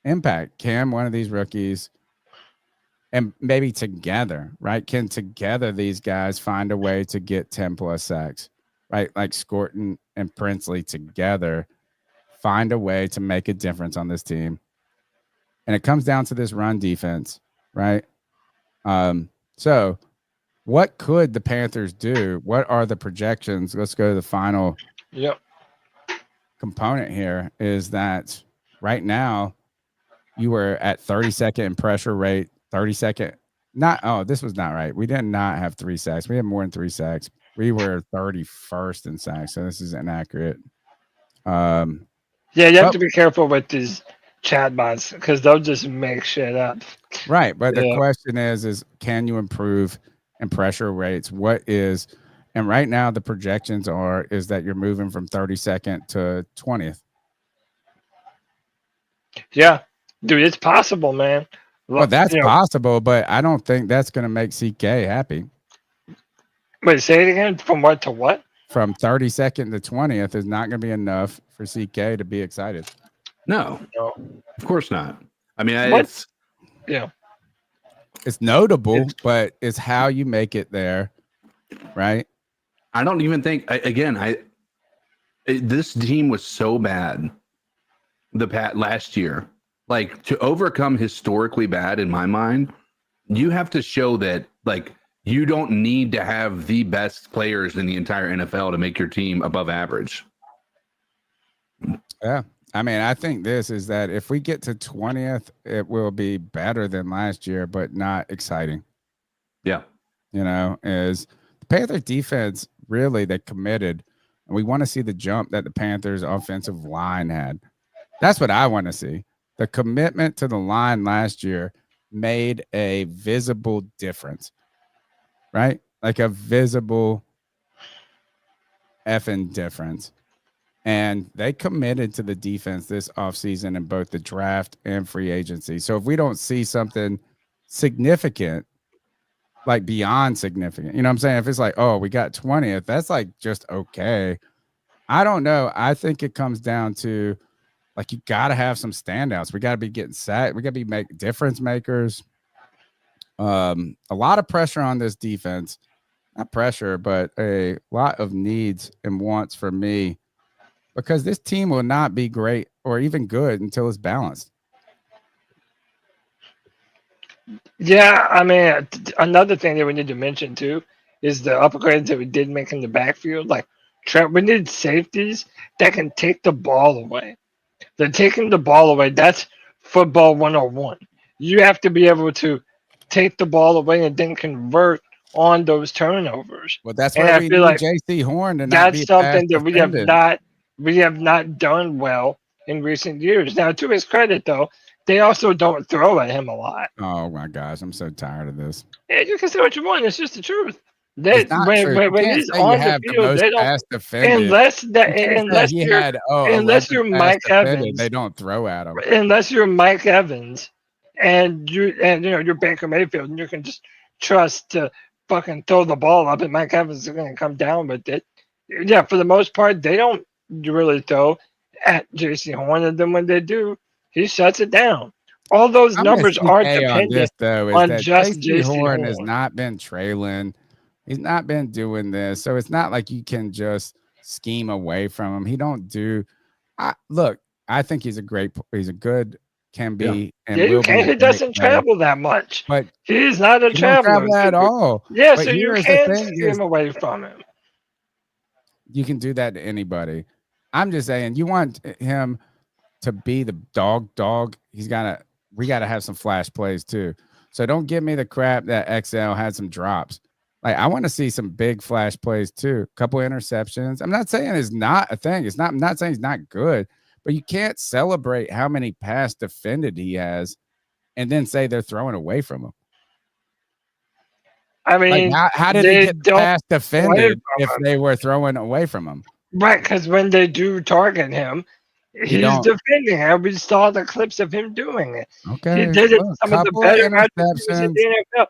impact. Can one of these rookies, and maybe together, right? Can together these guys find a way to get 10+ sacks, right? Like Scorton and Princely together find a way to make a difference on this team. And it comes down to this run defense, right? So what could the Panthers do? What are the projections? Let's go to the final component here, is that right now you were at 32nd in pressure rate, 32nd This was not right. We did not have 3 sacks. We had more than 3 sacks. We were 31st in sacks, so this is inaccurate. Yeah, you have to be careful with these chatbots because they'll just make shit up. Right, but the question is can you improve in pressure rates? And right now the projections is that you're moving from 32nd to 20th. Yeah, dude, it's possible, man. Well, that's possible, but I don't think that's going to make CK happy. Wait, say it again. From what to what? From 32nd to 20th is not going to be enough for CK to be excited. No, of course not. I mean, it's notable, but it's how you make it there, right? I don't even think. This team was so bad last year. Like, to overcome historically bad, in my mind, you have to show that you don't need to have the best players in the entire NFL to make your team above average. Yeah. I mean, I think this is that if we get to 20th, it will be better than last year, but not exciting. Yeah. Is the Panthers defense really, they committed, and we want to see the jump that the Panthers offensive line had. That's what I want to see. The commitment to the line last year made a visible difference, right? Like a visible effing difference. And they committed to the defense this offseason in both the draft and free agency. So if we don't see something significant, like beyond significant, you know what I'm saying? If it's like, oh, we got 20th, that's like just okay. I don't know. I think it comes down to, like, you got to have some standouts. We got to be getting sacked. We got to be difference makers. A lot of pressure on this defense. Not pressure, but a lot of needs and wants for me, because this team will not be great or even good until it's balanced. Yeah, I mean, another thing that we need to mention too is the upgrades that we did make in the backfield. Like, we need safeties that can take the ball away. They're taking the ball away. That's football 101. You have to be able to take the ball away and then convert on those turnovers. Well, that's why we need JC Horn to not be that's something that we have not done well in recent years. Now, to his credit, though, they also don't throw at him a lot. Oh my gosh, I'm so tired of this. Yeah, you can say what you want. It's just the truth. When he's on the field, they don't. Unless you're Mike Evans, they don't throw at him. Unless you're Mike Evans, and you're Baker Mayfield, and you can just trust to fucking throw the ball up, and Mike Evans is going to come down with it. Yeah, for the most part, they don't really throw at JC Horn, and then when they do, he shuts it down. All those numbers aren't dependent on just JC Horn. Has not been trailing. He's not been doing this, so it's not like you can just scheme away from him. He don't do. Look, I think he's a good can be. And he doesn't travel that much, but he's not a traveler at all. Yeah, so you can't scheme away from him. You can do that to anybody. I'm just saying, you want him to be the dog. We got to have some flash plays too. So don't give me the crap that XL had some drops. Like, I want to see some big flash plays too. A couple interceptions. I'm not saying it's not a thing. I'm not saying he's not good, but you can't celebrate how many pass defended he has and then say they're throwing away from him. I mean, like, how did they get pass defended if they were throwing away from him? Right, because when they do target him, he's defending him. We saw the clips of him doing it. Okay. He did it some of the better interceptions in the NFL.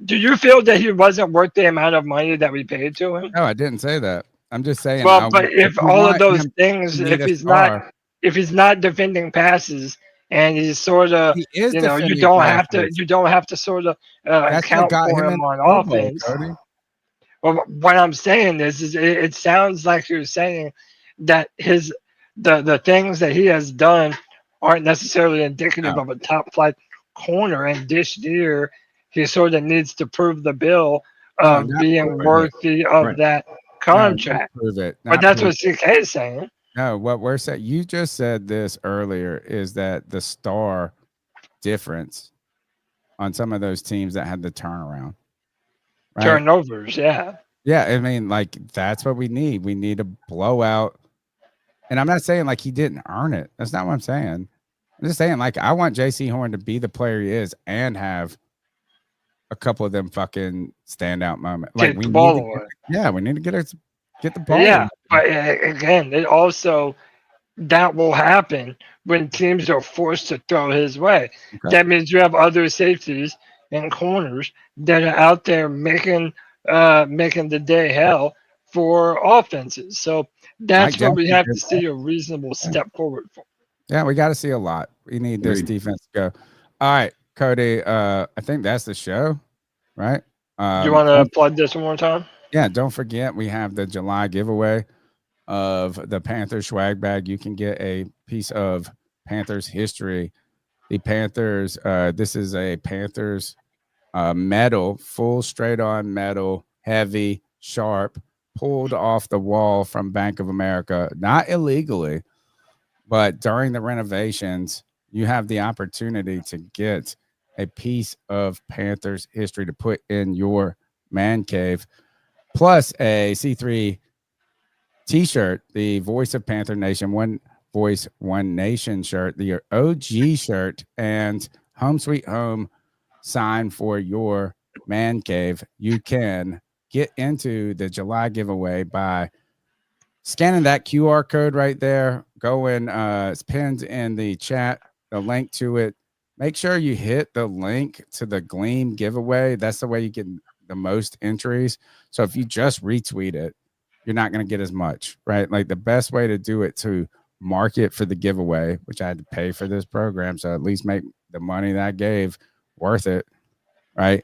Do you feel that he wasn't worth the amount of money that we paid to him? No, I didn't say that. I'm just saying. Well, but if all of those things, if he's not defending passes and he's sort of, you don't have to sort of account for him on offense. Cody. Well, what I'm saying is it sounds like you're saying that the things that he has done aren't necessarily indicative of a top flight corner, and this year he sort of needs to prove the bill of being worthy of that contract. But that's what CK is saying. No, what we're saying, you just said this earlier, is that the star difference on some of those teams that had the turnaround. Right? Turnovers, yeah. Yeah, I mean, like, that's what we need. We need a blowout. And I'm not saying, like, he didn't earn it. That's not what I'm saying. I'm just saying, like, I want J.C. Horn to be the player he is and have a couple of them fucking standout moments. Like, we need to we need to get the ball. Yeah, but again, it also that will happen when teams are forced to throw his way. Okay. That means you have other safeties and corners that are out there making the day hell for offenses. So that's what we have to see a reasonable step forward for. Yeah, we got to see a lot. We need this defense to go. All right, Cody. I think that's the show, right? You want to plug this one more time? Yeah, don't forget we have the July giveaway of the Panthers swag bag. You can get a piece of Panthers history. The Panthers, this is a Panthers metal, full straight-on metal, heavy, sharp, pulled off the wall from Bank of America, not illegally, but during the renovations, you have the opportunity to get a piece of Panthers history to put in your man cave, plus a C3 t-shirt, the Voice of Panther Nation, One Voice, One Nation shirt, the OG shirt, and Home Sweet Home sign for your man cave. You can get into the July giveaway by scanning that QR code right there. Go in, it's pinned in the chat, the link to it. Make sure you hit the link to the Gleam giveaway. That's the way you get the most entries. So if you just retweet it, you're not going to get as much, right? Like the best way to do it to market for the giveaway, which I had to pay for this program, so at least make the money that I gave worth it, right?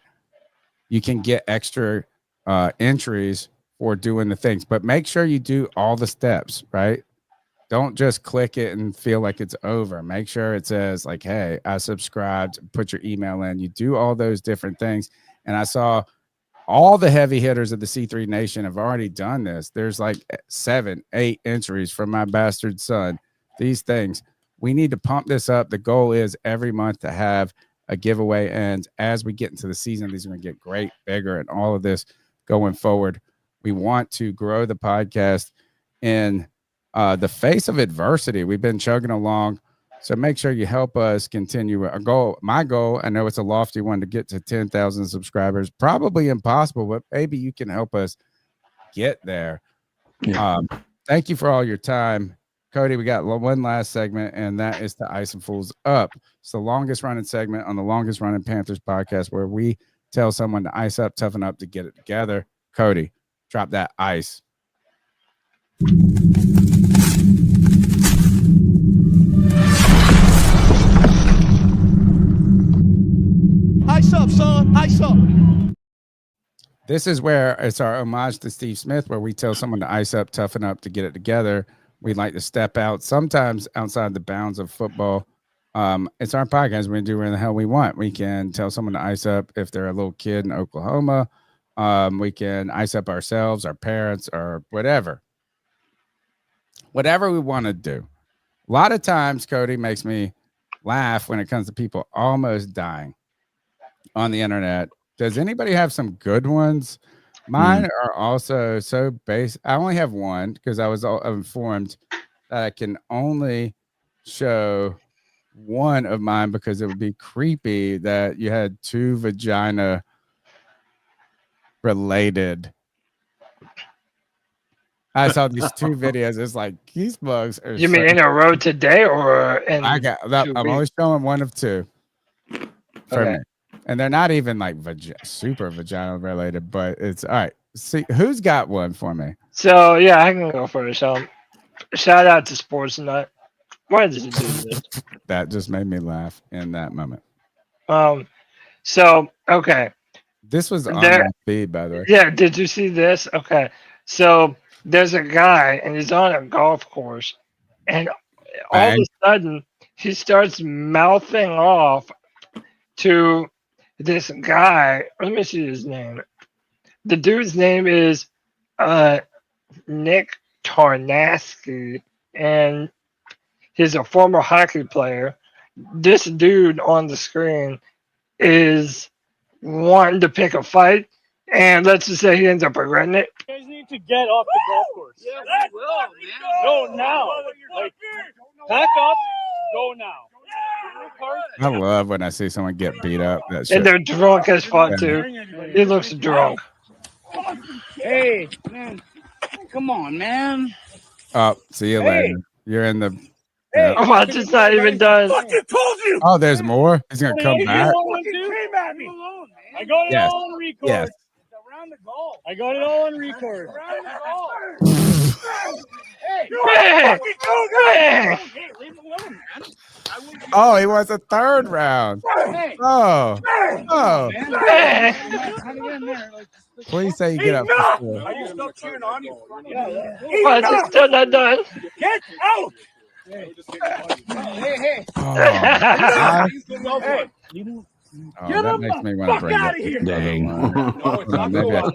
You can get extra entries for doing the things, but make sure you do all the steps, right? Don't just click it and feel like it's over. Make sure it says like, hey, I subscribed, put your email in. You do all those different things. And I saw all the heavy hitters of the C3 Nation have already done this. There's like 7, 8 entries from my bastard son. These things, we need to pump this up. The goal is every month to have a giveaway. And as we get into the season, these are going to get great, bigger, and all of this going forward. We want to grow the podcast in the face of adversity. We've been chugging along. So make sure you help us continue our goal. My goal, I know it's a lofty one, to get to 10,000 subscribers. Probably impossible, but maybe you can help us get there. Yeah. Thank you for all your time. Cody, we got one last segment, and that is the Ice and Fools Up. It's the longest running segment on the longest running Panthers podcast, where we tell someone to ice up, toughen up to get it together. Cody, drop that ice. Ice up, son. Ice up. This is where it's our homage to Steve Smith, where we tell someone to ice up, toughen up to get it together. We like to step out, sometimes outside the bounds of football. It's our podcast. We do whatever the hell we want. We can tell someone to ice up if they're a little kid in Oklahoma. We can ice up ourselves, our parents, or whatever. Whatever we want to do. A lot of times, Cody makes me laugh when it comes to people almost dying on the internet. Does anybody have some good ones? Mine are also so base. I only have one because I was informed that I can only show one of mine because it would be creepy that you had 2 vagina related. I saw these 2 videos. It's like these bugs are. You mean in a row today, or in I got that? I'm only showing one of 2 for me. And they're not even like super vagina related, but it's all right. See, who's got one for me? So, yeah, I can go first. Shout out to Sports Nut. Why did you do this? That just made me laugh in that moment. So, okay. This was on my feed, by the way. Yeah, did you see this? Okay. So, there's a guy, and he's on a golf course, and all of a sudden, he starts mouthing off to this guy. Let me see his name. The dude's name is Nick Tarnasky, and he's a former hockey player. This dude on the screen is wanting to pick a fight, and let's just say he ends up regretting it. You guys need to get off the golf course. Yeah, we will, man. Go now. Like, pack up, go now. I love when I see someone get beat up. That shit. And they're drunk as fuck, too. He looks drunk. Hey, man. Come on, man. Oh, see you later. You're in the. Hey, watch, it's not even done. I fucking told you. Oh, there's more. He's gonna come back. I got it Yes. all on record. Yes. Around the goal. I got it all on record. Around the goal. Hey, leave him alone, man. Oh, he wants a third round. Oh. Please say you get up. Are you still cheering on you? Watch, it's still not done. Get out! Hey. Oh, that makes me want to bring out it. of here. Dang.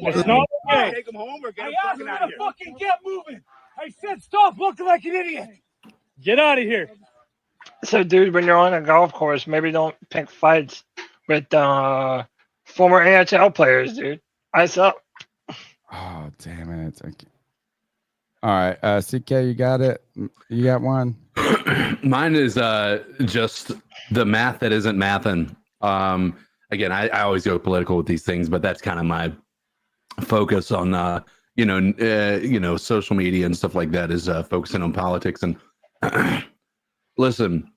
It's not okay. Take him home or get him fucking out of here. Fucking get moving. I said stop looking like an idiot. Get out of here. So, dude, when you're on a golf course, maybe don't pick fights with former NHL players, dude. Ice up. Oh, damn it. All right. CK, you got it? You got one? Mine is just the math that isn't mathin'. Again, I always go political with these things, but that's kind of my focus on social media and stuff like that is focusing on politics. And listen,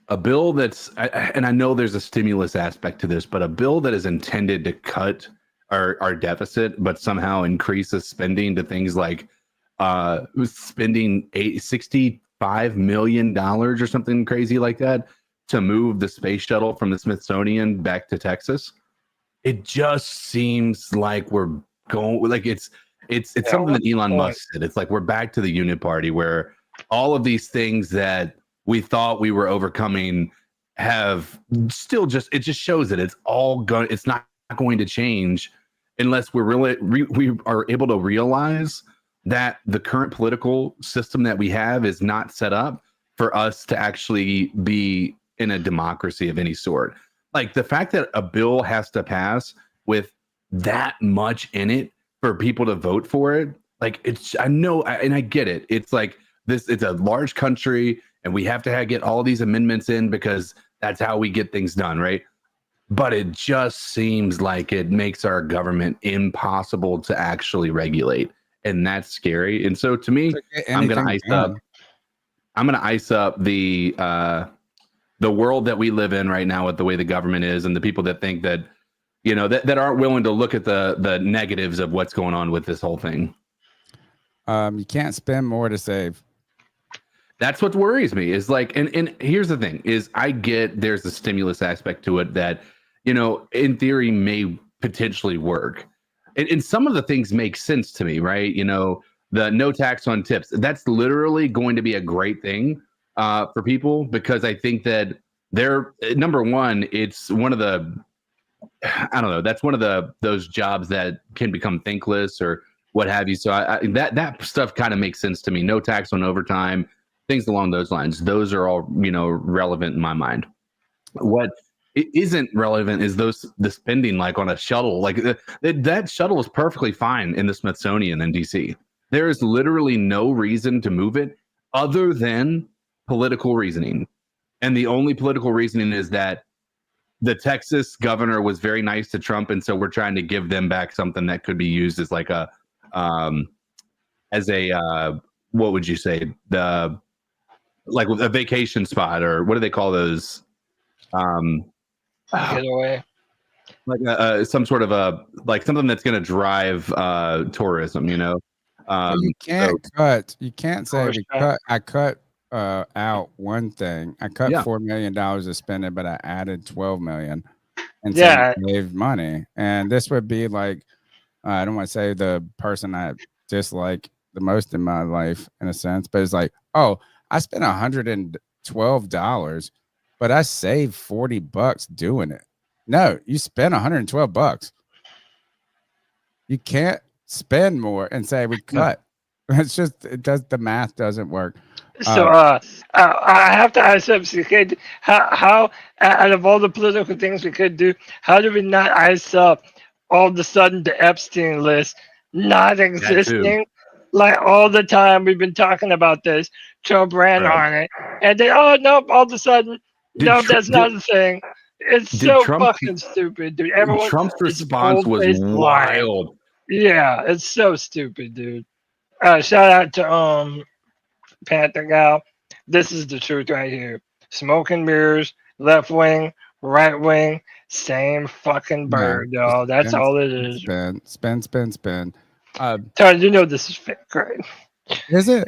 a bill that's and I know there's a stimulus aspect to this, but a bill that is intended to cut our deficit, but somehow increases spending to things like spending $65 million or something crazy like that to move the space shuttle from the Smithsonian back to Texas. It just seems like we're going like it's something that Elon Musk said. It's like we're back to the unit party where all of these things that we thought we were overcoming have still it just shows that it's not going to change unless we're really we are able to realize that the current political system that we have is not set up for us to actually be in a democracy of any sort. Like the fact that a bill has to pass with that much in it for people to vote for it, like I know, and I get it. It's like this, it's a large country and we have to get all these amendments in because that's how we get things done, right? But it just seems like it makes our government impossible to actually regulate. And that's scary. And so to me, I'm going to ice up. I'm going to ice up the world that we live in right now with the way the government is and the people that think that, that aren't willing to look at the negatives of what's going on with this whole thing. You can't spend more to save. That's what worries me is like, and here's the thing is I get there's a stimulus aspect to it that, in theory may potentially work. And some of the things make sense to me, right? The no tax on tips, that's literally going to be a great thing for people because I think that they're number one, it's one of the, I don't know, that's one of those jobs that can become thankless or what have you. So that stuff kind of makes sense to me. No tax on overtime, things along those lines. Those are all, relevant in my mind. What isn't relevant is the spending like on a shuttle. Like that shuttle is perfectly fine in the Smithsonian in DC. There is literally no reason to move it other than political reasoning. And the only political reasoning is that the Texas governor was very nice to Trump. And so we're trying to give them back something that could be used as like what would you say? Like a vacation spot or what do they call those? Get away. Like some sort of like something that's going to drive tourism, you can't cut. You can't say I cut out one thing. I cut $4 million of spending, but I added $12 million and saved money. And this would be like I don't want to say the person I dislike the most in my life in a sense, but it's like, oh, I spent $112, but I saved $40 doing it. No, you spent $112. You can't spend more and say we cut. It's just the math doesn't work. So I have to ask up CK, how out of all the political things we could do, how do we not ice up all of a sudden the Epstein list not existing? Like all the time we've been talking about this, Trump ran on it, and then nope, all of a sudden that's not a thing. It's so fucking stupid, dude. Everyone, Trump's response was wild. Yeah, it's so stupid, dude. Shout out to Panther Gal. This is the truth right here. Smoke and mirrors, left wing, right wing, same fucking bird, y'all. That's all it is. Spin. Tony, you know this is fake, right? Is it?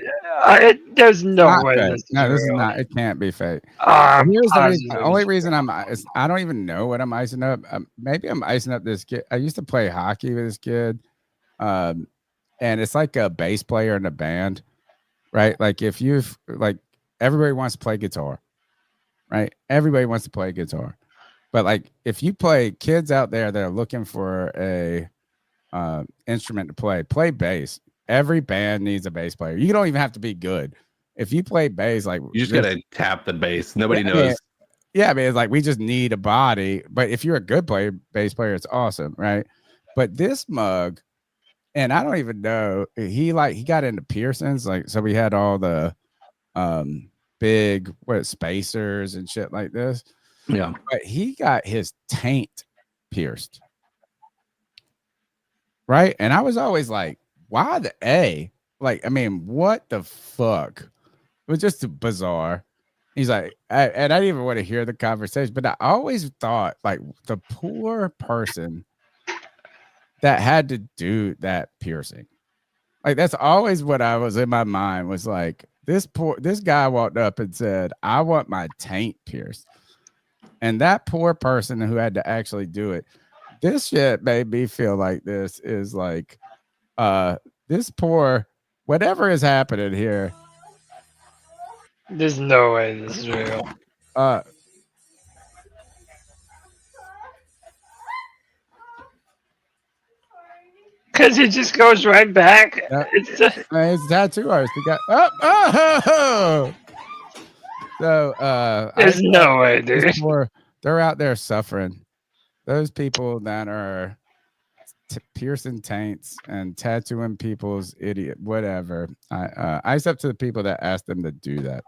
There's no way. This is not. It can't be fake. Here's the reason. The only reason I don't even know what I'm icing up. Maybe I'm icing up this kid. I used to play hockey with this kid, and it's like a bass player in a band, right? Like if you've like everybody wants to play guitar, right? Everybody wants to play guitar, but like if you play, kids out there that are looking for a instrument to play bass. Every band needs a bass player. You don't even have to be good. If you play bass, like you just gotta tap the bass. Nobody knows. I mean, it's like we just need a body. But if you're a good bass player, it's awesome, right? But this mug, and I don't even know, he got into piercings, like so we had all the big spacers and shit like this. Yeah. But he got his taint pierced. Right. And I was always like, why the A? Like, I mean, what the fuck? It was just bizarre. He's like, and I didn't even want to hear the conversation, but I always thought like the poor person that had to do that piercing. Like, that's always what I was in my mind was like, this guy walked up and said, I want my taint pierced. And that poor person who had to actually do it, this shit made me feel like this is like, this poor, whatever is happening here. There's no way this is real. Because he just goes right back. It's a tattoo artist. He got So there's no way, dude. They're out there suffering. Those people that are piercing taints and tattooing people's idiot whatever. Ice up to the people that asked them to do that.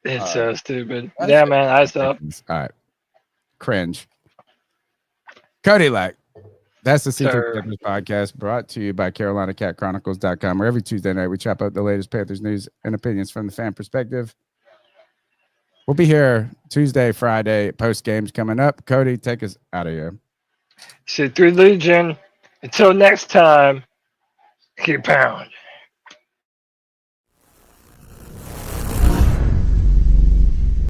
It's so stupid. Yeah, man, ice up. All right. Cringe. Cody Lack. That's the C3 Panthers Podcast, brought to you by CarolinaCatChronicles.com, where every Tuesday night we chop out the latest Panthers news and opinions from the fan perspective. We'll be here Tuesday, Friday, post games coming up. Cody, take us out of here. C3 Legion. Until next time, keep pounding.